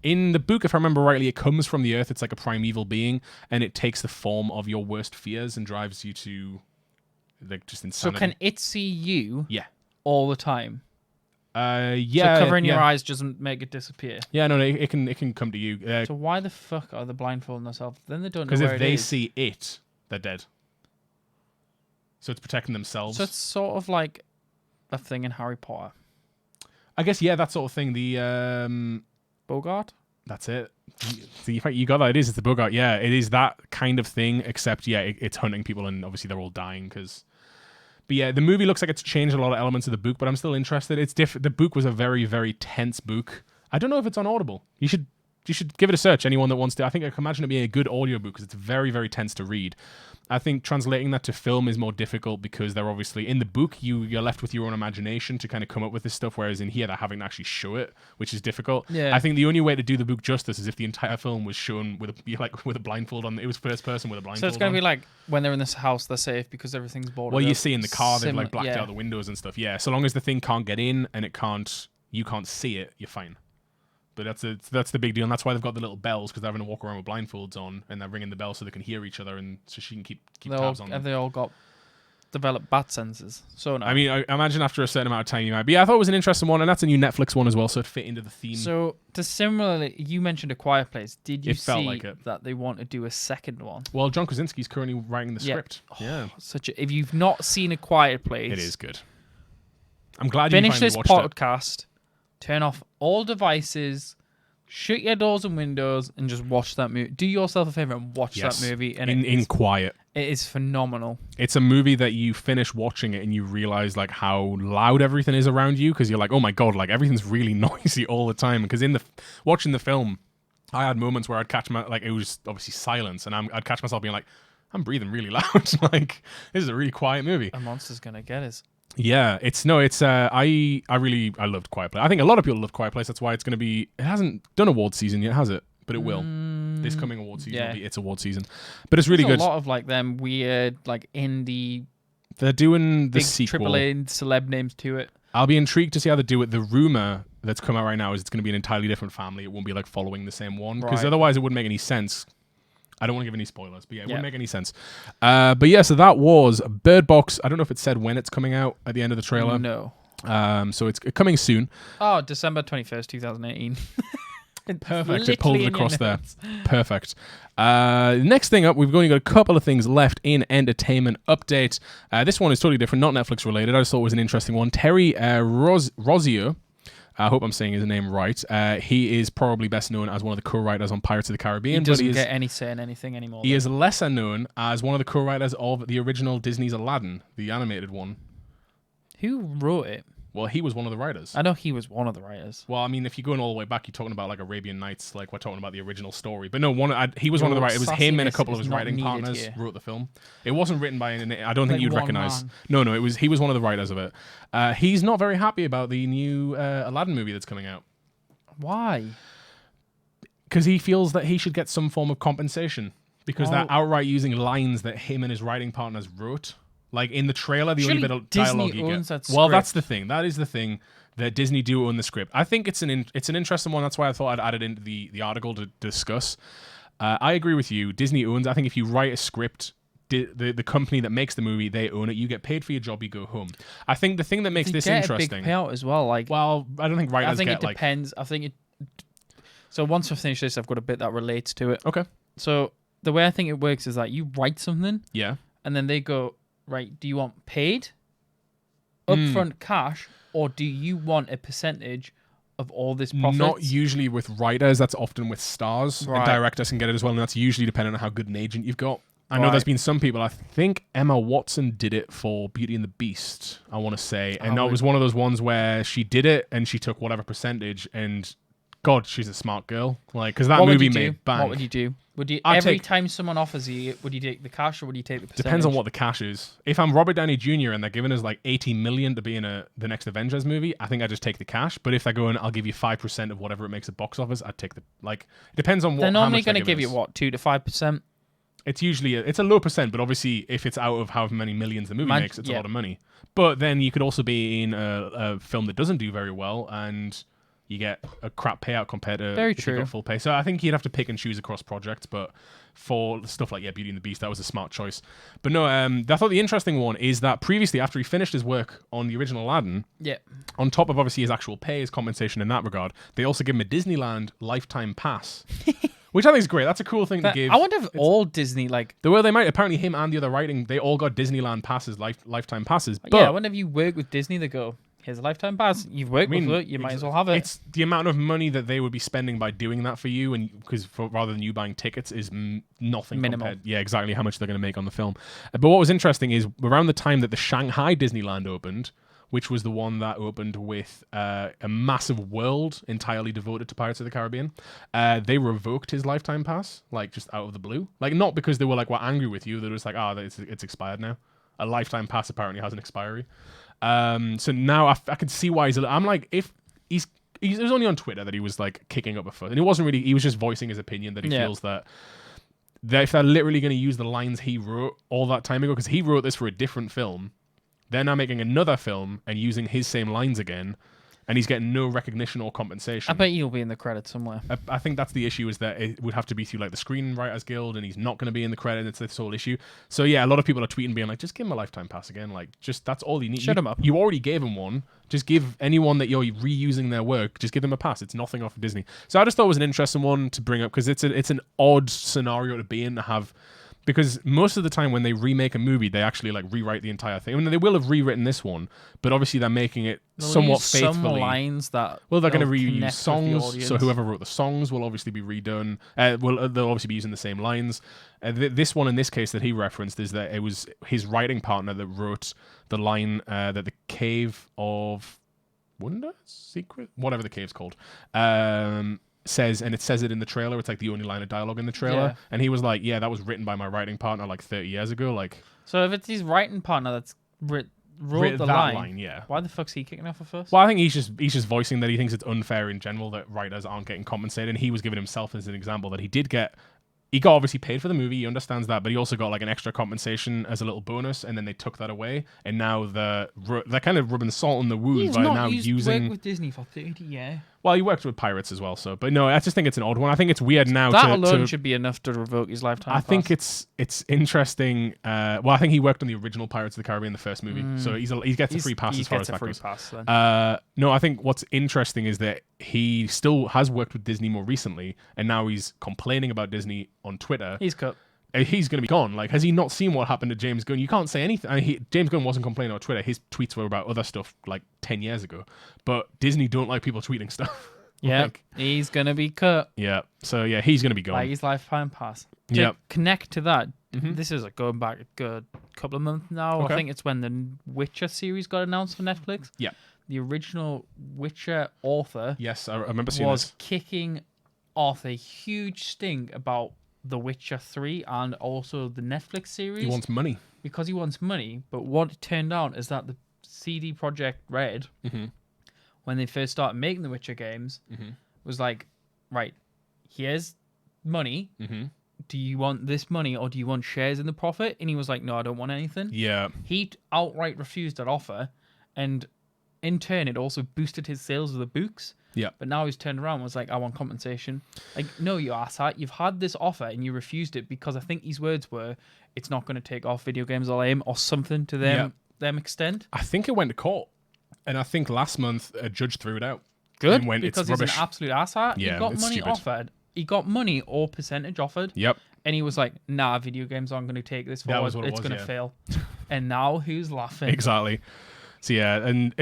in the book, if I remember rightly, it comes from the earth. It's like a primeval being, and it takes the form of your worst fears and drives you to, like, just So insanity. can it see you Yeah. all the time? Yeah. So covering your yeah. eyes doesn't make it disappear. Yeah, no, it can come to you. So why the fuck are they blindfolding themselves? Then they don't know Because where if it they is. see it, they're dead. So it's protecting themselves. So it's sort of like the thing in Harry Potter. I guess, yeah, that sort of thing. The Bogart? That's it. See, you got that. It is. It's the Bogart. Yeah, it is that kind of thing. Except, yeah, it's hunting people, and obviously they're all dying. But yeah, the movie looks like it's changed a lot of elements of the book, but I'm still interested. It's different. The book was a very, very tense book. I don't know if it's on Audible. You should give it a search. Anyone that wants to. I think I can imagine it being a good audiobook because it's very, very tense to read. I think translating that to film is more difficult because they're obviously in the book you're left with your own imagination to kind of come up with this stuff, whereas in here they're having to actually show it, which is difficult. Yeah. I think the only way to do the book justice is if the entire film was shown with a blindfold on. It was first person with a blindfold. So it's going on. to be like when they're in this house, they're safe because everything's boarded Well, up. you see in the car they've like blacked yeah. out the windows and stuff. Yeah, so long as the thing can't get in and you can't see it, you're fine. But that's the big deal, and that's why they've got the little bells because they're having to walk around with blindfolds on, and they're ringing the bell so they can hear each other, and so she can keep tabs on them. Have they all got developed bat senses? So no. I mean, I imagine after a certain amount of time you might. But yeah, I thought it was an interesting one, and that's a new Netflix one as well, so it fit into the theme. So to similarly, you mentioned A Quiet Place. Did you It felt see like it. that they want to do a second one? Well, John Krasinski's currently writing the Yeah. script. Yeah, If you've not seen A Quiet Place, it is good. I'm glad you finish finally this watched it. podcast, turn off all devices, shut your doors and windows, and just watch that movie. Do yourself a favor and watch that movie. And in quiet. It is phenomenal. It's a movie that you finish watching it and you realize like how loud everything is around you, because you're like, oh my god, like everything's really noisy all the time. Because watching the film, I had moments where I'd catch it was obviously silence, and I'd catch myself being like, I'm breathing really loud. Like, this is a really quiet movie. A monster's gonna get us. Yeah, I loved Quiet Place. I think a lot of people love Quiet Place. That's why it's going to be. It hasn't done award season yet, has it? But it will. This coming award season will be its award season. But it's really good. A lot of like them weird like indie. They're doing the big sequel. AAA celeb names to it. I'll be intrigued to see how they do it. The rumor that's come out right now is it's going to be an entirely different family. It won't be like following the same one, because otherwise it wouldn't make any sense. I don't want to give any spoilers, but yeah, it wouldn't make any sense. But yeah, so that was Bird Box. I don't know if it said when it's coming out at the end of the trailer. No. So it's coming soon. Oh, December 21st, 2018. Perfect. It pulled it across there. Perfect. Next thing up, we've only got a couple of things left in entertainment update. This one is totally different, not Netflix related. I just thought it was an interesting one. Terry Rozier. I hope I'm saying his name right. He is probably best known as one of the co-writers on Pirates of the Caribbean. He doesn't get any say in anything anymore. He is lesser known as one of the co-writers of the original Disney's Aladdin, the animated one. Who wrote it? Well, he was one of the writers. I know he was one of the writers. Well, I mean, if you're going all the way back, you're talking about like Arabian Nights, like we're talking about the original story. But no, he was one of the writers. It was him and a couple of his writing partners wrote the film. It wasn't written by any. I don't think you'd recognize. No, he was one of the writers of it. He's not very happy about the new Aladdin movie that's coming out. Why? Because he feels that he should get some form of compensation, because they're outright using lines that him and his writing partners wrote. Like in the trailer, the only bit of dialogue you get. Well, that's the thing. That is the thing, that Disney do own the script. I think it's an interesting one. That's why I thought I'd add it into the article to discuss. I agree with you. Disney owns. I think if you write a script, the company that makes the movie, they own it. You get paid for your job. You go home. I think the thing that makes this interesting. A big payout as well. Like, well, I don't think writers. I think it depends. I think it. So once I finish this, I've got a bit that relates to it. Okay. So the way I think it works is that you write something. Yeah. And then they go, right, do you want paid upfront cash, or do you want a percentage of all this profits? Not usually with writers. That's often with stars. Right. And directors can get it as well, and that's usually depending on how good an agent you've got. I know there's been some people. I think Emma Watson did it for Beauty and the Beast, I want to say. And that was one of those ones where she did it and she took whatever percentage, and God, she's a smart girl. Like, because that movie made bank. What would you do? Would you every time someone offers you, would you take the cash or would you take the percentage? Depends on what the cash is. If I'm Robert Downey Jr. and they're giving us like $80 million to be in the next Avengers movie, I think I just take the cash. But if they're going, I'll give you 5% of whatever it makes at box office, I'd take it depends on what. They're normally going to give you what, 2 to 5%. It's usually it's a low percent, but obviously if it's out of however many millions the movie makes, it's a lot of money. But then you could also be in a film that doesn't do very well and you get a crap payout compared to if you got full pay. So I think you'd have to pick and choose across projects, but for stuff like Beauty and the Beast, that was a smart choice. But no, I thought the interesting one is that previously, after he finished his work on the original Aladdin, on top of obviously his actual pay, his compensation in that regard, they also give him a Disneyland lifetime pass. Which I think is great. That's a cool thing to give. I wonder if all Disney, like... The way they might, apparently him and the other writing, they all got Disneyland passes, lifetime passes. But yeah, whenever you work with Disney, they go, here's a lifetime pass. You've worked with it, you might as well have it. It's the amount of money that they would be spending by doing that for you, and because rather than you buying tickets, is nothing. Minimal. Yeah, exactly how much they're going to make on the film. But what was interesting is around the time that the Shanghai Disneyland opened, which was the one that opened with a massive world entirely devoted to Pirates of the Caribbean, they revoked his lifetime pass, like just out of the blue. Like not because they were like, we're angry with you. They were just like, it's expired now. A lifetime pass apparently has an expiry. So now I can see why I'm like, if it was only on Twitter that he was like kicking up a foot, and it wasn't really, he was just voicing his opinion that he feels that if they're literally going to use the lines he wrote all that time ago, because he wrote this for a different film, they're now making another film and using his same lines again, and he's getting no recognition or compensation. I bet he'll be in the credits somewhere. I think that's the issue, is that it would have to be through like the Screenwriters Guild, and he's not going to be in the credits. It's this whole issue. So yeah, a lot of people are tweeting being like, just give him a lifetime pass again. Like, just that's all you need. Shut him up. You already gave him one. Just give anyone that you're reusing their work, just give them a pass. It's nothing off of Disney. So I just thought it was an interesting one to bring up, because it's an odd scenario to be in, to have because most of the time when they remake a movie, they actually like rewrite the entire thing. I mean, they will have rewritten this one, but obviously they're making it They'll somewhat use some faithfully. lines that Well, they're going to they'll reuse connect with the songs, so audience. whoever wrote the songs will obviously be redone. They'll obviously be using the same lines. This one, in this case, that he referenced is that it was his writing partner that wrote the line that the Cave of Wonder, Secret, whatever the cave's called, says, and it says it in the trailer. It's like the only line of dialogue in the trailer, Yeah. and he was like, "Yeah, that was written by my writing partner like 30 years ago." Like, So if it's his writing partner that's wrote the that line, yeah. why the fuck's he kicking off at first? Well, I think he's just voicing that he thinks it's unfair in general that writers aren't getting compensated. And he was giving himself as an example that he got obviously paid for the movie. He understands that, but he also got like an extra compensation as a little bonus, and then they took that away. And now they're kind of rubbing salt in the wound He's by not now using. worked with Disney for 30 years. Well, he worked with pirates as well, so. But no, I just think it's an odd one. I think it's weird now. That alone should be enough to revoke his lifetime. I think pass. it's interesting. Well, I think he worked on the original Pirates of the Caribbean, the first movie, so he gets a free pass as far as that goes. Then. No, I think what's interesting is that he still has worked with Disney more recently, and now he's complaining about Disney on Twitter. He's cut. He's going to be gone. Like, has he not seen what happened to James Gunn? You can't say anything. I mean, James Gunn wasn't complaining on Twitter. His tweets were about other stuff like 10 years ago. But Disney don't like people tweeting stuff. Yeah, Like, he's gonna be cut. yeah. So yeah, he's going to be gone. By his lifetime pass. To Yep. connect to that, Mhm. this is going back a good couple of months now. Okay. I think it's when the Witcher series got announced for Netflix. Yeah. The original Witcher author Yes, I remember seeing was this. kicking off a huge stink about The Witcher 3 and also the Netflix series He wants money. because he wants money. But what it turned out is that the CD Projekt Red, Mhm. when they first started making the Witcher games, was like, right, here's money. Mhm. Do you want this money or do you want shares in the profit? And he was like, no, I don't want anything. Yeah. He outright refused that offer, and in turn, it also boosted his sales of the books. Yeah. But now he's turned around and was like, I want compensation. Like, no, you asshat. You've had this offer and you refused it because I think his words were, it's not going to take off video games or lame or something to them extent. I think it went to court, and I think last month a judge threw it out. Good, And went, because it's he's an rubbish. absolute asshat. Yeah, He got it's money stupid. offered. He got money or percentage offered. Yep. And he was like, nah, video games aren't going to take this That forward. was what it It's was, going to yeah. fail. And now who's laughing? Exactly. So yeah, and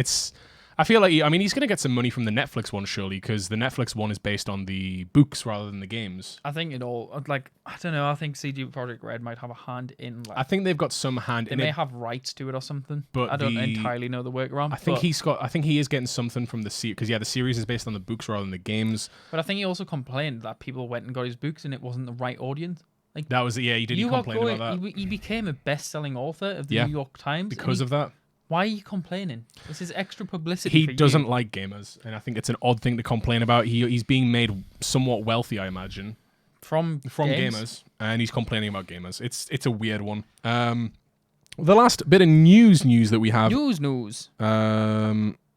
I feel like he's going to get some money from the Netflix one surely, because the Netflix one is based on the books rather than the games. I think it all, like, I don't know. I think CD Projekt Red might have a hand in, like, I think they've got some hand they in may it. have rights to it or something. But I don't the- entirely know the workaround. I think but, I think he is getting something from the series, because the series is based on the books rather than the games. But I think he also complained that people went and got his books and it wasn't the right audience. Like, That was he did complain about that He became a best-selling author of the Yeah. New York Times because of that. Why are you complaining? This is extra publicity. He for doesn't you. like gamers, and I think it's an odd thing to complain about. He's being made somewhat wealthy, I imagine, from games. gamers, and he's complaining about gamers. It's a weird one. The last bit of news that we have. News.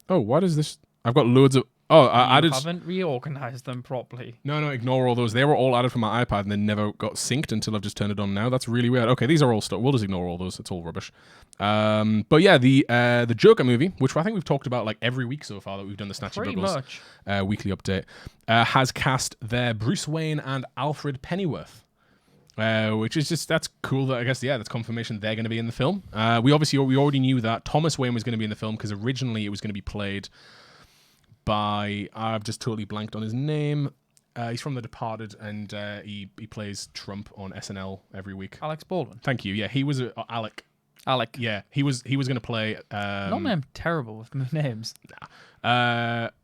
What is this? I've got loads of. Oh, I added. Haven't reorganized them properly. No, ignore all those. They were all added from my iPad and they never got synced until I've just turned it on now. That's really weird. Okay, these are all stuff. We'll just ignore all those. It's all rubbish. But yeah, the Joker movie, which I think we've talked about like every week so far that we've done the Pretty SnatchyBuckles much. weekly update, has cast their Bruce Wayne and Alfred Pennyworth. Which is just, that's cool. That I guess, yeah, that's confirmation they're going to be in the film. We already knew that Thomas Wayne was going to be in the film because originally it was going to be played by, I've just totally blanked on his name. He's from The Departed, and he plays Trump on SNL every week. Alex Baldwin. Thank you. Yeah, he was Alec. Alec. Yeah, he was going to play. Normally I'm terrible with names.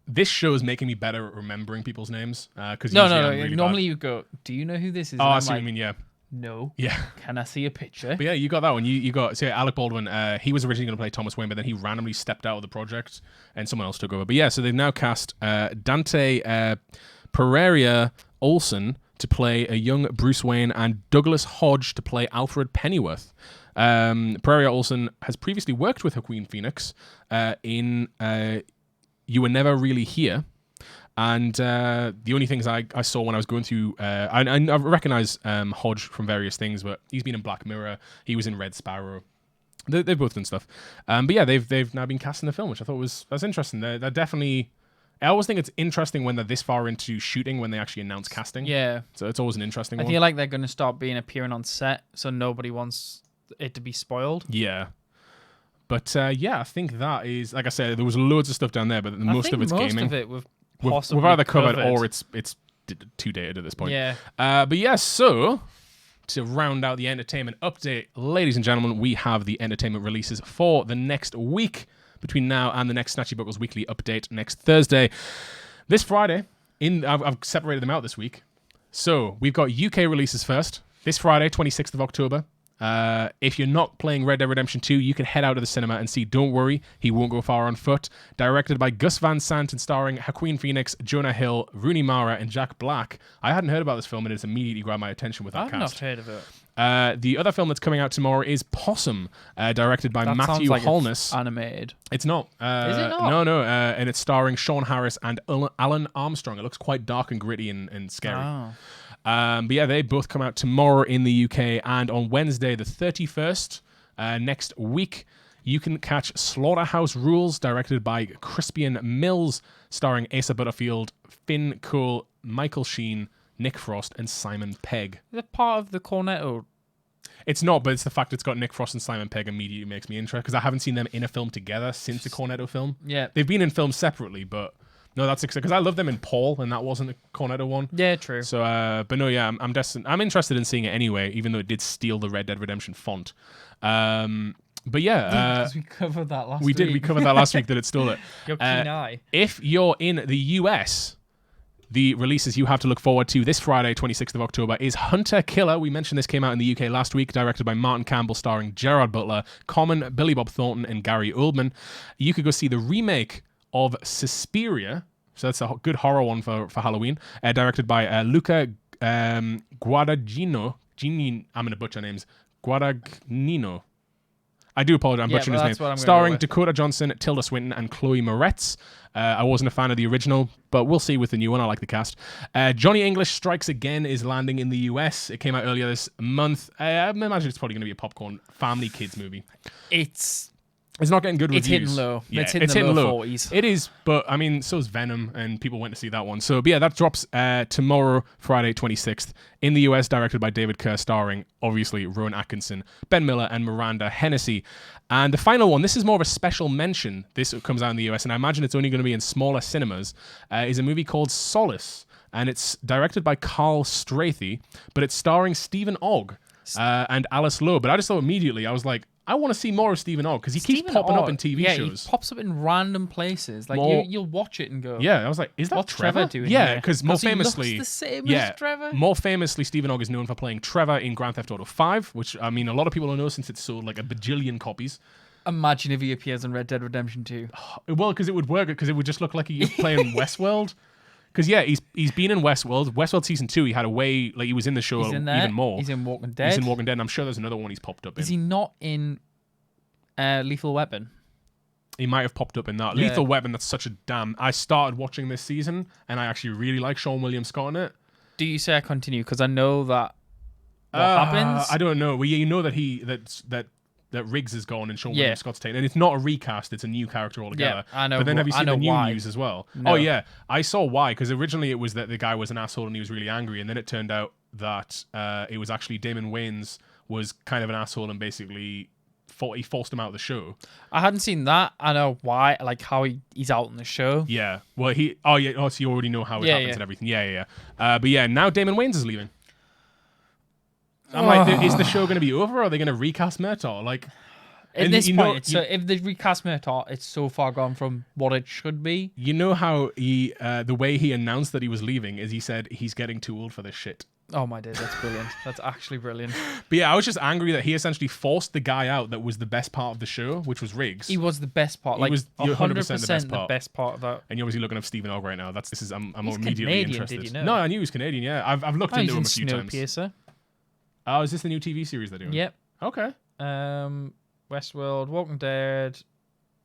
This show is making me better at remembering people's names. Because No. Really Normally bad. you go, do you know who this is? Oh, And I I'm see what like, you mean. Yeah. no. Yeah. Can I see a picture? But yeah, you got that one. You got, so yeah, Alec Baldwin. He was originally going to play Thomas Wayne, but then he randomly stepped out of the project and someone else took over. But yeah, so they've now cast Dante Pereira Olsen to play a young Bruce Wayne and Douglas Hodge to play Alfred Pennyworth. Pereira Olsen has previously worked with Joaquin Phoenix in You Were Never Really Here. And the only things I saw when I was going through, I recognize Hodge from various things, but he's been in Black Mirror. He was in Red Sparrow. They've both done stuff. But yeah, they've now been cast in the film, which I thought was interesting. They're definitely I always think it's interesting when they're this far into shooting when they actually announce casting. Yeah. So it's always an interesting I one. feel like they're going to start appearing on set, so nobody wants it to be spoiled. Yeah. But yeah, I think that is, like I said, there was loads of stuff down there, but most of it's gaming. Most of it we've We've either covered or it's too dated at this point. Yeah. But yeah, so to round out the entertainment update, ladies and gentlemen, we have the entertainment releases for the next week between now and the next SnatchyBuckles weekly update next Thursday. This Friday, I've separated them out this week. So we've got UK releases first. This Friday, 26th of October. If you're not playing Red Dead Redemption 2, you can head out to the cinema and see Don't Worry, He Won't Go Far on Foot, directed by Gus Van Sant and starring Joaquin Phoenix, Jonah Hill, Rooney Mara, and Jack Black. I hadn't heard about this film and it's immediately grabbed my attention with that I've cast. not heard of it. The other film that's coming out tomorrow is Possum, directed by Matthew Holness. It's animated. It's not. Is it not? No. And it's starring Sean Harris and Alan Armstrong. It looks quite dark and gritty and scary. Oh. But yeah, they both come out tomorrow in the UK, and on Wednesday the 31st next week, you can catch Slaughterhouse Rules, directed by Crispian Mills, starring Asa Butterfield, Finn Cole, Michael Sheen, Nick Frost, and Simon Pegg. Is it part of the Cornetto? It's not, but it's the fact it's got Nick Frost and Simon Pegg immediately makes me interested, because I haven't seen them in a film together since the Cornetto film. Yeah. They've been in films separately, but no, that's exciting, because I love them in Paul, and that wasn't a Cornetto one. Yeah, true. So, but no, yeah, I'm interested in seeing it anyway, even though it did steal the Red Dead Redemption font. But yeah, Because we covered that last we week. did. We covered that last week that it stole it. Your keen eye. If you're in the US, the releases you have to look forward to this Friday, 26th of October, is Hunter Killer. We mentioned this came out in the UK last week, directed by Martin Campbell, starring Gerard Butler, Common, Billy Bob Thornton, and Gary Oldman. You could go see the remake of Suspiria. So that's a good horror one for Halloween, directed by Luca Guadagnino. I'm going to butcher names. Guadagnino. I do apologize. I'm butchering his name. Starring Dakota Johnson, Tilda Swinton, and Chloe Moretz. I wasn't a fan of the original, but we'll see with the new one. I like the cast. Johnny English Strikes Again is landing in the US. It came out earlier this month. I imagine it's probably going to be a popcorn family kids movie. It's not getting good reviews. It's hitting low. Yeah, it's hitting the low 40s. It is, but I mean, so is Venom, and people went to see that one. So, but yeah, that drops tomorrow, Friday, 26th, in the US, directed by David Kerr, starring, obviously, Rowan Atkinson, Ben Miller, and Miranda Hennessy. And the final one, this is more of a special mention. This comes out in the US, and I imagine it's only going to be in smaller cinemas, is a movie called Solace. And it's directed by Carl Strathy, but it's starring Stephen Ogg and Alice Lowe. But I just thought immediately, I was like, I want to see more of Stephen Ogg, because he keeps popping up in TV shows. He pops up in random places. Like you'll watch it and go, yeah, I was like, is that what's Trevor doing? Yeah, because more famously, he looks the same as Trevor. More famously, Stephen Ogg is known for playing Trevor in Grand Theft Auto 5, which I mean, a lot of people don't know since it sold like a bajillion copies. Imagine if he appears in Red Dead Redemption 2. Well, because it would work, because it would just look like he's playing Westworld. Because yeah, he's been in Westworld. Westworld season 2, he had a way he was in the show even more. He's in Walking Dead. He's in Walking Dead, and I'm sure there's another one he's popped up in. Is he not in Lethal Weapon? He might have popped up in that. Yeah. Lethal Weapon, that's such a damn... I started watching this season, and I actually really like Sean William Scott in it. Do you say I continue? Because I know that what happens. I don't know. Well, yeah, you know that that Riggs is gone and Sean William Scott's taken. And it's not a recast, it's a new character altogether. Yeah, I know. But then have you seen the new why. news as well? No. Oh, yeah. I saw why, because originally it was that the guy was an asshole and he was really angry, and then it turned out that it was actually Damon Wayans was kind of an asshole and basically... he forced him out of the show. I hadn't seen that. I know why, like how he's out in the show. Yeah. Well, so you already know how it happens and everything. Yeah. But yeah, now Damon Wayans is leaving. I'm like, is the show going to be over, or are they going to recast Murtaugh? Like, at this point, if they recast Murtaugh, it's so far gone from what it should be. You know how he, the way he announced that he was leaving is he said he's getting too old for this shit. Oh my days, that's brilliant. That's actually brilliant. But yeah, I was just angry that he essentially forced the guy out that was the best part of the show, which was Riggs. He was the best part. Like, he was 100% the best part of that. And you're obviously looking up Stephen Ogg right now. I'm He's immediately Canadian, interested. did you know? No, I knew he was Canadian. Yeah, I've looked into him a few times. Snowpiercer. Oh, is this the new TV series they're doing? Yep. Okay. Westworld, Walking Dead.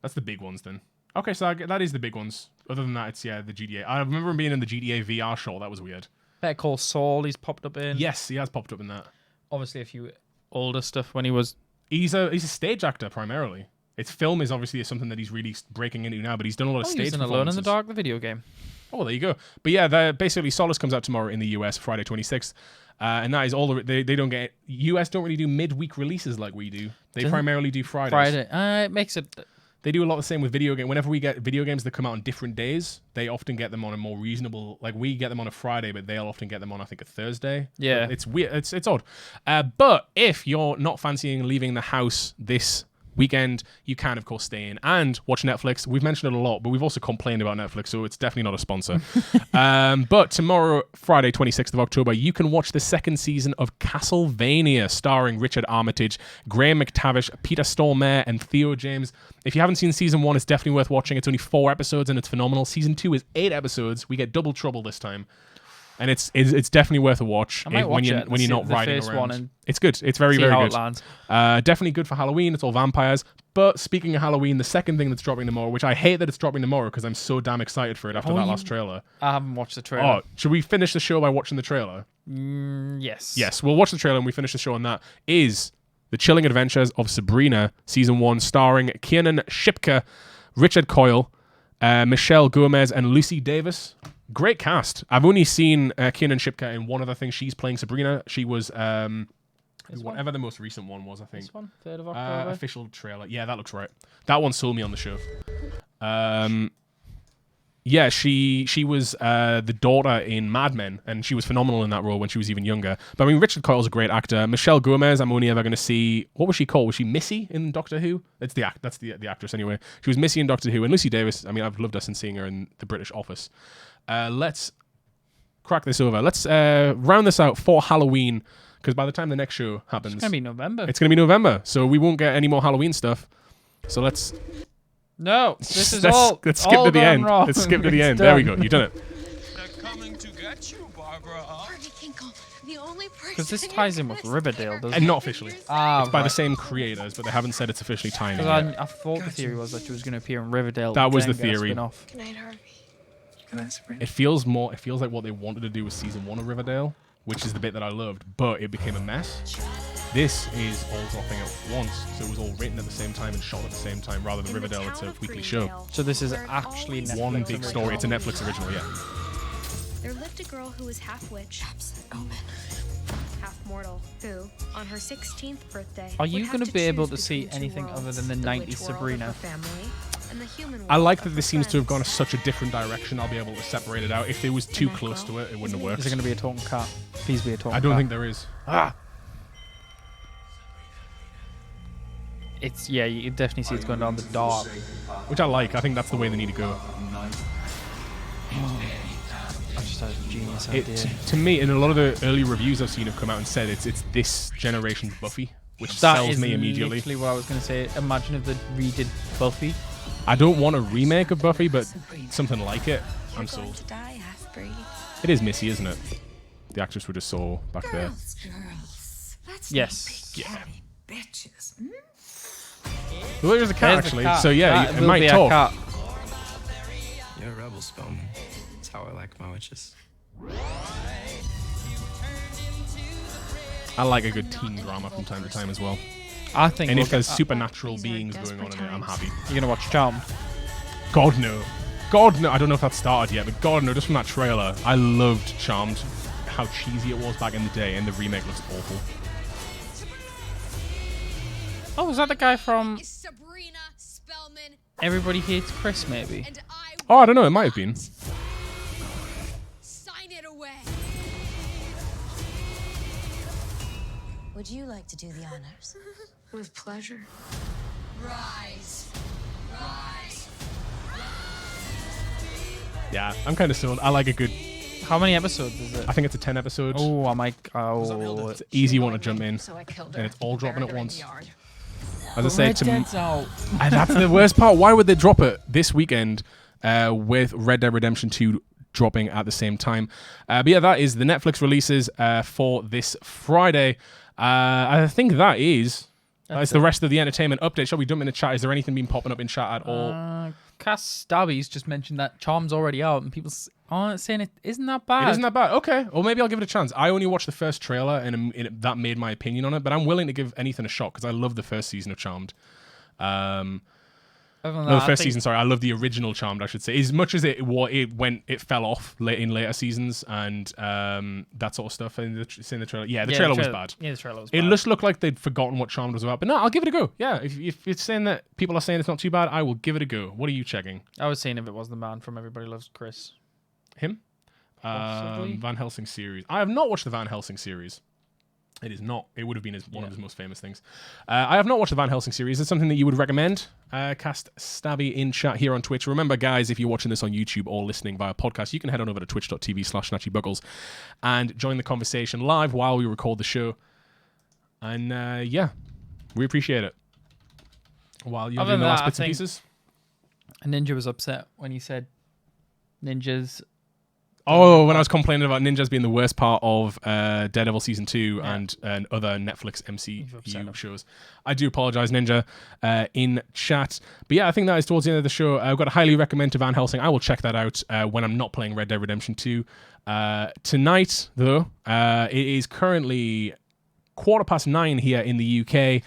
That's the big ones then. Okay, so that is the big ones. Other than that, it's the GTA. I remember him being in the GTA VR show. That was weird. Better Call Saul, he's popped up in. Yes, he has popped up in that. Obviously, a few older stuff when he was... He's a stage actor primarily. Its film is obviously something that he's really breaking into now, but he's done a lot of stage He's in Alone in performances. the Dark, the video game. Oh, there you go. But yeah, basically Solace comes out tomorrow in the US, Friday 26th. And that is all they don't get. US don't really do midweek releases like we do. They primarily do Fridays. Friday. It makes it. They do a lot the same with video games. Whenever we get video games that come out on different days, they often get them on a more reasonable. Like we get them on a Friday, but they'll often get them on I think a Thursday. Yeah, but it's weird. It's odd. But if you're not fancying leaving the house this weekend, you can of course stay in and watch Netflix. We've mentioned it a lot, but we've also complained about Netflix, so it's definitely not a sponsor. But tomorrow, Friday 26th of October, you can watch the second season of Castlevania, starring Richard Armitage, Graham McTavish, Peter Stormare, and Theo James. If you haven't seen season 1, it's definitely worth watching. It's only 4 episodes and it's phenomenal. Season 2 is 8 episodes. We get double trouble this time. And it's definitely worth a watch, I might watch it when you're not the riding first around. one and it's good. It's very, see very how good. it lands. Definitely good for Halloween. It's all vampires. But speaking of Halloween, the second thing that's dropping tomorrow, which I hate that it's dropping tomorrow because I'm so damn excited for it after that last trailer. I haven't watched the trailer. Oh, should we finish the show by watching the trailer? Yes. Yes, we'll watch the trailer and we finish the show on that. Is The Chilling Adventures of Sabrina, Season 1, starring Kiernan Shipka, Richard Coyle, Michelle Gomez, and Lucy Davis. Great cast. I've only seen Kiernan Shipka in one other thing. She's playing Sabrina. She was whatever the most recent one was, I think. This one, 3rd of October. Official trailer. Yeah, that looks right. That one sold me on the show. Yeah, she was the daughter in Mad Men, and she was phenomenal in that role when she was even younger. But I mean, Richard Coyle's a great actor. Michelle Gomez, I'm only ever going to see. What was she called? Was she Missy in Doctor Who? That's the actress anyway. She was Missy in Doctor Who, and Lucy Davis. I mean, I've loved her since seeing her in The British Office. Let's crack this over. Let's round this out for Halloween, because by the time the next show happens, It's going to be November. It's going to be November, so we won't get any more Halloween stuff. So let's this is let's all. skip all to the gone end. wrong. Let's skip to the It's end. There we go. done. You've done it. They're coming to get you, Barbara. The only person Because this ties in with Riverdale, doesn't And it? not officially. It's by the same creators, but they haven't said it's officially tying in yet. I thought the theory was that she was going to appear in Riverdale. That was then the get a theory. spin-off. Good night, Harvey. Good night, Sabrina. It feels like what they wanted to do with season 1 of Riverdale, which is the bit that I loved, but it became a mess. This is all dropping at once, so it was all written at the same time and shot at the same time, rather than Riverdale. It's a weekly show. So this is actually Netflix One big original. story. It's a Netflix original, yeah. There lived a girl who was half witch, half mortal, who, on her 16th birthday, Are you going to be able to see anything other than the 90s Sabrina? I like that this seems to have gone such a different direction. I'll be able to separate it out. If it was too close to it, it wouldn't have worked. Is there going to be a talking cat? Please be a talking cat. I don't think there is. It's you can definitely see it's going down the dark. Which I like. I think that's the way they need to go. I just had a genius idea. To me, in a lot of the early reviews I've seen have come out and said it's this generation's Buffy, which That sells is me immediately. literally what I was going to say. Imagine if they redid Buffy. I don't want a remake of Buffy, but something like it. I'm sold. It is Missy, isn't it? The actress we just saw back there. Yes. Yeah. Bitches. Well, there's a cat There's the actually. cat. So yeah, That it will might be a talk. cat. You're a rebel, Spellman. That's how I like my witches. I like a good teen drama from time to time as well. I think. And we'll if there's get- supernatural beings going on in it, I'm happy. you're gonna watch Charmed. God no. God no. I don't know if that started yet, but God no. Just from that trailer, I loved Charmed. How cheesy it was back in the day, and the remake looks awful. Oh, is that the guy from Sabrina Spellman, Everybody Hates Chris? Maybe. and I Oh, I don't know. It might have been. sign it away. Would you like to do the honors? With pleasure. Rise. Rise. Yeah, I'm kind of sold. I like a good. How many episodes is it? I think it's a 10 episodes. Oh, I might. Oh, It's an easy one to jump in, So I killed her. and it's all dropping Buried at her in once. the yard. As I say, Red Dead's out. and that's the worst part. Why would they drop it this weekend with Red Dead Redemption 2 dropping at the same time? But yeah, that is the Netflix releases for this Friday. I think that is. That's the rest of the entertainment update. Shall we jump in the chat? Is there anything been popping up in chat at all? Cass Stabby's just mentioned that Charm's already out, and people aren't saying it isn't that bad. It isn't that bad. Okay. Or maybe I'll give it a chance. I only watched the first trailer, and that made my opinion on it. But I'm willing to give anything a shot because I love the first season of Charmed. Other than No, the that, first season. Sorry, I love the original Charmed. I should say, as much as it fell off in later seasons and that sort of stuff. In the trailer, the trailer was bad. Yeah, the trailer was bad. It just looked like they'd forgotten what Charmed was about. But no, I'll give it a go. Yeah, if it's saying that people are saying it's not too bad, I will give it a go. What are you checking? I was saying if it was the man from Everybody Loves Chris. Him? Possibly. Van Helsing series. I have not watched the Van Helsing series. It is not. It would have been one of his most famous things. I have not watched the Van Helsing series. Is it something that you would recommend? Cast Stabby in chat here on Twitch. Remember, guys, if you're watching this on YouTube or listening via podcast, you can head on over to twitch.tv/SnatchyBuckles and join the conversation live while we record the show. And we appreciate it. While you're doing the last bits and pieces. Ninja was upset when he said ninjas. Oh, when I was complaining about ninjas being the worst part of Daredevil Season 2 and other Netflix MCU shows. I do apologize, Ninja, in chat. But yeah, I think that is towards the end of the show. I've got to highly recommend to Van Helsing. I will check that out when I'm not playing Red Dead Redemption 2. Tonight, though, it is currently 9:15 here in the UK.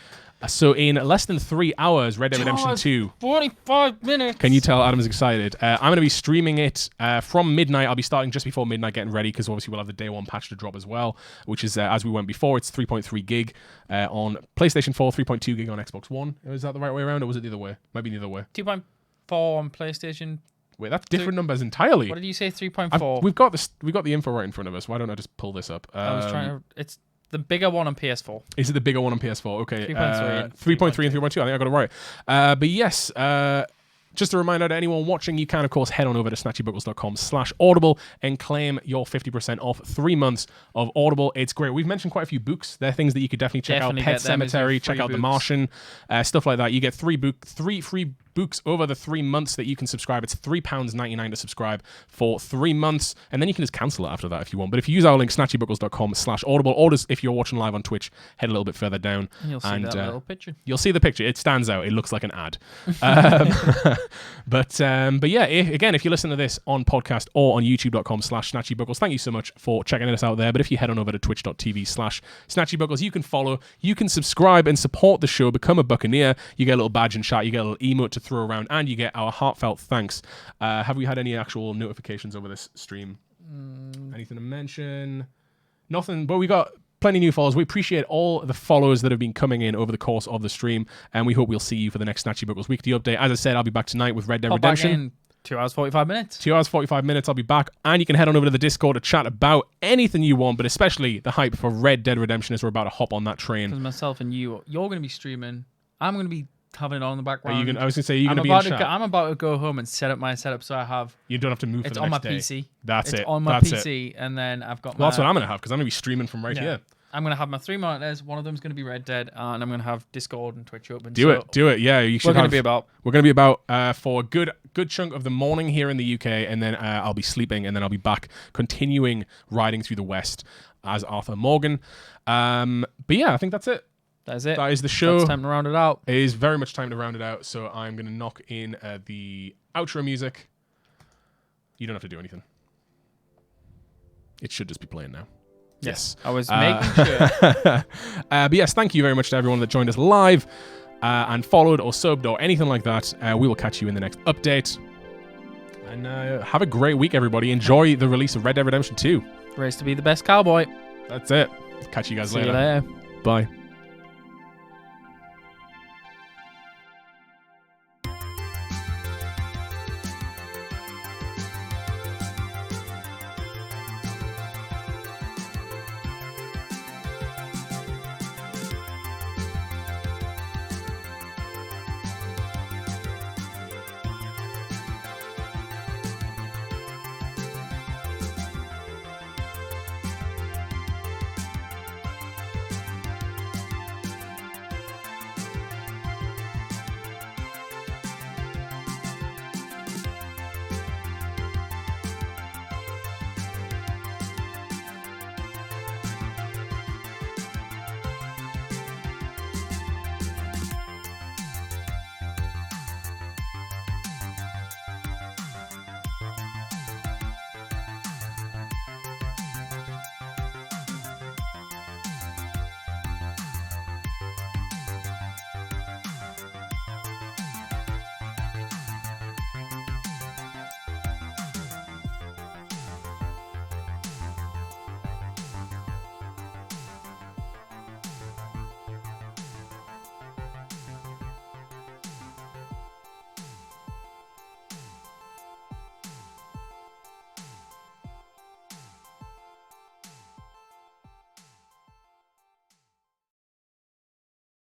So in less than 3 hours, Red Dead Redemption 2. 45 minutes. Can you tell Adam's excited? I'm going to be streaming it from midnight. I'll be starting just before midnight, getting ready, because obviously we'll have the day one patch to drop as well, which is, as we went before, it's 3.3 gig on PlayStation 4, 3.2 gig on Xbox One. Is that the right way around, or was it the other way? Might be the other way. 2.4 on PlayStation. Wait, that's different numbers entirely. What did you say, 3.4? We've got the info right in front of us. Why don't I just pull this up? I was trying to... It's the bigger one on PS4. Is it the bigger one on PS4? Okay. 3.3 and 3.3 and 3.2. I think I got it right. But yes, just a reminder to anyone watching, you can, of course, head on over to snatchybuckles.com/audible and claim your 50% off 3 months of Audible. It's great. We've mentioned quite a few books. They're things that you could definitely check out. Pet Cemetery, check out The Martian, stuff like that. You get three free books over the 3 months that you can subscribe. It's £3.99 to subscribe for 3 months, and then you can just cancel it after that if you want. But if you use our link, snatchybuckles.com/audible, or just if you're watching live on Twitch, head a little bit further down. And you'll see that little picture. You'll see the picture. It stands out. It looks like an ad. But yeah, again, if you listen to this on podcast or on youtube.com/SnatchyBuckles, thank you so much for checking us out there. But if you head on over to twitch.tv/SnatchyBuckles, you can follow, you can subscribe and support the show, become a Buccaneer. You get a little badge and chat, you get a little emote to throw around, and you get our heartfelt thanks. Have we had any actual notifications over this stream? Anything to mention? Nothing, but we got plenty of new followers. We appreciate all the followers that have been coming in over the course of the stream, and we hope we'll see you for the next Snatchy Buckles weekly update. As I said, I'll be back tonight with Red Dead Redemption. 2 hours 45 minutes. 2 hours 45 minutes. I'll be back, and you can head on over to the Discord to chat about anything you want, but especially the hype for Red Dead Redemption as we're about to hop on that train. Because myself and you're going to be streaming. I'm going to be having it on in the background. I was going to say, you're going to be in chat. I'm about to go home and set up my setup so I have... You don't have to move for the next day. It's on my PC. That's it. It's on my That's PC, and then I've got Well, that's what I'm going to have, because I'm going to be streaming from right here. I'm going to have my 3 monitors. One of them's going to be Red Dead, and I'm going to have Discord and Twitch open. Do it. Yeah, you should. We're going to be about for a good chunk of the morning here in the UK, and then I'll be sleeping, and then I'll be back continuing riding through the West as Arthur Morgan. But yeah, I think that's it. That's it. That is the show. It's time to round it out. It is very much time to round it out. So I'm going to knock in the outro music. You don't have to do anything. It should just be playing now. Yes. I was making sure. But yes, thank you very much to everyone that joined us live and followed or subbed or anything like that. We will catch you in the next update. And have a great week, everybody. Enjoy the release of Red Dead Redemption 2. Race to be the best cowboy. That's it. Catch you guys later. See you later. Bye.